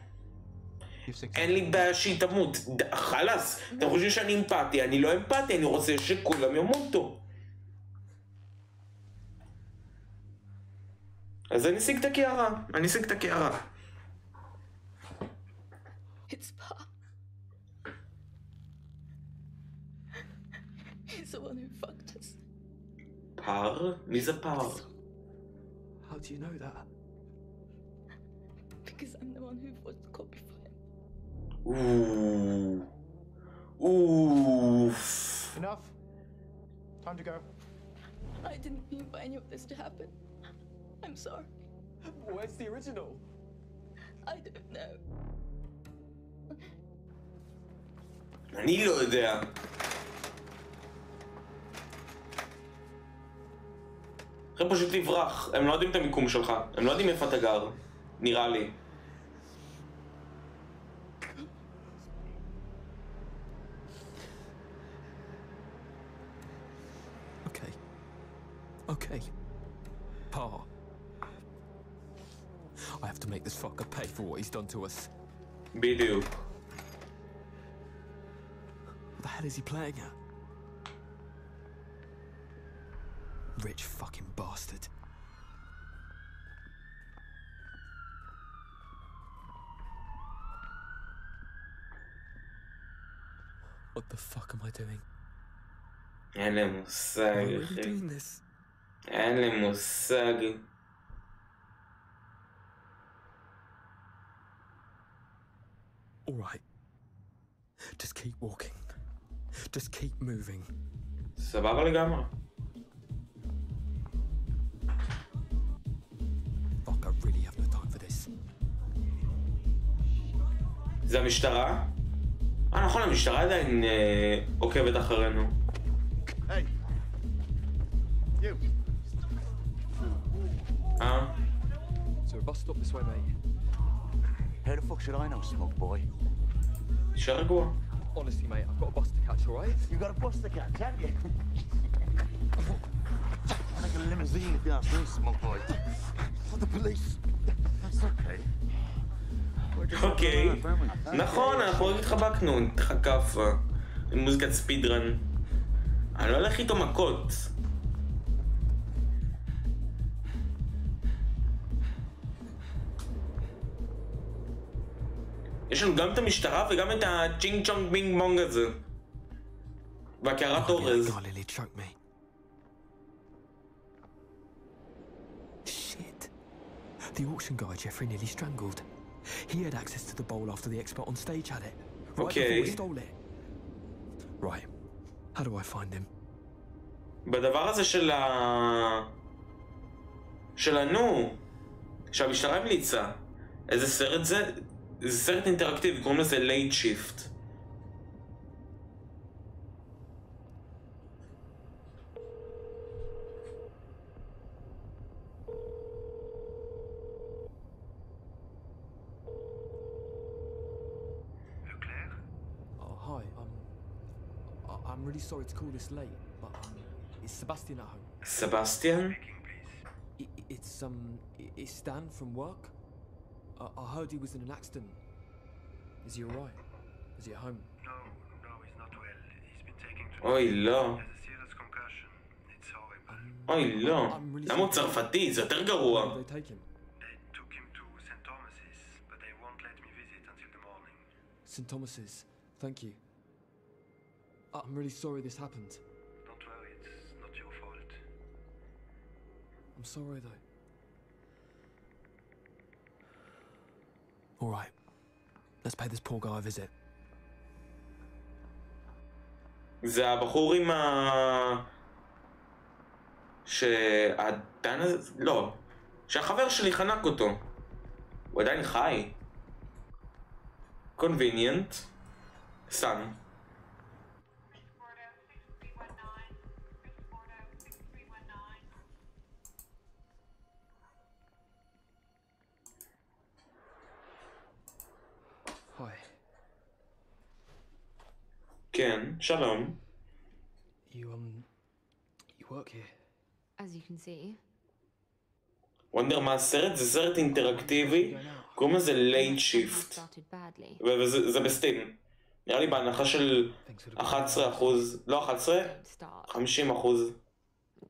Speaker 1: אין לי בעיה שהיא תמות. חלאס, אתם חושבים שאני אמפתי? אני לא אמפתי, אני רוצה שכולם ימותו. אז אני אשיג את הקערה,
Speaker 11: It's Pa. He's the one who fucked us.
Speaker 1: פר? מי זה פר?
Speaker 12: How do you know that?
Speaker 11: Because I'm the one who forged the copy for him.
Speaker 1: Oof.
Speaker 12: Enough. Time to go.
Speaker 11: I didn't mean for any of this to happen. I'm sorry.
Speaker 12: Where's the original?
Speaker 11: I don't know.
Speaker 1: אני לא יודע. אחרי פשוט לברח, הם לא יודעים את המיקום שלך, הם לא יודעים איפה אתה גר, נראה לי.
Speaker 7: Okay. Pa. I have to make this fucker pay for what he's done to us.
Speaker 1: בדיוק.
Speaker 7: What the hell is he playing at? Rich fucking bastard. What the fuck am I doing?
Speaker 1: אין לי מושג, אחי. אין לי מושג.
Speaker 7: All right. Just keep walking. Just keep moving.
Speaker 1: סבבה לגמרי.
Speaker 7: Fuck, I really have no time for this.
Speaker 1: זה המשטרה? נכון, המשטרה עדיין עוקבת אחרינו.
Speaker 12: Hey. You.
Speaker 7: Is there a bus stop this way, mate?
Speaker 9: How the fuck should I know, smoke boy?
Speaker 1: שרגוע.
Speaker 7: Honestly, mate, I've got a bus to catch, all right?
Speaker 9: You got a bus to catch, have you? Like a limousine if you ask me, smoke boy. For the police. That's okay.
Speaker 1: אוקיי. נכון, אנחנו רק התחבקנו, התחכף. עם מוזיקת ספידרן. אני לא הולך איתו מכות. יש לנו גם את המשטרה וגם את הצ'ינג צ'ונג בינג בונג הזה. והקערת אורז.
Speaker 7: Shit. The auction guy Jeffrey nearly strangled. He had access to the bowl after the expert on stage had it. Right before he stole it. Right. How do I find him?
Speaker 1: בדבר הזה שלנו, שהמשטרה המליצה. איזה סרט זה? זה סרט אינטראקטיבי, קוראים לזה לייט שיפט.
Speaker 7: Hi, I'm really sorry to call this late, but is Sebastian at home?
Speaker 1: Sebastian?
Speaker 7: It's Stan from work. I heard he was in an accident. Is he alright? Is he at home?
Speaker 4: No, he's not well. He's been taken to
Speaker 1: אוי לא.
Speaker 4: He has a serious concussion. It's horrible.
Speaker 1: אוי לא. למה הוא צרפתי? זה יותר גרוע.
Speaker 4: They took him to St. Thomas's, but they won't let me visit until the morning.
Speaker 7: St. Thomas's. Thank you. I'm really sorry this happened.
Speaker 4: Don't worry, it's not your fault.
Speaker 7: I'm sorry though. All right. Let's pay this poor guy a visit.
Speaker 1: זה הבחור עם שהדן הזה... לא. שהחבר שלי חנק אותו. הוא עדיין חי. Convenient. סן.
Speaker 7: Hi.
Speaker 1: כן, שלום.
Speaker 7: You work here?
Speaker 11: As you can see.
Speaker 1: וונדר מה הסרט? זה סרט אינטראקטיבי, קוראים לזה לייט שיפט, וזה בסטים. נראה לי בהנחה של 11%, לא 11, 50%.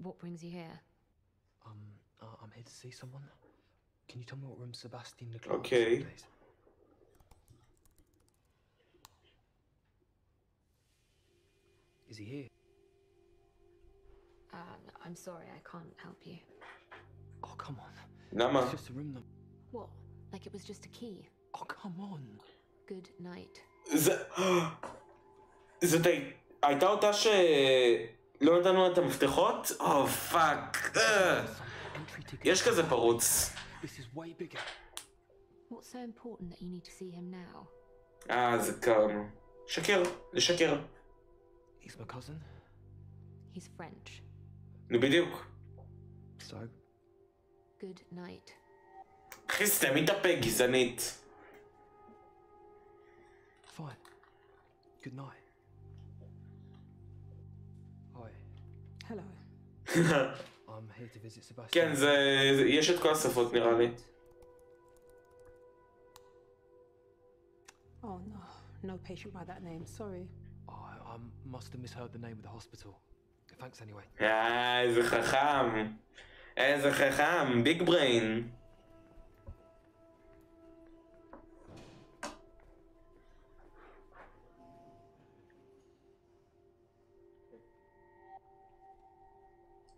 Speaker 2: What brings you here?
Speaker 7: I'm here to see someone. Can you tell me what room Sebastian Leclerc
Speaker 1: Okay.
Speaker 7: is, please? Is he here?
Speaker 2: I'm sorry, I can't help you.
Speaker 7: Oh, come on.
Speaker 1: למה?
Speaker 7: It's just a room number.
Speaker 2: What? Like it was just a key?
Speaker 7: Oh, come on.
Speaker 2: Good night.
Speaker 1: זאת הייתה אותה שלא נתנו את המפתחות? או פאק. יש כזה פרוץ.
Speaker 7: This is way bigger.
Speaker 2: What's so important that you need to see him now?
Speaker 1: זה קרנו. שקר, לשקר.
Speaker 7: He's my cousin.
Speaker 2: He's French.
Speaker 1: נו בדיוק.
Speaker 7: So?
Speaker 2: Good night.
Speaker 1: אחי, סתם מתאפק, גזענית.
Speaker 7: Fine. Good night. Hi.
Speaker 18: Hello.
Speaker 7: I'm here to visit Sebastian.
Speaker 1: כן, יש את כל השפות נראה לי.
Speaker 18: Oh no, no patient by that name, sorry.
Speaker 7: I must have misheard the name of the hospital. Thanks anyway.
Speaker 1: איזה חכם. איזה חכם, ביג בריין.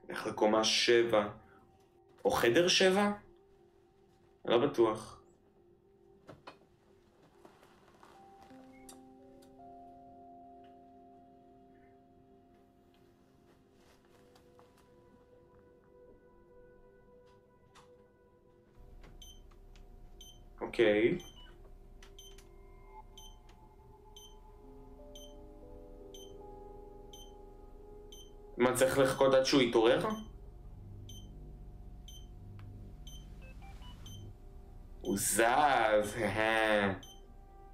Speaker 1: איך לקומה 7 או חדר 7? אני לא בטוח. אוקיי. מה, צריך לחכות עד שהוא יתעורר? הוא זז,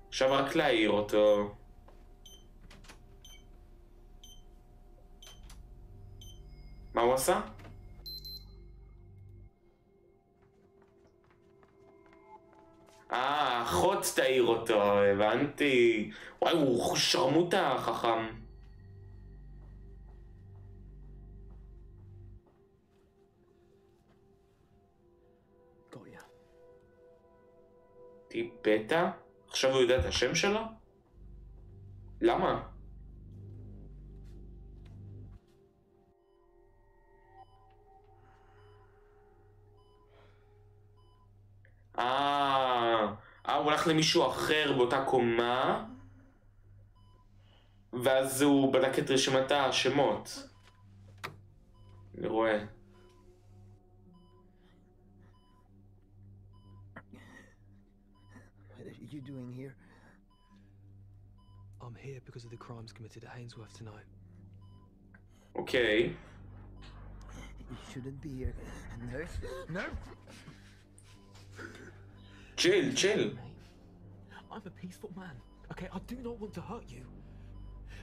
Speaker 1: עכשיו רק להעיר אותו. מה הוא עשה? אחות תעיר אותו, הבנתי. וואי, הוא שרמוטה חכם. טיפטה? עכשיו הוא יודע את השם שלו? למה? הוא הלך למישהו אחר באותה קומה ואז הוא בדק את רשימת השמות. אני רואה.
Speaker 7: What are you doing here? I'm here because of the crimes committed at Hainsworth tonight.
Speaker 1: Okay.
Speaker 7: You shouldn't be here. Nurse? No!
Speaker 1: Chill, chill.
Speaker 7: I'm a peaceful man. Okay, I do not want to hurt you.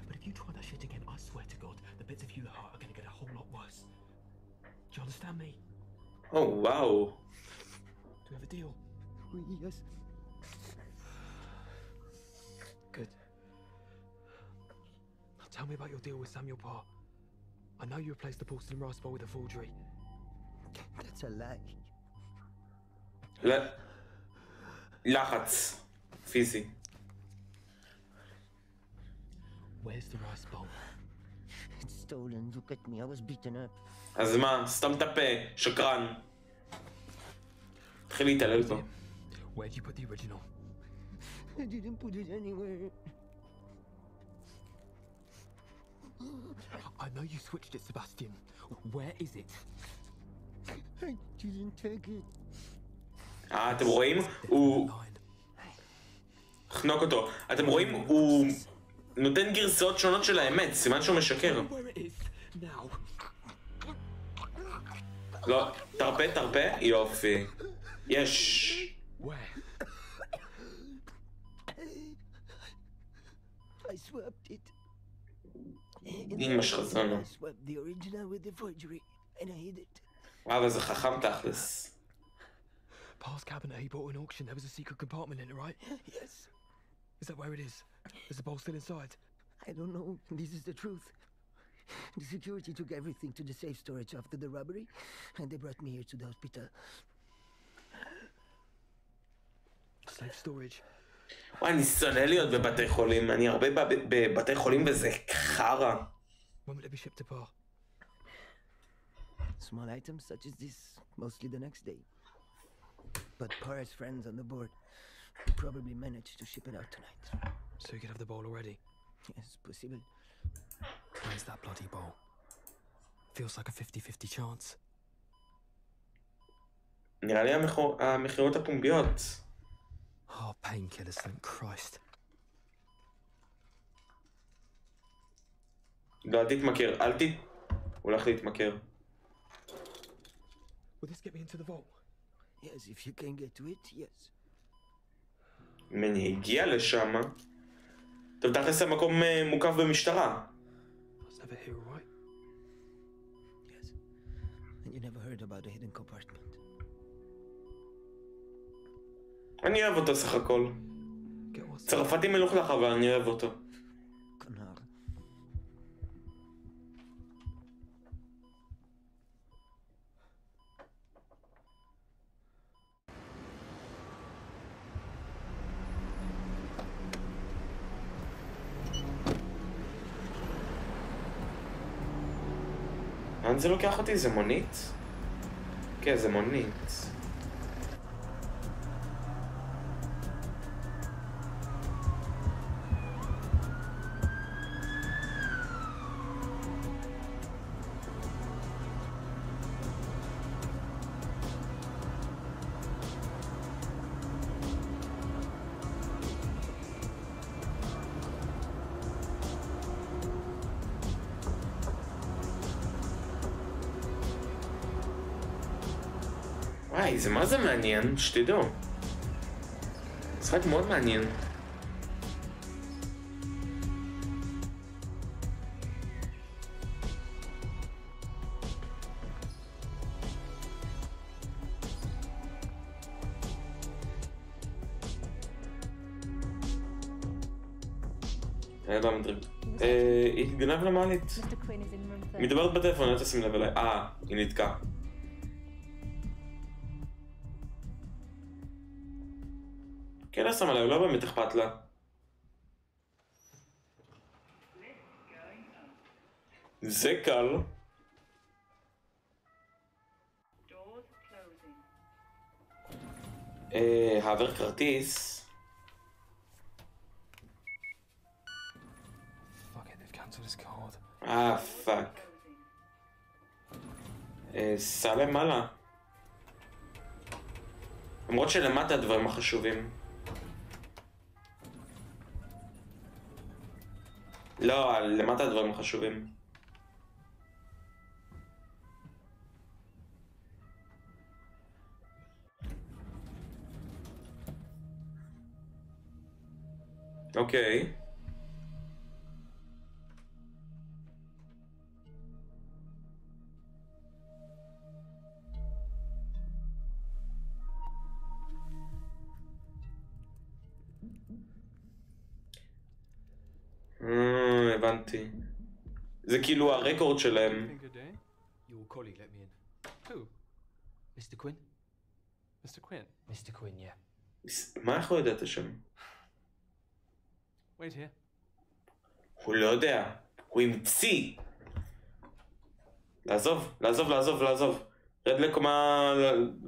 Speaker 7: But if you try that shit again, I swear to God, the bits of you that hurt are gonna get a whole lot worse. Do you understand me?
Speaker 1: Oh, wow.
Speaker 7: Do we have a deal? Yes. Good. Now tell me about your deal with Samuel Parr. I know you replaced the porcelain rice bowl with a forgery. That's a lie.
Speaker 1: לחץ פיזי.
Speaker 7: Where's the rice bowl?
Speaker 22: It's stolen. Look at me. I was beaten up.
Speaker 1: אז מה? סתם את הפה, שקרן. תתחיל להתעלל בו.
Speaker 7: Where'd you put the original?
Speaker 22: I didn't put it anywhere.
Speaker 7: I know you switched it, Sebastian. Where is it?
Speaker 22: I didn't take it.
Speaker 1: אתם רואים? הוא... חנוק אותו. אתם רואים? הוא... נותן גרסאות שונות של האמת, סימן שהוא משקר. לא, תרפה, תרפה, יופי. יש.
Speaker 22: I swapped it.
Speaker 1: אמא שלך זונה.
Speaker 22: I swapped the original with the forgery and I hid it.
Speaker 1: וואו, זה חכם תכלס.
Speaker 12: Pa's cabinet he bought at an auction, there was a secret compartment in it, right?
Speaker 22: Yes.
Speaker 12: Is that where it is? Is the bowl still inside?
Speaker 22: I don't know. This is the truth. The security took everything to the safe storage after the robbery, and they brought me here to the hospital.
Speaker 12: Safe storage.
Speaker 1: וואי, אני שונא להיות בבתי חולים, אני הרבה בבתי חולים וזה חרא.
Speaker 12: When will it be shipped to Pa?
Speaker 22: Small items such as this, mostly the next day. But Pa has friends on the board who probably managed to ship it out tonight.
Speaker 12: So you could have the bowl already?
Speaker 22: Yes, possible.
Speaker 12: Where's that bloody bowl? Feels like a 50-50 chance.
Speaker 1: נראה לי המכירות הפומביות.
Speaker 12: Oh, painkillers, thank Christ.
Speaker 1: לא, אל תתמכר, הוא הולך להתמכר.
Speaker 12: Will this get me into the vault?
Speaker 22: Yes, if you can get to it, yes.
Speaker 1: אם אני הגיע לשם... טוב, תכלס המקום מוקף במשטרה.
Speaker 12: Was never here, right?
Speaker 22: Yes. And you never heard about the hidden compartment.
Speaker 1: אני אוהב אותו סך הכל. צרפתי מלוכלך אבל אני אוהב אותו. לאן זה לוקח אותי? זה מונית? כן, זה מונית. וואי, זה מה זה מעניין? שתדעו. משחק מאוד מעניין. התגנב למעלית. מדברת בטלפון, אל תשים לב אליי. היא נתקעה. כן, לא שם עליי, לא באמת אכפת לה. זה קל. העבר כרטיס. פאק. סע למעלה. למרות שלמטה הדברים החשובים. לא, למטה הדברים החשובים. אוקיי. הבנתי. זה כאילו הרקורד שלהם.
Speaker 12: Your colleague let me in. Who? Mr. Quinn? Mr. Quinn? Mr. Quinn, yeah.
Speaker 1: מה יכול לדעת השם?
Speaker 12: Wait here.
Speaker 1: הוא לא יודע. הוא המציא. לעזוב. רד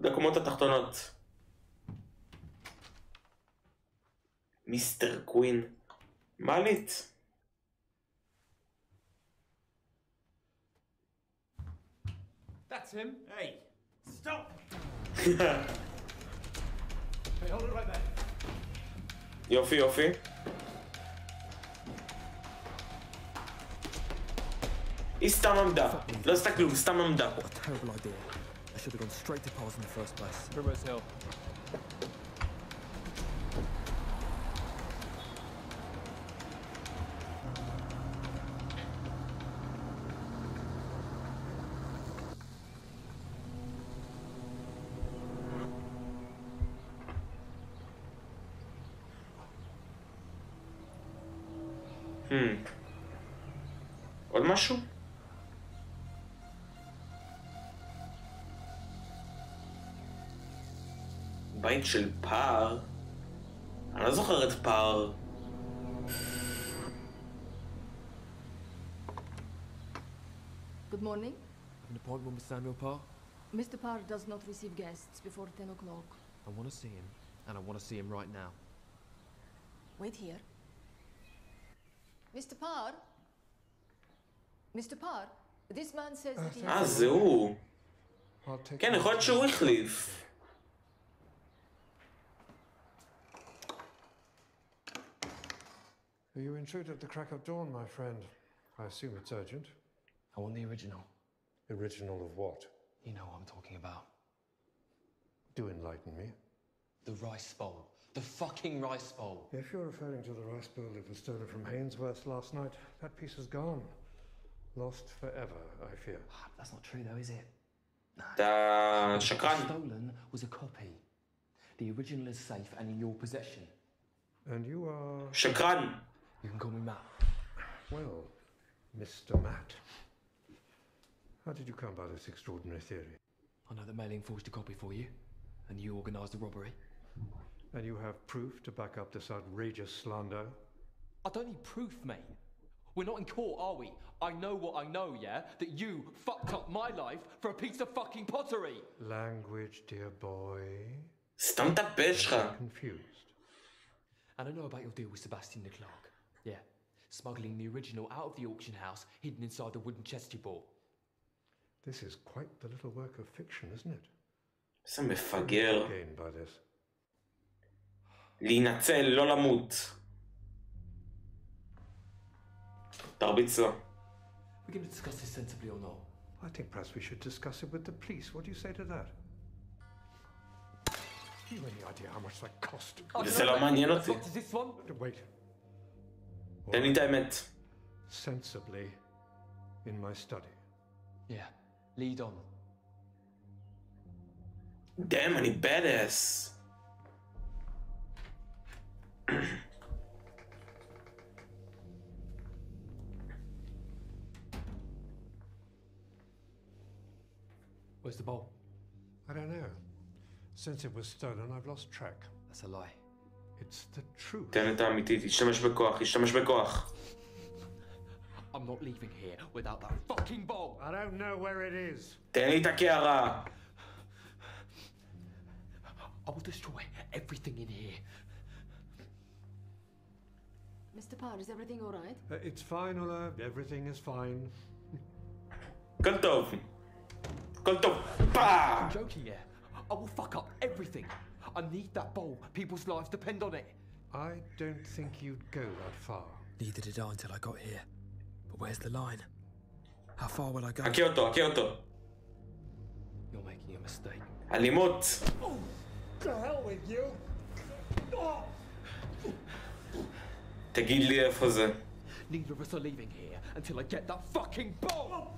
Speaker 1: לקומות התחתונות. מיסטר קווין. מעלית.
Speaker 10: That's him. Hey, stop! Hey, hold it right there.
Speaker 1: יופי. היא סתם עמדה. לא עשתה כלום, סתם עמדה.
Speaker 12: What a terrible idea. I should have gone straight to Pa's in the first place.
Speaker 10: Primrose Hill.
Speaker 1: עוד משהו? בית של פאר? אני לא זוכר את פאר.
Speaker 5: Good morning.
Speaker 12: An appointment with Samuel Parr?
Speaker 5: Mr. Parr does not receive guests before 10 o'clock.
Speaker 12: I want to see him, and I want to see him right now.
Speaker 5: Wait here. Mr. Parr? Mr. Parr, this man says that he...
Speaker 1: זה הוא. כן, יכול להיות שהוא החליף.
Speaker 9: You intruded at the crack of dawn, my friend. I assume it's urgent.
Speaker 12: I want the original.
Speaker 9: Original of what?
Speaker 12: You know what I'm talking about.
Speaker 9: Do enlighten me.
Speaker 12: The rice bowl. The fucking rice bowl.
Speaker 9: If you're referring to the rice bowl that was stolen from Hainsworth's last night, that piece is gone. Lost forever, I fear.
Speaker 12: That's not true though, is it?
Speaker 1: אתה שקרן.
Speaker 12: Stolen was a copy. The original is safe and in your possession.
Speaker 9: And you are...
Speaker 1: שקרן.
Speaker 12: You can call me Matt.
Speaker 9: Well, Mr. Matt. How did you come by this extraordinary theory?
Speaker 12: I know that Mailing forged a copy for you, and you organised the robbery.
Speaker 9: And you have proof to back up this outrageous slander?
Speaker 12: I don't need proof, mate. We're not in court, are we? I know what I know, yeah? That you fucked up my life for a piece of fucking pottery!
Speaker 9: Language, dear boy.
Speaker 1: סתם את הפה שלך.
Speaker 9: Confused.
Speaker 12: And I know about your deal with Sebastian the Clark. Yeah. Smuggling the original out of the auction house, hidden inside the wooden chest you bought.
Speaker 9: This is quite the little work of fiction, isn't it?
Speaker 1: זה מפגר.
Speaker 9: Gained by this.
Speaker 1: להינצל, לא למות. תרביץ לו.
Speaker 12: We're going to discuss this sensibly or not?
Speaker 9: I think perhaps we should discuss it with the police. What do you say to that? You any idea how much that cost?
Speaker 1: זה לא מעניין אותי.
Speaker 9: Wait.
Speaker 1: תן לי את האמת.
Speaker 9: Sensibly in my study.
Speaker 12: Yeah. Lead on.
Speaker 1: Damn, אני badass.
Speaker 12: Where's the bowl?
Speaker 9: I don't know. Since it was stolen, I've lost track.
Speaker 12: That's a lie.
Speaker 9: It's the truth.
Speaker 1: תן את האמיתית, השתמש בכוח, השתמש בכוח.
Speaker 12: I'm not leaving here without that fucking bowl.
Speaker 9: I don't know where it is.
Speaker 1: תן לי את הקערה.
Speaker 12: I will destroy everything in here.
Speaker 5: Mr. Parr, is everything all right?
Speaker 9: It's fine, Ola. Everything is fine.
Speaker 1: הכל טוב. הכל טוב. פאח!
Speaker 12: I'm joking, yeah. I will fuck up everything. I need that bowl. People's lives depend on it.
Speaker 9: I don't think you'd go that far.
Speaker 7: Neither did I until I got here. But where's the line? How far will I go?
Speaker 1: הכה אותו, הכה אותו.
Speaker 12: You're making a mistake.
Speaker 1: אלימות.
Speaker 9: To hell with you.
Speaker 1: תגיד לי איפה זה.
Speaker 12: Neither of us are leaving here until I get that fucking bowl.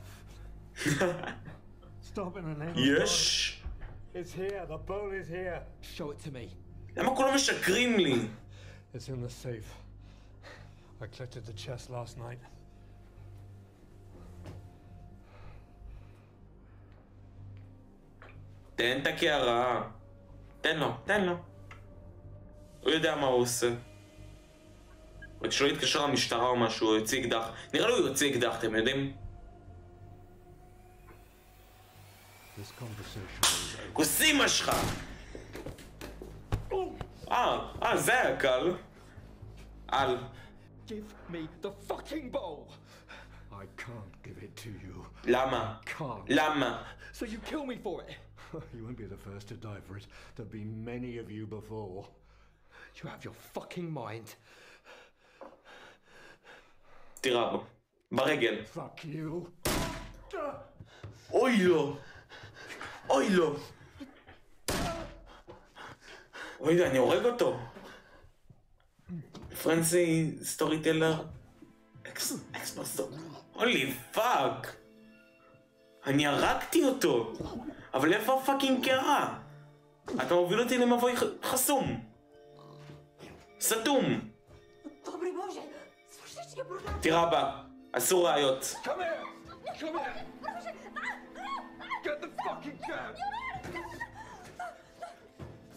Speaker 9: Stop in the name of
Speaker 1: יש.
Speaker 9: It's here. The bowl is here.
Speaker 12: Show it to me.
Speaker 1: למה כולם משקרים לי?
Speaker 9: It's in the safe. I collected the chest last night.
Speaker 1: תן את הקערה. תן לו, תן לו. הוא יודע מה הוא עושה. רק שלא יתקשר למשטרה או משהו, הוא יוציא אקדח. נראה לי הוא יוציא אקדח, אתם יודעים? כוס אמא שלך! זה היה קל. על.
Speaker 12: Give me the fucking bowl.
Speaker 9: I can't give it to you.
Speaker 1: למה?
Speaker 9: Can't.
Speaker 1: למה?
Speaker 12: So you kill me for it.
Speaker 9: You won't be the first to die for it. There'll be many of you before.
Speaker 12: You have your fucking mind.
Speaker 1: תירה בו. ברגל.
Speaker 9: Fuck you.
Speaker 1: אוי לא. אוי לא. אוי לא, אני הורג אותו. פרנסי סטורי טלר. אקספוסטור. הולי פאק. אני הרגתי אותו. אבל איפה הפאקינג קערה? אתה מוביל אותי למבוי חסום. סתום.
Speaker 5: Dobry Boże, słyszycie?
Speaker 1: תראה הבא, אסור ראיות.
Speaker 10: Come here! Come here! Get the fucking gun!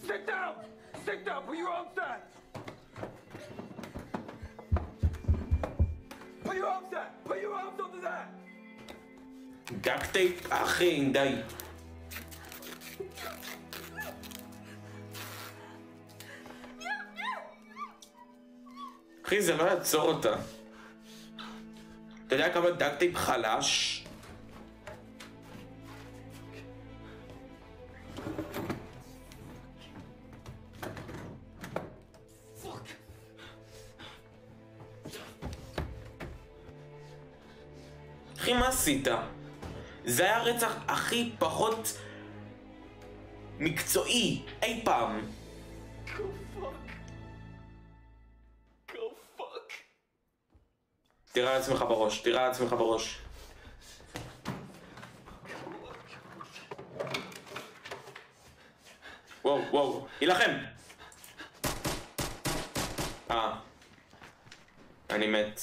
Speaker 10: Sit down! Sit down! Put your arms down! Put your arms down! Put your arms onto that!
Speaker 1: דאק טייפ, אחי, די. אחי, זה לא יעצור אותה. אתה יודע כמה דאק טייפ חלש? אחי, מה עשית? זה היה הרצח הכי פחות מקצועי אי פעם. תראה על עצמך בראש, תראה על עצמך בראש. וואו, וואו, הילחם! אני מת.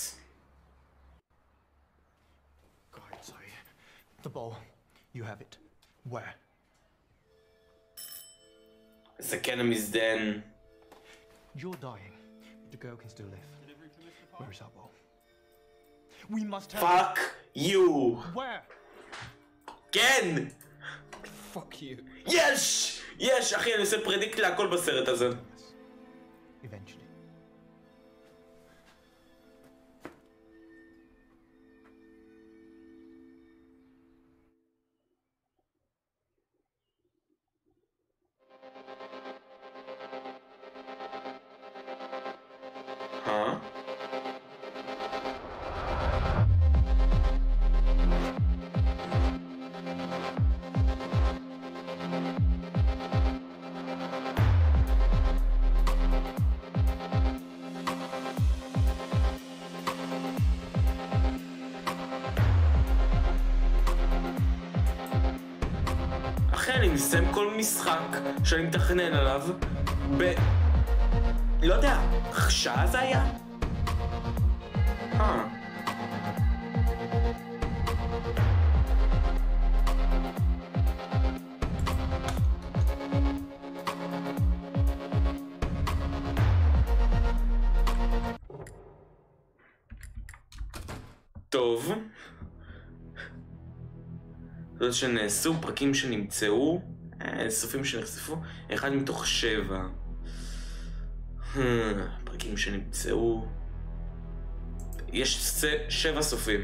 Speaker 12: The ball. You have it. Where?
Speaker 1: The enemy's then.
Speaker 12: You're dying. The girl can still live. Where is our ball? We must have
Speaker 1: Fuck you!
Speaker 12: Where?
Speaker 1: כן!
Speaker 12: Fuck you.
Speaker 1: יש! יש! אחי, אני עושה פרדיקט להכל בסרט הזה.
Speaker 12: Eventually.
Speaker 1: אני מסיים כל משחק שאני מתכנן עליו לא יודע, שעה זה היה? טוב. זאת שנעשו, פרקים שנמצאו, סופים שנחשפו, 1 מתוך 7. פרקים שנמצאו... יש 7 סופים.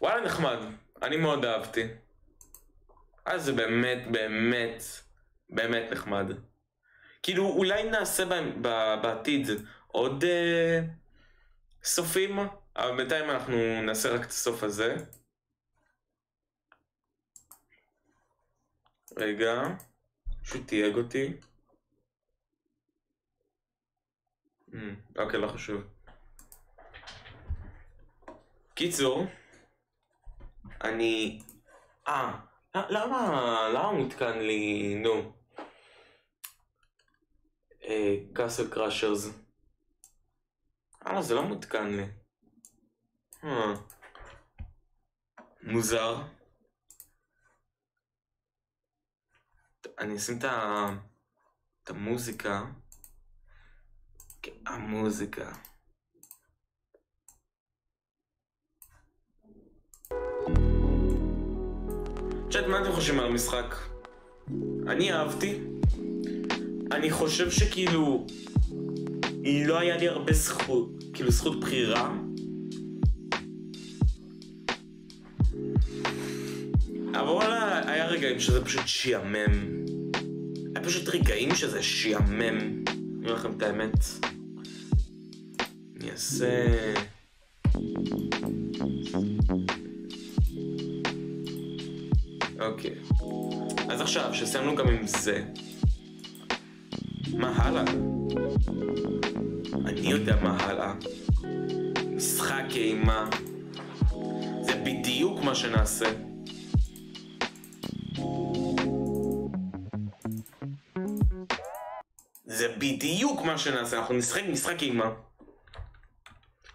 Speaker 1: וואלה נחמד, אני מאוד אהבתי. אז זה באמת, באמת, באמת נחמד. כאילו אולי נעשה בעתיד עוד סופים, אבל בינתיים אנחנו נעשה רק את הסוף הזה. רגע, פשוט תייג אותי. אוקיי, לא חשוב. קיצור, אני... למה מותקן לי, נו? קאסל קראשרס. זה לא מותקן לי. מוזר. אני אשים את המוזיקה. המוזיקה. צ'אט, מה אתם חושבים על המשחק? אני אהבתי. אני חושב שכאילו לא היה לי הרבה זכות, כאילו זכות בחירה. אבל וואלה, היה רגעים שזה פשוט שיאמם. היה פשוט רגעים שזה שיאמם. אני אומר לכם את האמת. אני אעשה... אוקיי. אז עכשיו, שסיימנו גם עם זה. מה הלאה? אני יודע מה הלאה. משחק אימה. זה בדיוק מה שנעשה. זה בדיוק מה שנעשה, אנחנו נשחק משחק אימה.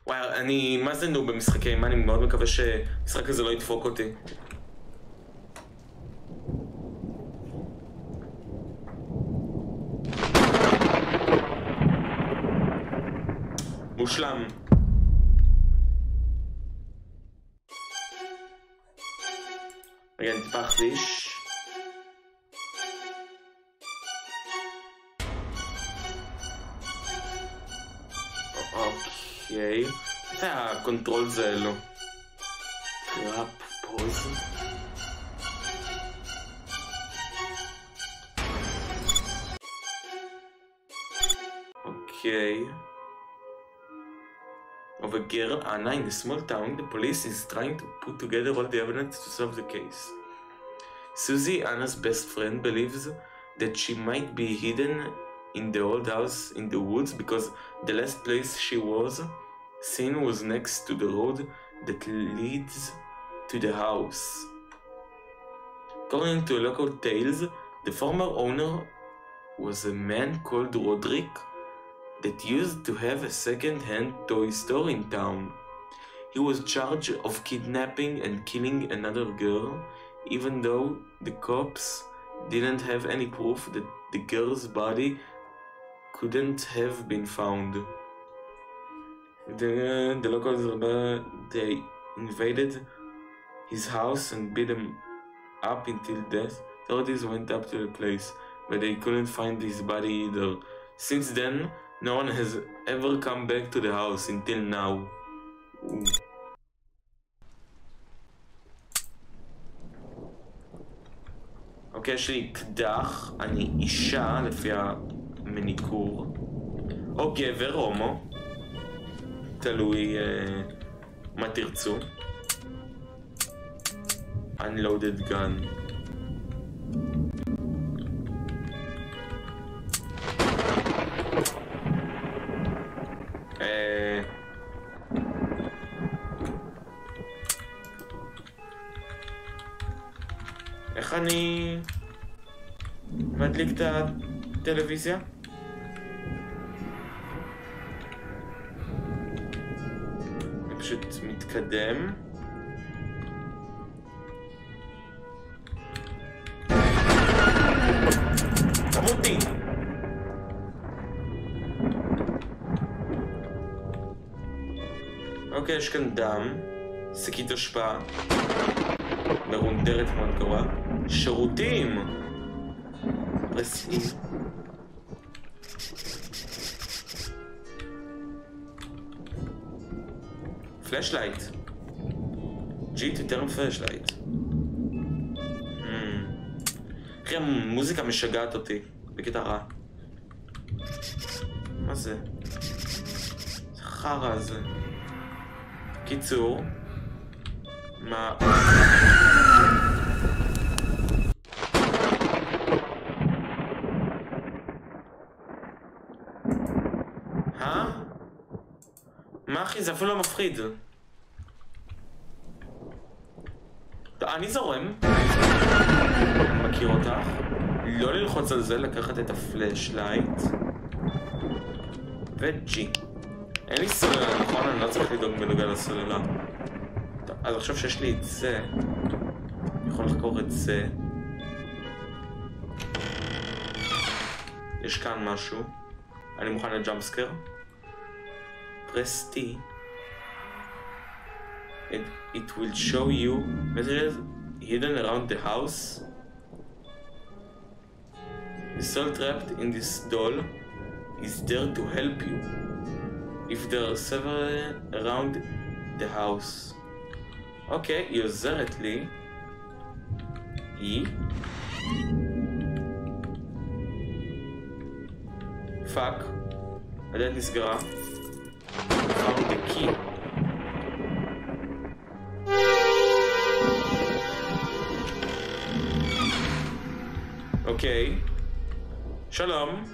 Speaker 1: וואי, אני מה זה נו במשחקי אימה, אני מאוד מקווה שמשחק הזה לא ידפוק אותי. מושלם. רגע, אני טיפה אחליש. אוקיי. זה הקונטרול זה לא. קראפ, פוז. אוקיי. Of a girl, Anna, in a small town, the police is trying to put together all the evidence to solve the case. Susie, Anna's best friend, believes that she might be hidden in the old house in the woods because the last place she was seen was next to the road that leads to the house. According to local tales, the former owner was a man called Roderick that used to have a second-hand toy store in town. He was charged of kidnapping and killing another girl, even though the cops didn't have any proof that the girl's body couldn't have been found. The locals, they invaded his house and beat him up until death. Authorities went up to the place, but they couldn't find his body either. Since then, no one has ever come back to the house until now. אוקיי, יש לי קדח, אני אישה לפי המניקור, או גבר, הומו, תלוי מה תרצו. Unloaded gun. איך אני מדליק את הטלוויזיה? אני פשוט מתקדם. תמותי! אוקיי, יש כאן דם, שקית השפעה, מרונדרת מאוד גרוע, שירותים! רסיס. פלאשלייט. ג'יט יותר מפלאשלייט. אחי, המוזיקה משגעת אותי, בקטע רע. מה זה? זה חרא הזה. קיצור, מה... מה אחי? זה אפילו לא מפחיד. אני זורם. אני מכיר אותך. לא ללחוץ על זה, לקחת את הפלאשלייט. וג'י. אין לי סוללה, נכון? אני לא צריך לדאוג בנוגע לסוללה. אז עכשיו שיש לי את זה, אני יכול לחקור את זה. יש כאן משהו. אני מוכן לג'אמפסקר. Press T. It will show you messages hidden around the house. The soul trapped in this doll is there to help you if there are several around the house. אוקיי, היא עוזרת לי. היא. פאק. הדלת נסגרה. found the key. אוקיי. שלום.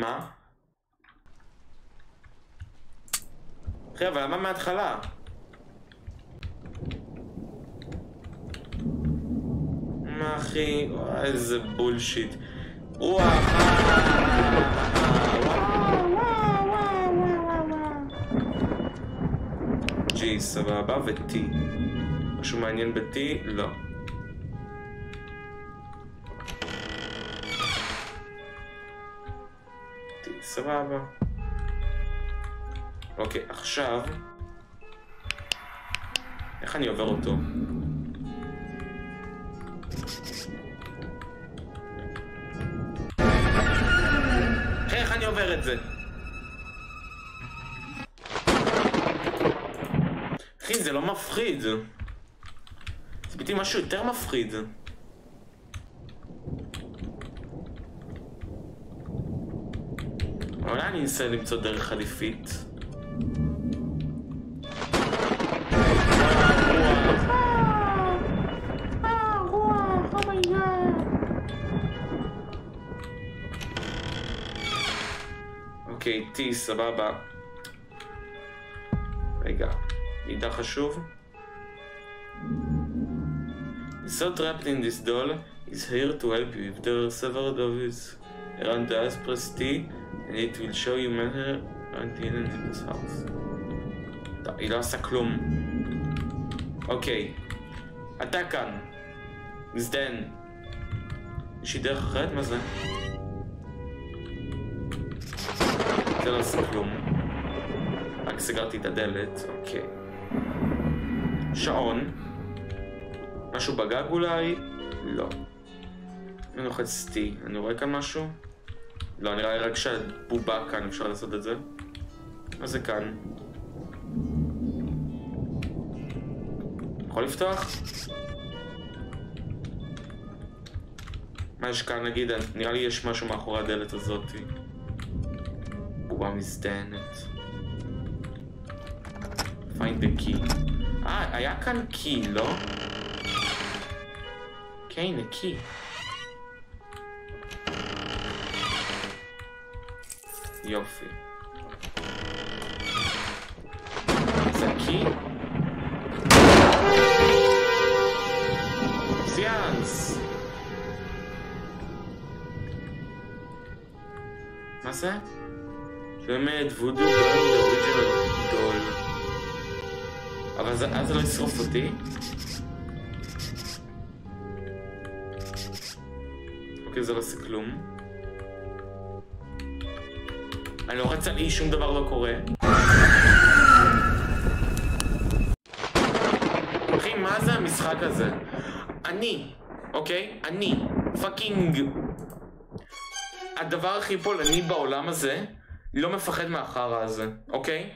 Speaker 1: מה? אחי, אבל למה מההתחלה? מה אחי? איזה בולשיט. רוח! ג'י, סבבה, ו-T. משהו מעניין ב-T? לא. T, סבבה. אוקיי, עכשיו... איך אני עובר אותו? איך אני עובר את זה? אחי, זה לא מפחיד. ציפיתי משהו יותר מפחיד. אולי אני אנסה למצוא דרך חליפית. אוקיי, T, סבבה. רגע, מידע חשוב. So trapped in this doll is here to help you. If there are several dolls around the house, press T and it will show you matter aren't hidden in this house. טוב, היא לא עושה כלום. אוקיי, אתה כאן. מזדן. יש לי דרך אחרת? מה זה? זה לא עושה כלום. רק סגרתי את הדלת, אוקיי. שעון. משהו בגג אולי? לא. אני לוחץ T. אני רואה כאן משהו? לא, נראה לי רק שהבובה כאן אפשר לעשות את זה. מה זה כאן? יכול לפתוח? מה יש כאן נגיד? נראה לי יש משהו מאחורי הדלת הזאת. בובה מזדיינת. find the key. היה כאן key, לא? כן, הנה key. יופי. זה key? סיאנס! מה זה? באמת, וודו ברנד אוריג'ינל דול. אבל אז זה לא ישרוף אותי? אוקיי, זה לא עושה כלום. אני לא רצה לי, שום דבר לא קורה. אחי, מה זה המשחק הזה? אוקיי? אני, פאקינג... הדבר הכי פולני בעולם הזה, לא מפחד מהחרא הזה, אוקיי?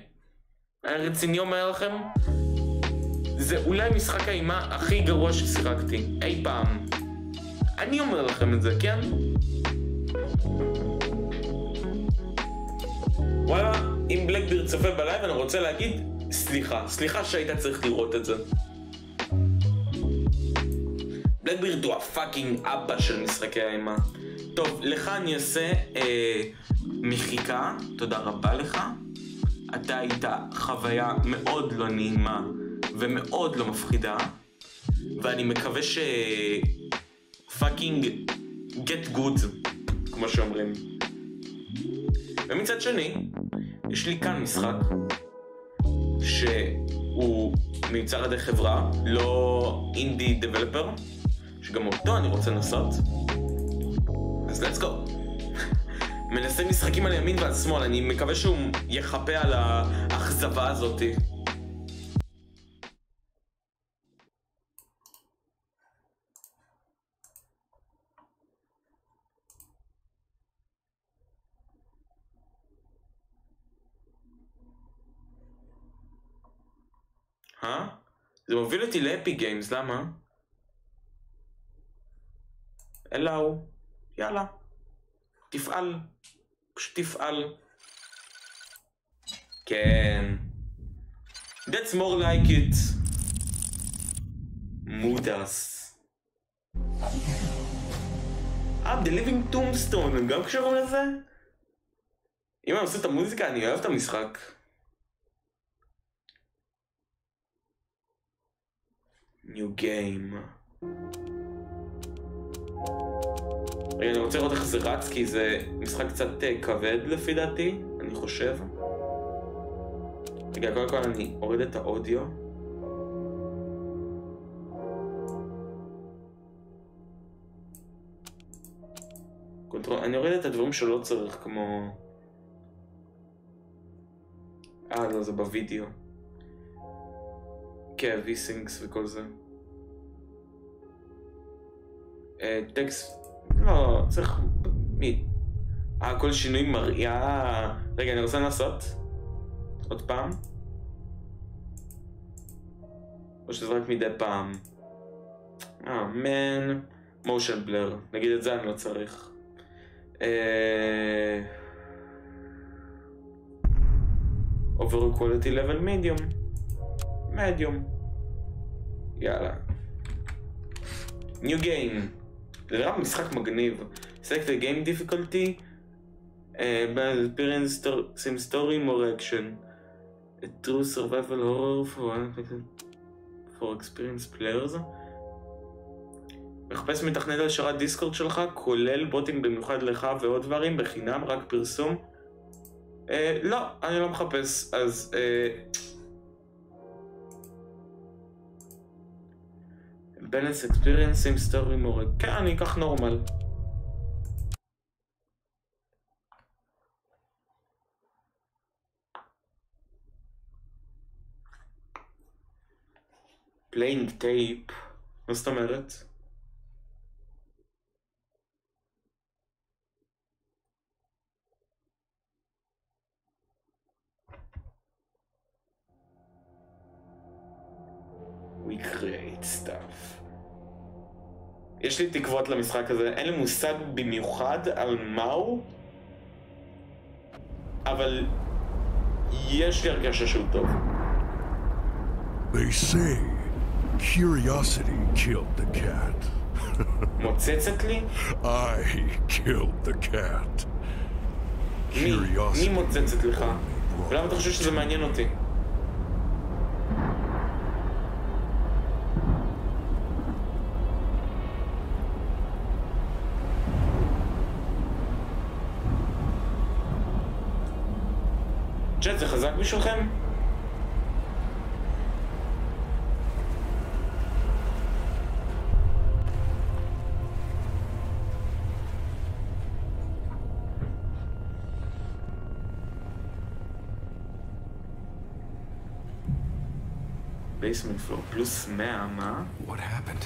Speaker 1: רציני אומר לכם, זה אולי משחק האימה הכי גרוע ששיחקתי, אי פעם. אני אומר לכם את זה, כן? וואלה, אם בלקביר צופה בלייב אני רוצה להגיד סליחה שהיית צריך לראות את זה. בלקביר הוא הפאקינג אבא של משחקי האימה. טוב, לך אני אעשה מחיקה, תודה רבה לך. אתה היית חוויה מאוד לא נעימה ומאוד לא מפחידה, ואני מקווה פאקינג get good, כמו שאומרים. ומצד שני, יש לי כאן משחק שהוא מיוצר על ידי חברה, לא אינדי דבלפר, שגם אותו אני רוצה לנסות. אז let's go. מנסה משחקים על ימין ועל שמאל, אני מקווה שהוא יחפה על האכזבה הזאת. זה מוביל אותי לאפי גיימס, למה? אלו, יאללה, תפעל, פשוט תפעל. כן, that's more like it. מודס. The Living Tombstone, הם גם קשרים לזה? אם אני עושה את המוזיקה, אני אוהב את המשחק. New game. רגע, אני רוצה לראות איך זה רץ, כי זה משחק קצת כבד לפי דעתי, אני חושב. רגע, קודם כל אני אוריד את האודיו. אני אוריד את הדברים שלא צריך, כמו... לא, זה בווידאו. כן, V-Syncs וכל זה. טקסט... לא, צריך... מי? כל שינוי מראה... רגע, אני רוצה לנסות. עוד פעם. או שזה רק מדי פעם. מן... מושן בלר. נגיד את זה אני לא צריך. Over quality level medium. יאללה. New game. זה נראה משחק מגניב. Select the game difficulty. Bad appearance, same story, more action. A true survival horror for experienced players. מחפש מתכנת על שרת דיסקורד שלך, כולל בוטים במיוחד לך ועוד דברים, בחינם, רק פרסום. לא, אני לא מחפש, אז... balance experience, same story, more... כן, אני אקח נורמל. playing tape, מה זאת אומרת? We create stuff. יש לי תקוות למשחק הזה, אין לי מושג במיוחד על מהו, אבל יש לי הרגשה שהוא טוב.
Speaker 3: They say curiosity killed the cat.
Speaker 1: מוצצת לי?
Speaker 3: I killed the cat.
Speaker 1: מי מוצצת לך? ולמה אתה חושב שזה מעניין אותי? צ'אט, זה חזק בשבילכם? basement floor פלוס 100, מה?
Speaker 12: What happened?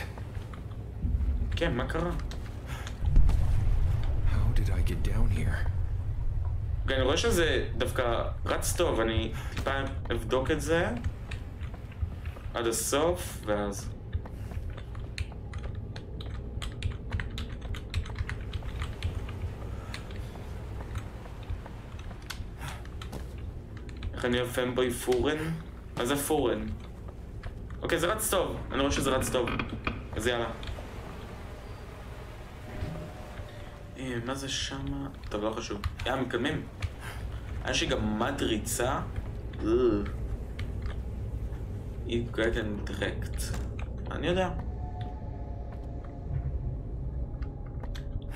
Speaker 1: כן, מה קרה?
Speaker 12: How did I get down here?
Speaker 1: אני רואה שזה דווקא רץ טוב, אני טיפה אבדוק את זה עד הסוף, ואז... איך אני אוהב פמבוי פורן? מה זה פורן? אוקיי, זה רץ טוב, אני רואה שזה רץ טוב, אז יאללה. מה זה שמה? טוב, לא חשוב. מתקדמים. יש לי גם מד ריצה. היא קוראת אינטרקט. אני יודע.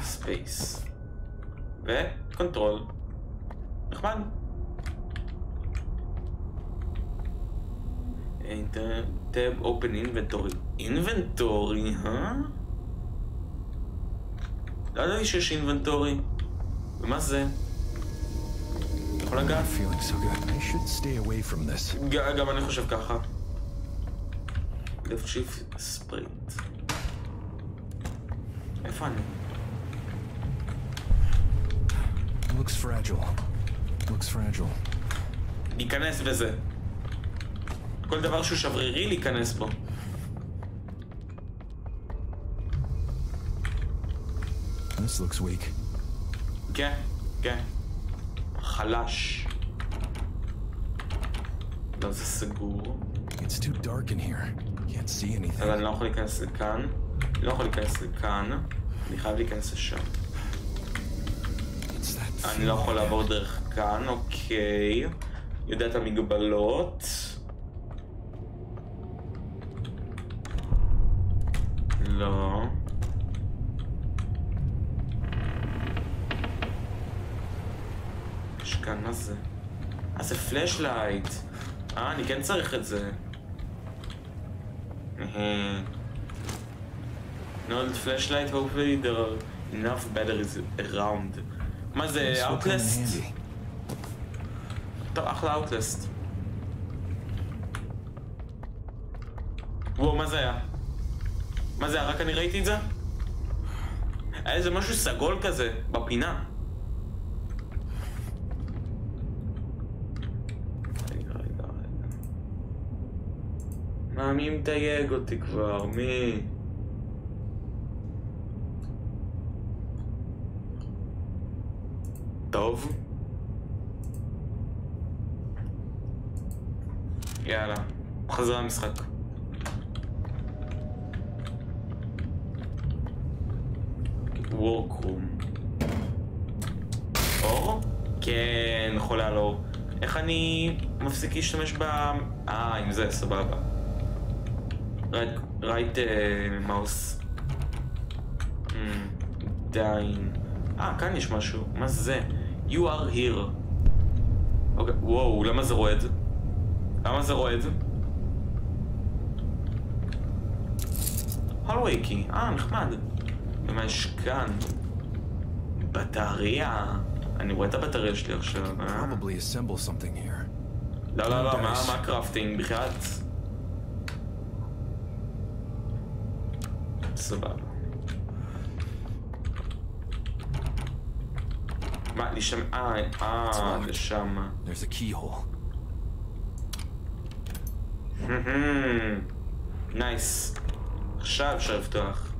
Speaker 1: ספייס. וקונטרול. נחמד. טאב אופן אינבנטורי. אינבנטורי, לא ידעתי שיש אינבנטורי. ומה זה? יכול לגעת? גם אני חושב ככה. left shift sprint. איפה אני?
Speaker 12: Looks fragile.
Speaker 1: להיכנס בזה. כל דבר שהוא שברירי להיכנס בו.
Speaker 12: This looks weak.
Speaker 1: כן, כן. חלש. לא, זה סגור.
Speaker 12: It's too dark in here. Can't see anything.
Speaker 1: אבל אני לא יכול להיכנס לכאן. אני לא יכול להיכנס לכאן. אני חייב להיכנס לשם. אני לא יכול לעבור דרך כאן, אוקיי. יודע את המגבלות. לא. יש כאן, מה זה? זה פלאשלייט. אני כן צריך את זה. No, the flashlight, hopefully there are enough batteries around. מה זה, Outlast? טוב, אחלה Outlast. וואו, מה זה היה? מה זה היה? רק אני ראיתי את זה? היה איזה משהו סגול כזה, בפינה. רגע. מה, מי מתייג אותי כבר? מי? טוב. יאללה, חזרה למשחק. וורקרום. אור? כן, חולה על אור. איך אני מפסיק להשתמש עם זה, סבבה. רייט מאוס. דיין. כאן יש משהו. מה זה? You are here. אוקיי, וואו, למה זה רועד? למה זה רועד? הולווייקי. נחמד. ומה יש כאן? בטריה. אני רואה את הבטריה שלי עכשיו, לא, מה קראפטינג? בכלל? סבבה. מה, לשם... לשם.
Speaker 3: There's a keyhole.
Speaker 1: נייס. עכשיו אפשר לפתוח.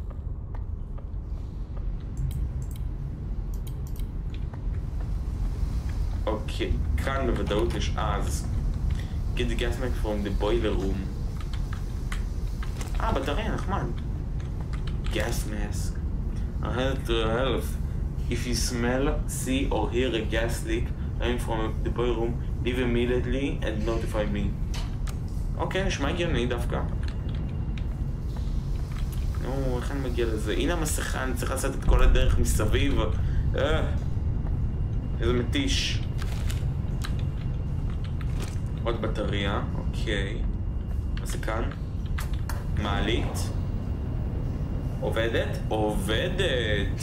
Speaker 1: אוקיי, כאן בוודאות יש אז. Get the gas mask from the boiler room. בטריה, נחמד. Gas mask. I had to help. If you smell, see or hear a gas leak coming from the boiler room, leave immediately and notify me. אוקיי, נשמע הגיוני דווקא. נו, איך אני מגיע לזה? הנה המסכה, אני צריך לעשות את כל הדרך מסביב. איזה מתיש. עוד בטריה, אוקיי. מה זה כאן? מעלית. עובדת? עובדת!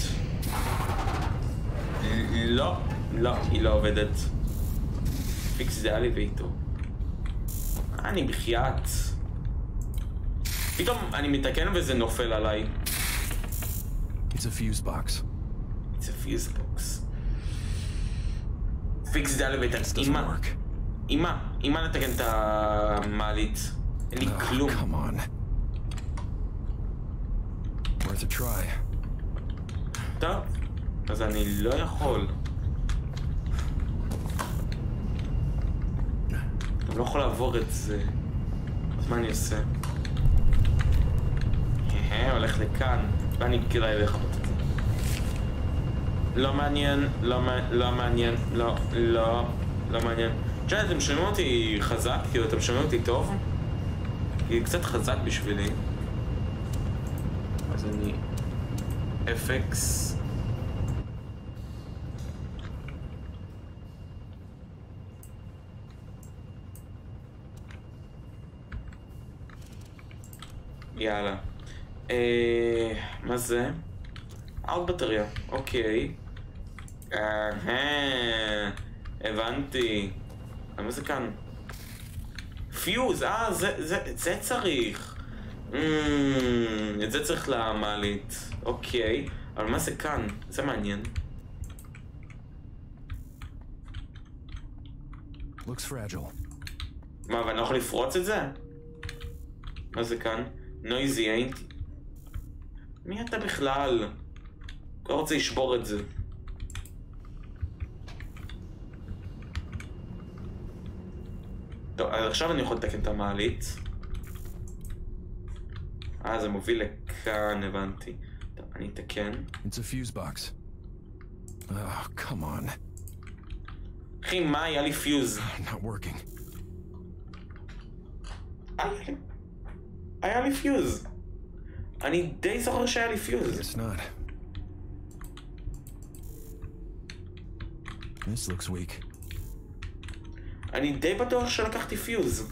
Speaker 1: לא, היא לא עובדת. פיקס זה אלווייטור. אני בחייאת. פתאום אני מתקן וזה נופל עליי.
Speaker 3: It's a fuse box.
Speaker 1: It's a fuse box. פיקס זה אלווייטור. אמא נתקן את המעלית. אין לי כלום.
Speaker 3: Come on. Worth a try.
Speaker 1: טוב, אז אני לא יכול. אני לא יכול לעבור את זה. אז מה אני עושה? הולך לכאן. ואני כדאי לחפות את זה. לא מעניין, לא מעניין, לא מעניין. תשמע, אתם שומעים אותי חזק? כאילו, אתם שומעים אותי טוב? כי קצת חזק בשבילי. אז אני... FX... יאללה. מה זה? עוד בטריה. אוקיי. הבנתי. מה זה כאן? פיוז, זה צריך. את זה צריך למעלית. אוקיי. אבל מה זה כאן? זה מעניין.
Speaker 3: Looks fragile.
Speaker 1: מה, ואני לא יכול לפרוץ את זה? מה זה כאן? נויזי, ain't... מי אתה בכלל? לא רוצה לשבור את זה. טוב, אז עכשיו אני יכול לתקן את המעלית. זה מוביל לכאן, הבנתי. טוב, אני אתקן.
Speaker 3: It's a fuse box. Oh, come on.
Speaker 1: אחי, מה? היה לי פיוז. היה לי פיוז. אני די זוכר שהיה לי פיוז.
Speaker 3: This looks weak.
Speaker 1: אני די בטוח שלקחתי פיוז.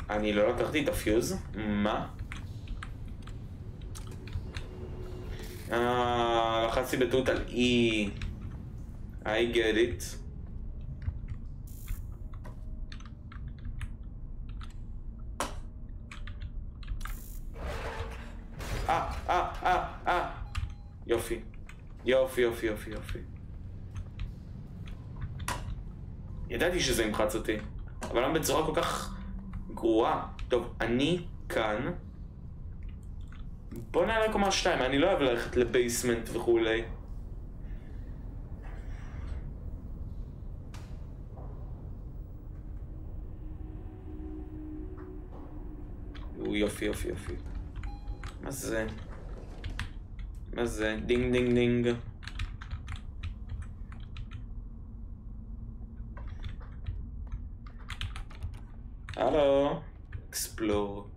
Speaker 1: אני לא לקחתי את הפיוז? מה? לחצתי בטעות על E. I get it. יופי. יופי, יופי, יופי, יופי. ידעתי שזה ימחץ אותי, אבל למה בצורה כל כך גרועה? טוב, אני כאן. בוא נעלה קומה 2, אני לא אוהב ללכת לבייסמנט וכולי. יופי, יופי, יופי. מה זה? מה זה? דינג דינג דינג. הלו? אקספלור.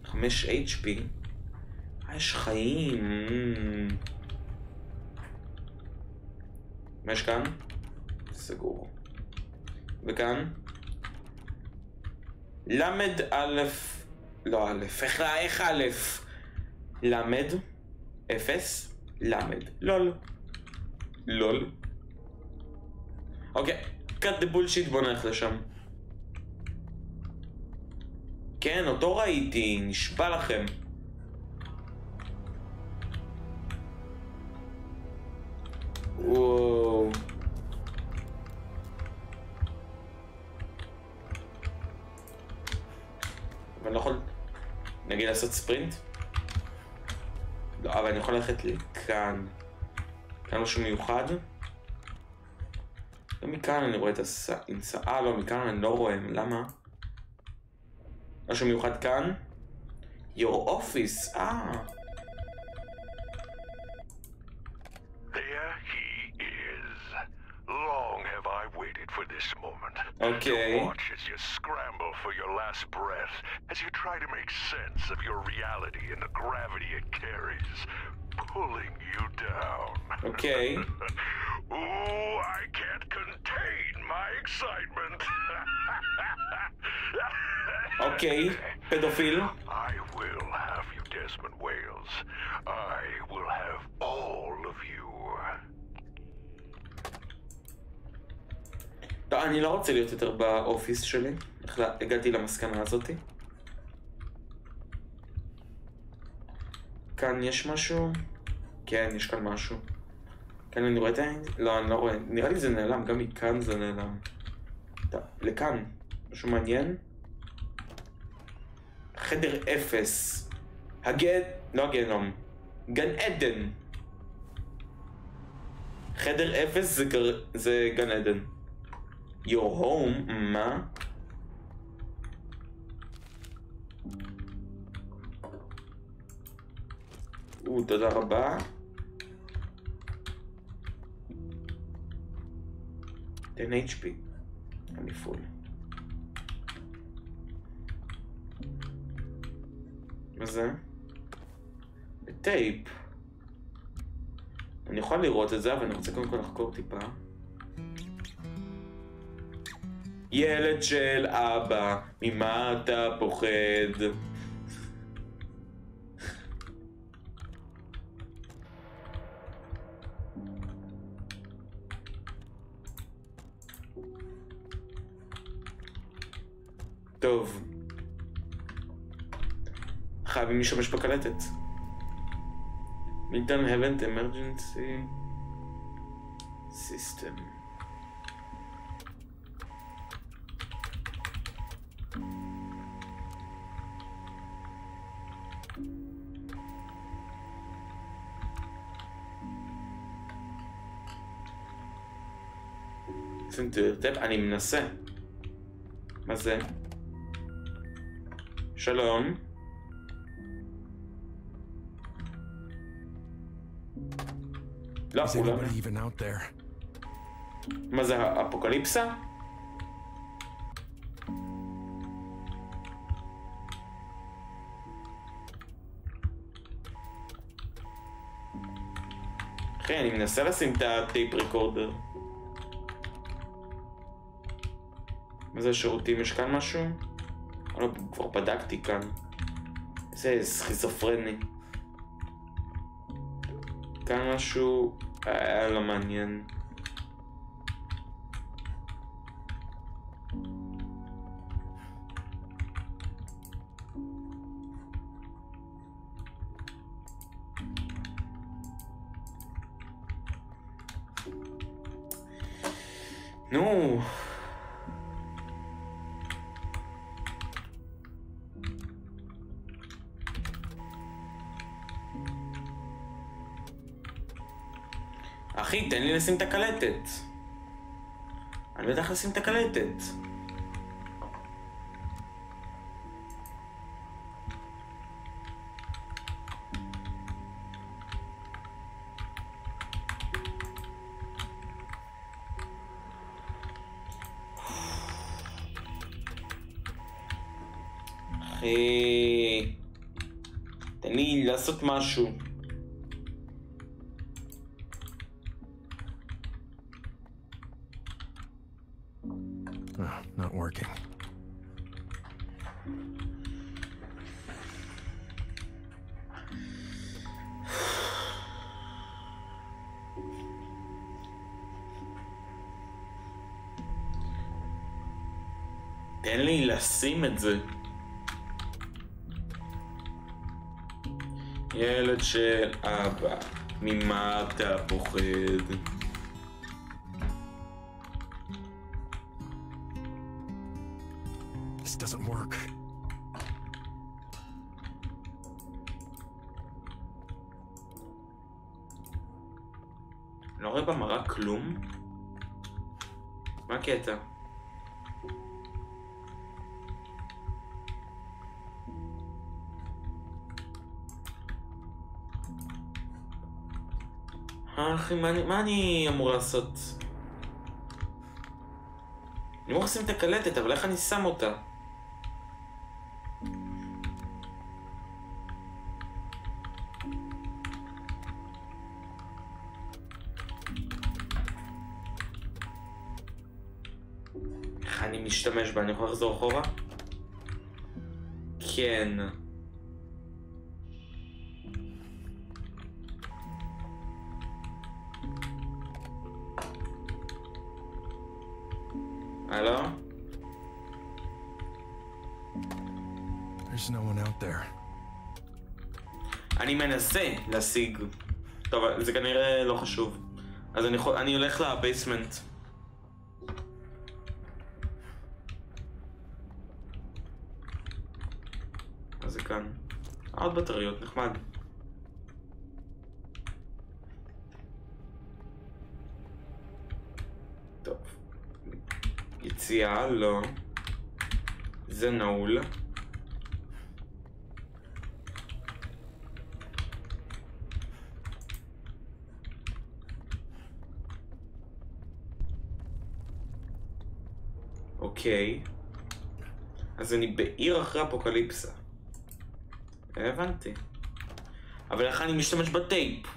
Speaker 1: 5 HP. יש חיים. מה יש כאן? סגור. וכאן? למד א', לא א', איך א'? למד, 0, למד, לול. לול. אוקיי, cut the bullshit, בוא נלך לשם. כן, אותו ראיתי, נשבע לכם. וואו. אבל לא יכול, נגיד, לעשות ספרינט? לא, אבל אני יכול ללכת לכאן. כאן משהו מיוחד? לא, מכאן אני רואה את האינסאה, לא, מכאן אני לא רואה, למה? משהו מיוחד כאן? Your office,
Speaker 3: There he is. Long have I waited for this moment.
Speaker 1: Okay.
Speaker 3: To watch as you scramble for your last breath, as you try to make sense of your reality and the gravity it carries, pulling you down.
Speaker 1: Okay.
Speaker 3: Ooh, I can't contain my excitement.
Speaker 1: Okay, pedophile.
Speaker 3: I will have you, Desmond Wales. I will have all of you.
Speaker 1: לא, אני לא רוצה להיות יותר באופיס שלי. הגעתי למסקנה הזאתי. כאן יש משהו? כן, יש כאן משהו. כאן אני רואה את העין? לא, אני לא רואה. נראה לי זה נעלם, גם מכאן זה נעלם. לכאן. משהו מעניין? חדר 0. לא הגנום. גן עדן. חדר 0 זה גן עדן. Your home? מה? תודה רבה. 10 HP. אני פול. מה זה? טייפ. אני יכול לראות את זה, אבל אני רוצה קודם כל לחקור טיפה. ילד של אבא, ממה אתה פוחד? טוב. חייבים להשתמש בקלטת. מילטון הבנט אמרג'נסי סיסטם. אני מנסה. מה זה? שלום. לא, אולי. מה זה, האפוקליפסה? אחי, אני מנסה לשים את הטייפ ריקורדר. מה זה השירותים? יש כאן משהו? לא, כבר בדקתי כאן. איזה סכיזופרני. כאן משהו... לא מעניין. נו. אחי, תן לי לשים את הקלטת. אני לא יודע איך לשים את הקלטת. אחי, תן לי לעשות משהו.
Speaker 7: Not working.
Speaker 1: תן לי לשים את זה. ילד של אבא, ממה אתה פוחד?
Speaker 7: This doesn't work.
Speaker 1: לא רואה במראה כלום? מה הקטע? אחי, מה אני אמור לעשות? אני אמור לשים את הקלטת, אבל איך אני שם אותה? איך אני משתמש בה? אני יכול לחזור אחורה? כן. הלו?
Speaker 7: There's no one out there.
Speaker 1: אני מנסה להשיג. טוב, זה כנראה לא חשוב. אז אני הולך לבייסמנט. אז זה כאן. עוד בטריות, נחמד. טוב. יציאה, לא. זה נעול. אוקיי. אז אני בעיר אחרי אפוקליפסה. הבנתי. אבל איך אני משתמש בטייפ?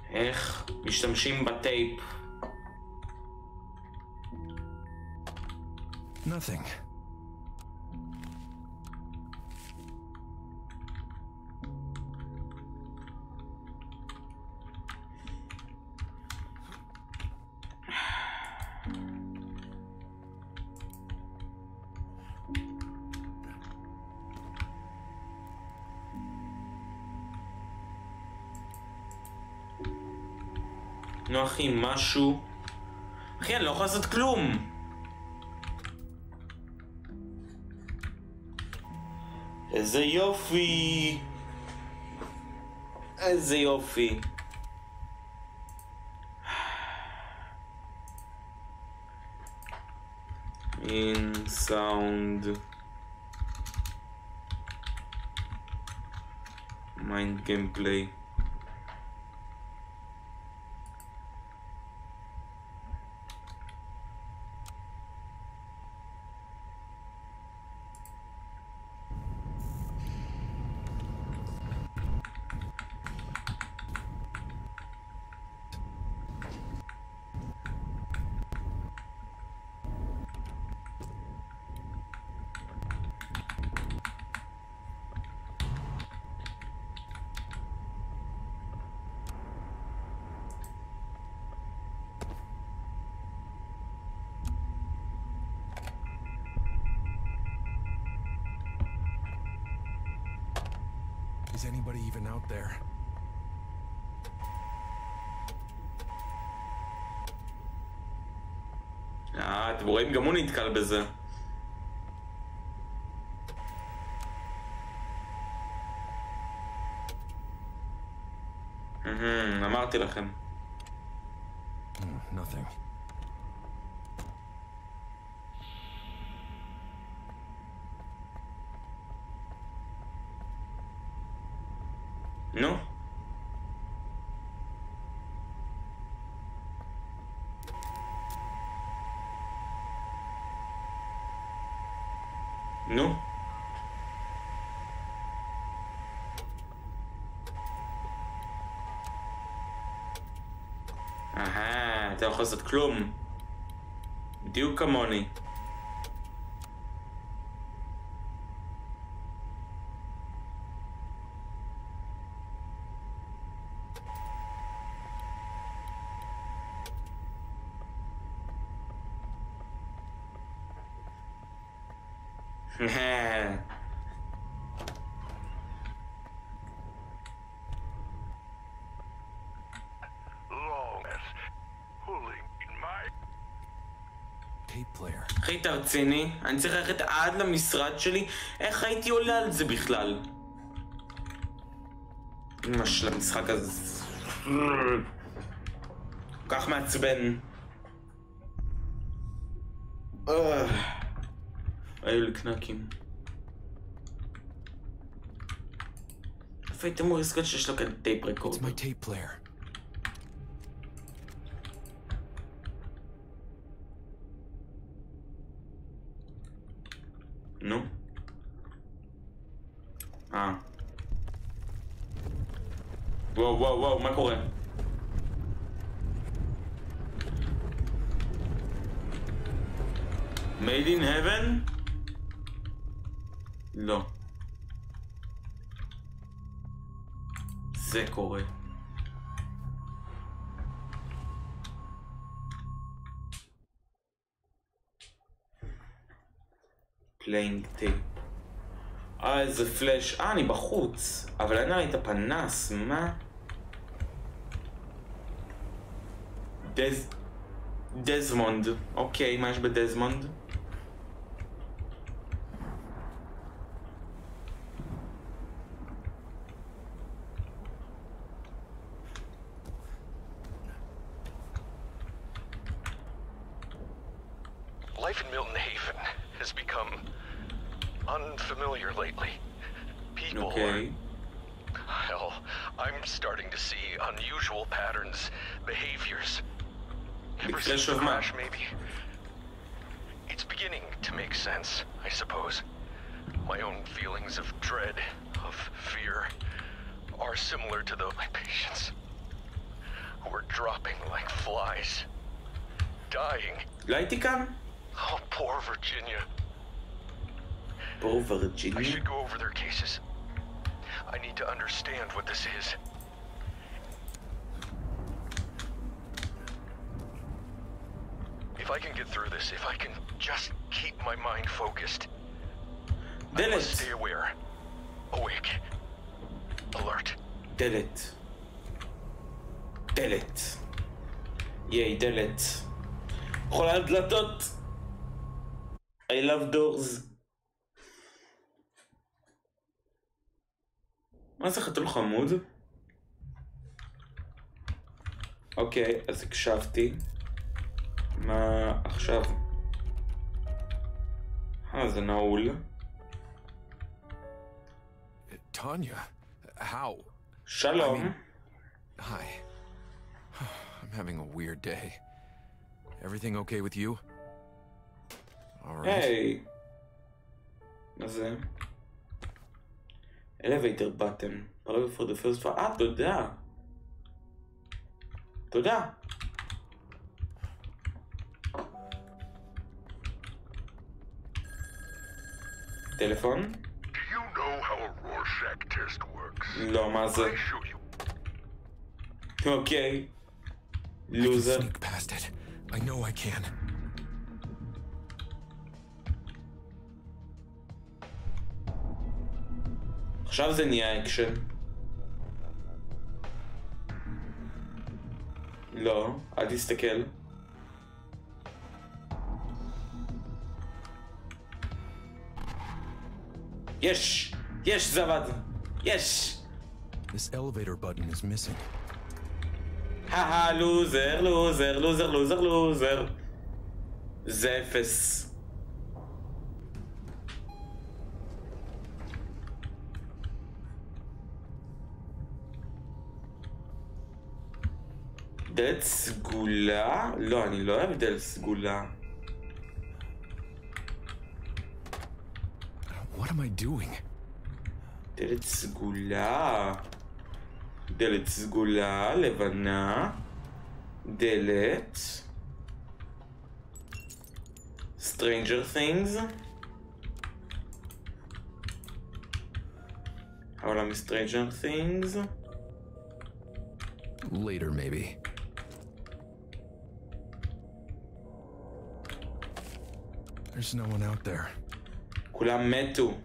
Speaker 1: איך משתמשים בטייפ?
Speaker 7: Nothing.
Speaker 1: נו אחי, משהו. אחי, אני לא יכול לעשות כלום. איזה יופי. איזה יופי. in sound mind gameplay.
Speaker 12: Is anybody even out there?
Speaker 1: אתם רואים, גם הוא נתקל בזה. אמרתי לכם.
Speaker 12: Nothing.
Speaker 1: נו. נו. אתה לא יכול לעשות כלום. בדיוק כמוני. אחי, תרציני, אני צריך ללכת עד למשרד שלי. איך הייתי עולה על זה בכלל? אמא של המשחק הזה כל כך מעצבן. היו לי קנקים. איפה הייתם אמור לזכות שיש לו כאן טייפ רקורד?
Speaker 12: It's my tape player.
Speaker 1: נו. וואו וואו וואו, מה קורה? Made in heaven? לא. זה קורה. פליינג טייפ. איזה פלאש. אני בחוץ. אבל אין עלי את הפנס. מה? דזמונד. אוקיי, מה יש בדזמונד?
Speaker 3: Life in Milton Haven has become unfamiliar lately. People are... Hell, I'm starting to see unusual patterns, behaviors. Ever since the crash, maybe. It's beginning to make sense, I suppose. My own feelings of dread, of fear, are similar to those of my patients, who are dropping like flies, dying. Oh, poor Virginia.
Speaker 1: Poor Virginia?
Speaker 3: I should go over their cases. I need to understand what this is. If I can get through this, if I can just keep my mind focused, I must stay aware, awake, alert.
Speaker 1: דלת. דלת. ייי, דלת. חולה על דלתות. I love doors. מה זה חתול חמוד? אוקיי, אז הקשבתי. מה עכשיו? זה נעול.
Speaker 6: Tanya, how?
Speaker 1: Shalom.
Speaker 6: Hi. I'm having a weird day. Everything okay with you? All right.
Speaker 1: Hey. מה זה? Elevator button. Probably for the first time. תודה. תודה. טלפון?
Speaker 13: Do you know how a Rorschach test works?
Speaker 1: לא, מה זה?
Speaker 13: I show you.
Speaker 1: אוקיי. לוזר.
Speaker 6: I can sneak past it. I know I can.
Speaker 1: עכשיו זה נהיה אקשן. לא, אל תסתכל. יש! יש, זה עבד! יש!
Speaker 6: This elevator button is missing.
Speaker 1: לוזר, לוזר, לוזר, לוזר, לוזר. זה אפס. דלת סגולה? לא, אני לא אוהב דלת סגולה.
Speaker 6: What am I doing?
Speaker 1: דלת סגולה. דלת סגולה, לבנה. דלת. Stranger Things. העולם מ-Stranger Things.
Speaker 6: Later, maybe. There's no one out there.
Speaker 1: כולם מתו.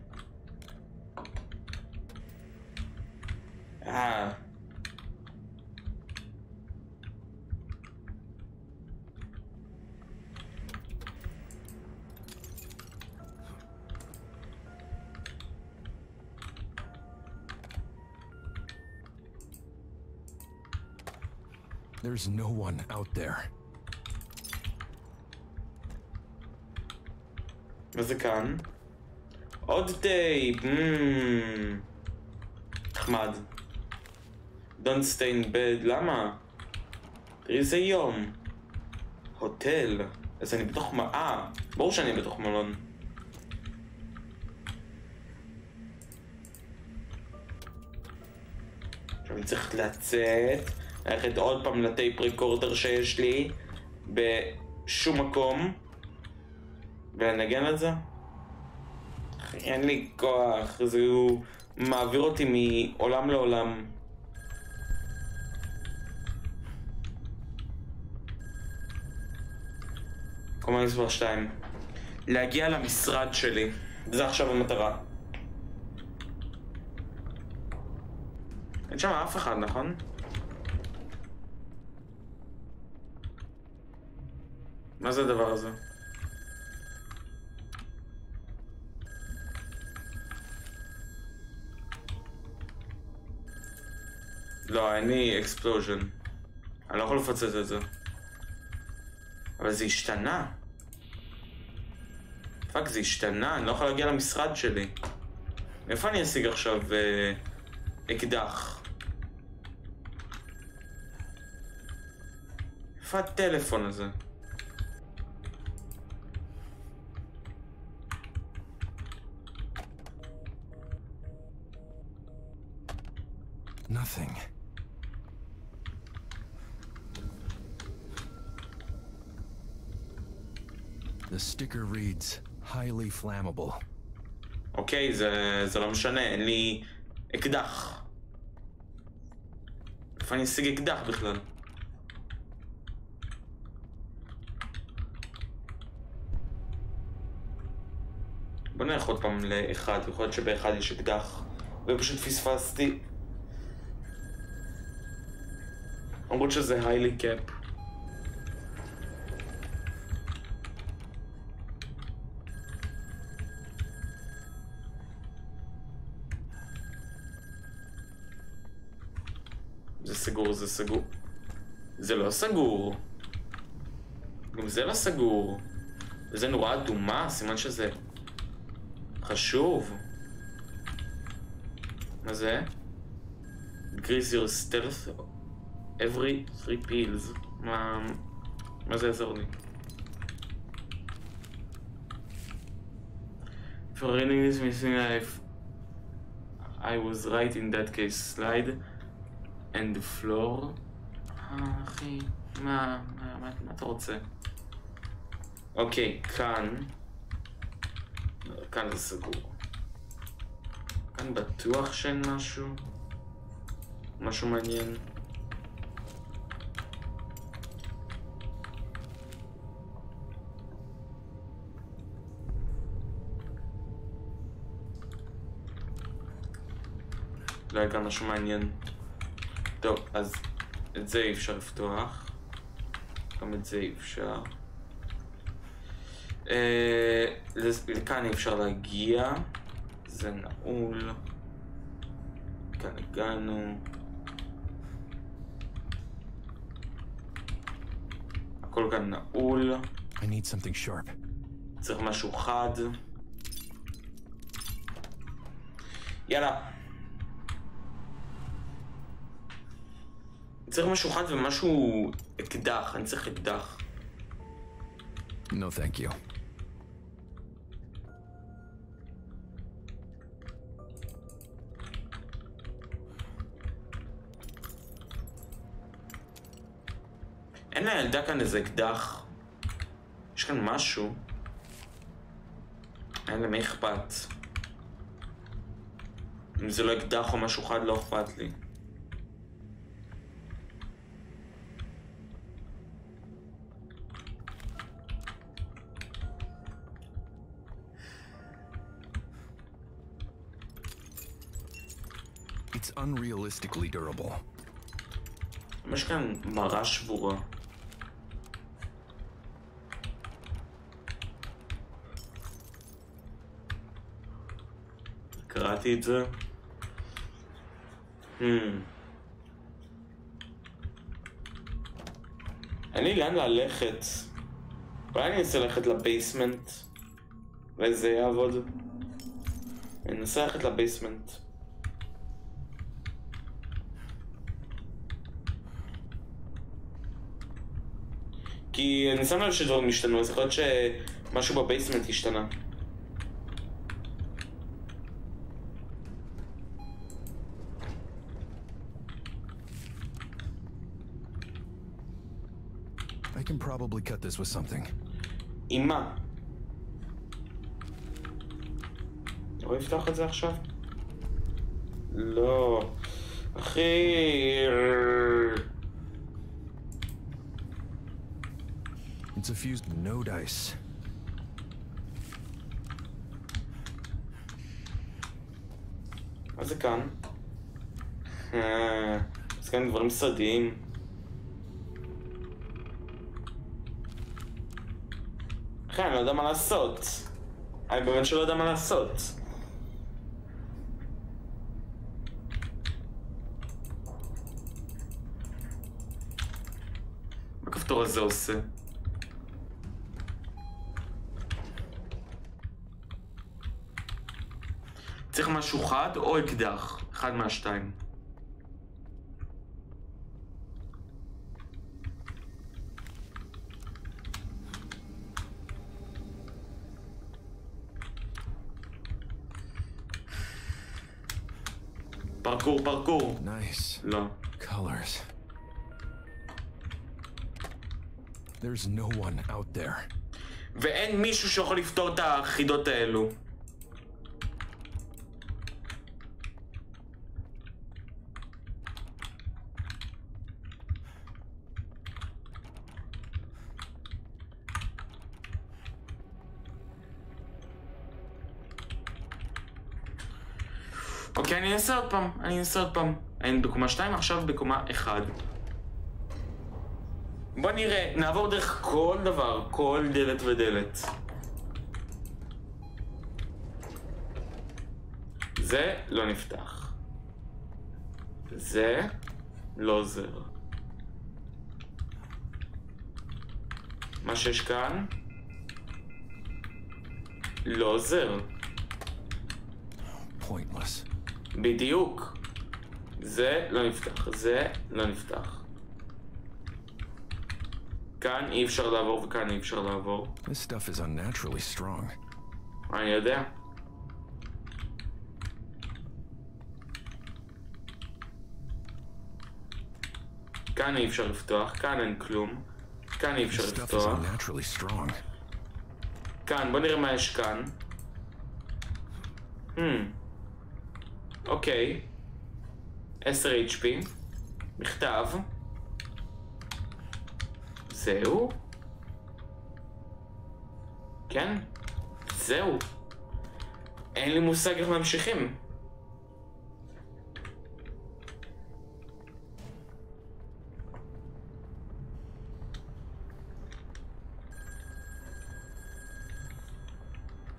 Speaker 6: There's no one out there.
Speaker 1: מה זה כאן? עוד טייפ. נחמד. Don't stay in bed. למה? תראי איזה יום. הוטל. אז אני בתוך ברור שאני בתוך מלון. עכשיו אני צריך לצאת. ללכת עוד פעם לטייפ ריקורדר שיש לי בשום מקום ולנגן על זה. אין לי כוח, הוא מעביר אותי מעולם לעולם. קומה מספר 2. להגיע למשרד שלי. זה עכשיו המטרה. אין שם אף אחד, נכון? מה זה הדבר הזה? לא, אין לי אקספלוז'ן. אני לא יכול לפצץ את זה. אבל זה השתנה. פאק, זה השתנה, אני לא יכול להגיע למשרד שלי. איפה אני אשיג עכשיו אקדח? איפה הטלפון הזה?
Speaker 6: Nothing. The sticker reads, highly flammable.
Speaker 1: אוקיי, זה לא משנה, אין לי אקדח. איפה אני אשיג אקדח בכלל? בוא נלך עוד פעם לאחד, יכול להיות שבאחד יש אקדח ופשוט פספסתי. למרות שזה highly cap. סגור, זה סגור. זה לא סגור. גם זה לא סגור. וזה נורא אדומה, סימן שזה חשוב. מה זה? Increase your stealth every 3 pills. מה זה יעזור לי? For reading this missing life, I was right in that case. Slide and the floor. אחי, מה אתה רוצה? אוקיי, כאן זה סגור. כאן בטוח שאין משהו מעניין. לא היה כאן משהו מעניין. טוב, אז את זה אי אפשר לפתוח. גם את זה אי אפשר. לכאן אי אפשר להגיע. זה נעול. כאן הגענו. הכל כאן נעול.
Speaker 6: I need something sharp.
Speaker 1: צריך משהו חד. יאללה. צריך משהו חד ומשהו אקדח. אני צריך אקדח.
Speaker 6: No, thank you.
Speaker 1: אין לילדה כאן איזה אקדח. יש כאן משהו. אין למי אכפת. אם זה לא אקדח או משהו חד, לא אכפת לי.
Speaker 6: It's unrealistically durable.
Speaker 1: יש כאן מראה שבורה. קראתי את זה. אין לי לאן ללכת. אולי אני אנסה ללכת לבייסמנט וזה יעבוד. אני אנסה ללכת לבייסמנט. כי אני שם לב שדברים השתנו, אז יכול להיות שמשהו בבייסמנט השתנה.
Speaker 6: I can probably cut this with something.
Speaker 1: עם מה? אתה רואה לפתוח את זה עכשיו? לא. אחי...
Speaker 6: It's a fused no dice.
Speaker 1: מה זה כאן? זה כאן דברים סודיים. אחי, אני לא יודע מה לעשות. אני באמת שלא יודע מה לעשות. מה הכפתור הזה עושה? צריך משהו חד או אקדח, אחד מהשתיים. פרקור.
Speaker 6: Nice.
Speaker 1: לא.
Speaker 6: Colors. There's no one out there.
Speaker 1: ואין מישהו שיכול לפתור את החידות האלו. אוקיי, אני אנסה עוד פעם. היינו בקומה 2, עכשיו בקומה 1. בוא נראה, נעבור דרך כל דבר, כל דלת ודלת. זה לא נפתח. זה לא עוזר. מה שיש כאן? לא עוזר. בדיוק. זה לא נפתח, זה לא נפתח. כאן אי אפשר לעבור וכאן אי אפשר לעבור.
Speaker 6: This stuff is unnaturally strong.
Speaker 1: אני יודע. כאן אי אפשר לפתוח, כאן אין כלום. כאן אי אפשר לפתוח. כאן, בוא נראה מה יש כאן. אוקיי. 10 HP. מכתב. זהו? כן? זהו. אין לי מושג איך ממשיכים.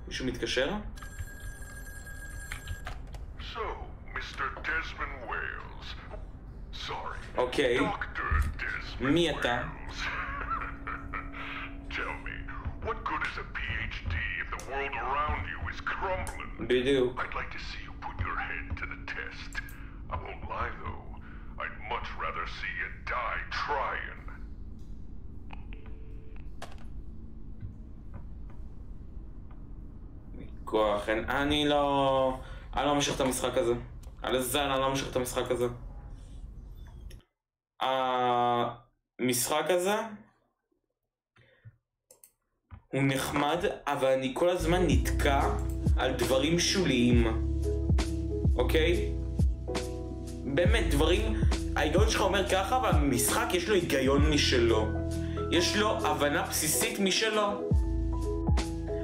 Speaker 1: מישהו מתקשר?
Speaker 13: So, Mr. Desmond Wales. Sorry.
Speaker 1: אוקיי.
Speaker 13: Dr. Desmond
Speaker 1: מי אתה?
Speaker 13: Tell me, what good is a PhD if the world around you is crumbling?
Speaker 1: בדיוק.
Speaker 13: I'd like to see you put your head to the test. I won't lie though. I'd much rather see you die trying.
Speaker 1: כוח, אני לא ממשיך את המשחק הזה. על זה אני לא ממשיך את המשחק הזה. המשחק הזה הוא נחמד, אבל אני כל הזמן נתקע על דברים שוליים. אוקיי? באמת, דברים... ההיגיון שלך אומר ככה, אבל המשחק יש לו היגיון משלו. יש לו הבנה בסיסית משלו.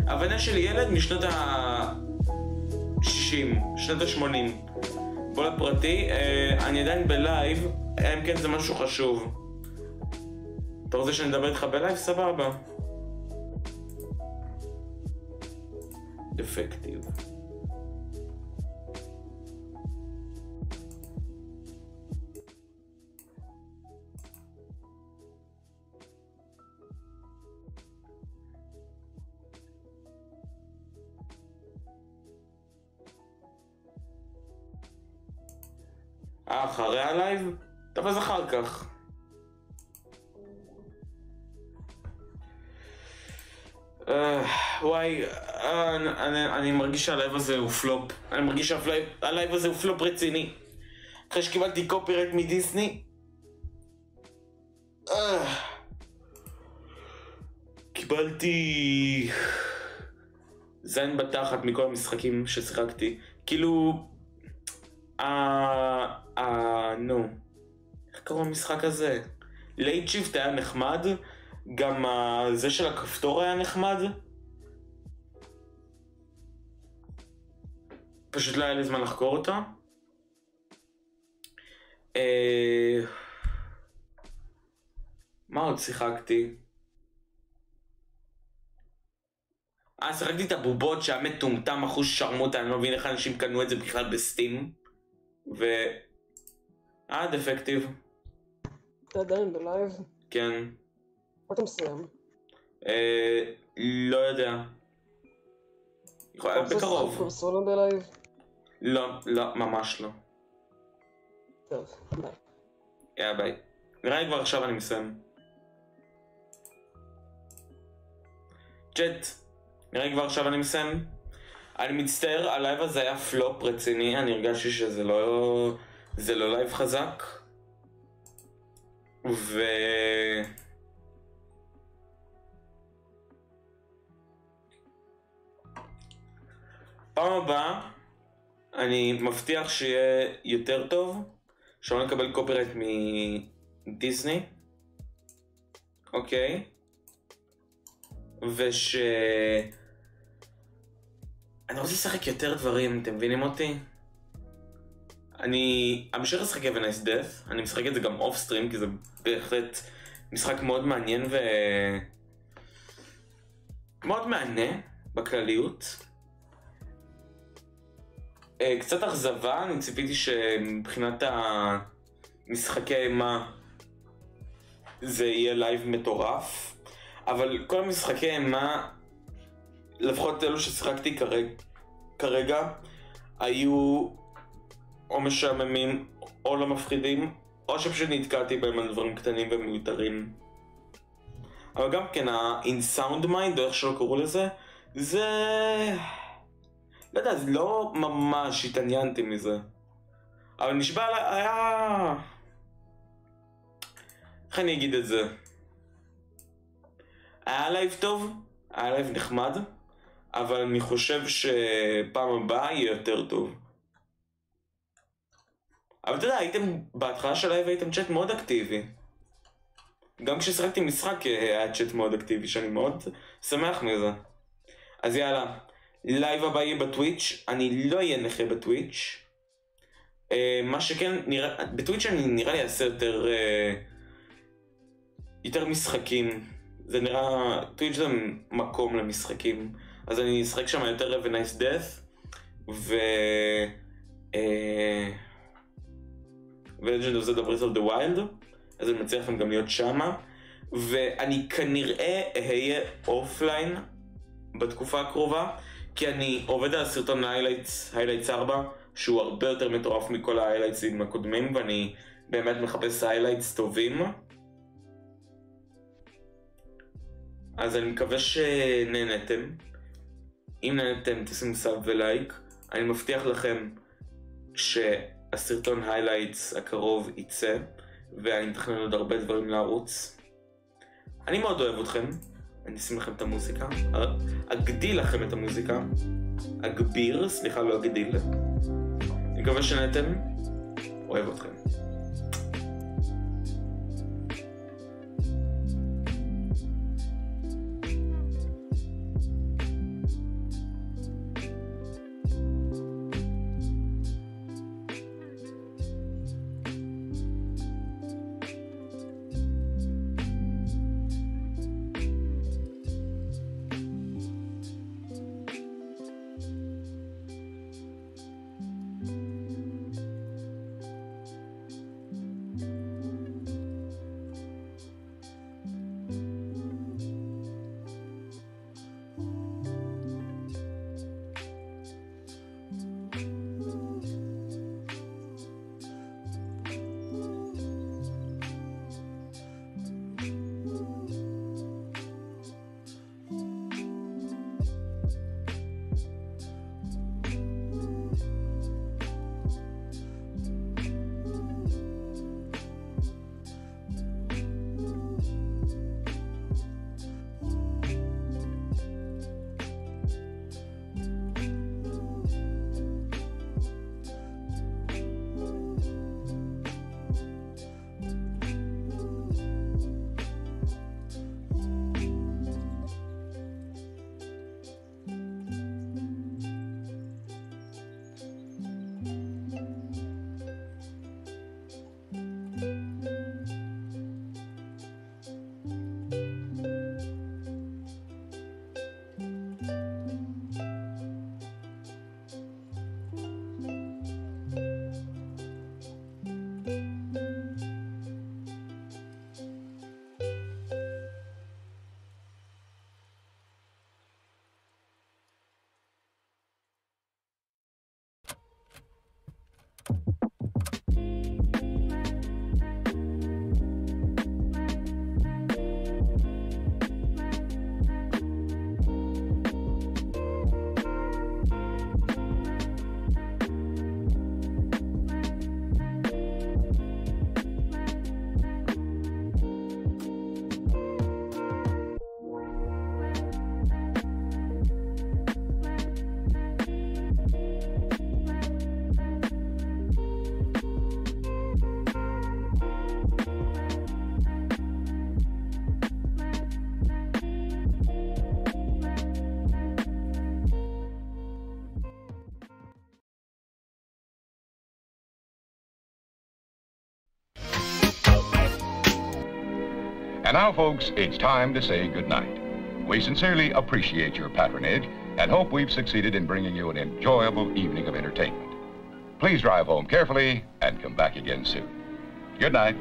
Speaker 1: הבנה של ילד משנות ה-60, שנות ה-80. בוא לפרטי, אני עדיין בלייב, אם כן זה משהו חשוב. אתה רוצה שאני אדבר איתך בלייב? סבבה. אפקטיב. אחרי הלייב? טוב, אז אחר כך. וואי, אני מרגיש שהלייב הזה הוא פלופ. אני מרגיש שהלייב הזה הוא פלופ רציני. אחרי שקיבלתי קופירייט מדיסני. קיבלתי... זין בתחת מכל המשחקים ששיחקתי. כאילו... נו. איך קראו המשחק הזה? לייט שיפט היה נחמד. גם זה של הכפתור היה נחמד. פשוט לא היה לי זמן לחקור אותו. מה עוד שיחקתי? שיחקתי את הבובות שהיה מטומטם אחוז שרמוטה. אני לא מבין איך אנשים קנו את זה בכלל בסטים. דפקטיב.
Speaker 14: אתה עדיין בלייב?
Speaker 1: כן.
Speaker 14: מה אתה מסיים?
Speaker 1: לא יודע. בקרוב.
Speaker 14: אתה פרסונה בלייב?
Speaker 1: לא, ממש לא.
Speaker 14: טוב, ביי.
Speaker 1: יאללה ביי. נראה לי כבר עכשיו אני מסיים. צ'אט. נראה לי כבר עכשיו אני מסיים. אני מצטער, הלייב הזה היה פלופ רציני, אני הרגשתי שזה לא לייב חזק. פעם הבאה אני מבטיח שיהיה יותר טוב, שלא נקבל קופירייט מדיסני. אוקיי? אני רוצה לשחק יותר דברים, אתם מבינים אותי? אני אמשיך לשחק Have a Nice Death, אני משחק את זה גם אוף סטרים, כי זה בהחלט משחק מאוד מעניין מאוד מענה בכלליות. קצת אכזבה, אני ציפיתי שמבחינת משחקי אימה זה יהיה לייב מטורף, אבל כל המשחקי אימה, לפחות אלו ששיחקתי כרגע, היו או משעממים או לא מפחידים, או שפשוט נתקעתי בהם על דברים קטנים ומיותרים. אבל גם כן, ה-in sound mind, או איך שלא קראו לזה, זה... לא יודע, זה לא ממש התעניינתי מזה. אבל נשבע היה... איך אני אגיד את זה? היה לייב טוב, היה לייב נחמד, אבל אני חושב שפעם הבאה יהיה יותר טוב. אבל אתה יודע, הייתם, בהתחלה של לייב הייתם צ'אט מאוד אקטיבי. גם כששחקתי משחק היה צ'אט מאוד אקטיבי, שאני מאוד שמח מזה. אז יאללה, לייב הבא יהיה בטוויץ', אני לא אהיה נכה בטוויץ'. מה שכן, בטוויץ' אני נראה לי אעשה יותר משחקים. זה נראה, טוויץ' זה מקום למשחקים. אז אני אשחק שם יותר Have a Nice Death ו... Legend of the Breath of the Wild, אז אני מציע לכם גם להיות שמה, ואני כנראה אהיה אופליין בתקופה הקרובה, כי אני עובד על הסרטון היילייטס 4, שהוא הרבה יותר מטורף מכל ההיילייטסים הקודמים, ואני באמת מחפש היילייטס טובים. אז אני מקווה שנהנתם. אם נהנתם תשימו סאב ולייק. אני מבטיח לכם שהסרטון היילייטס הקרוב יצא, ואני מתכנן עוד הרבה דברים לערוץ. אני מאוד אוהב אתכם. אני אשים לכם את המוזיקה, אגדיל לכם את המוזיקה, אגביר, סליחה, לא אגדיל. אני מקווה שנהנתם, אוהב אתכם.
Speaker 8: And now, folks, it's time to say goodnight. We sincerely appreciate your patronage and hope we've succeeded in bringing you an enjoyable evening of entertainment. Please drive home carefully and come back again soon. Good night.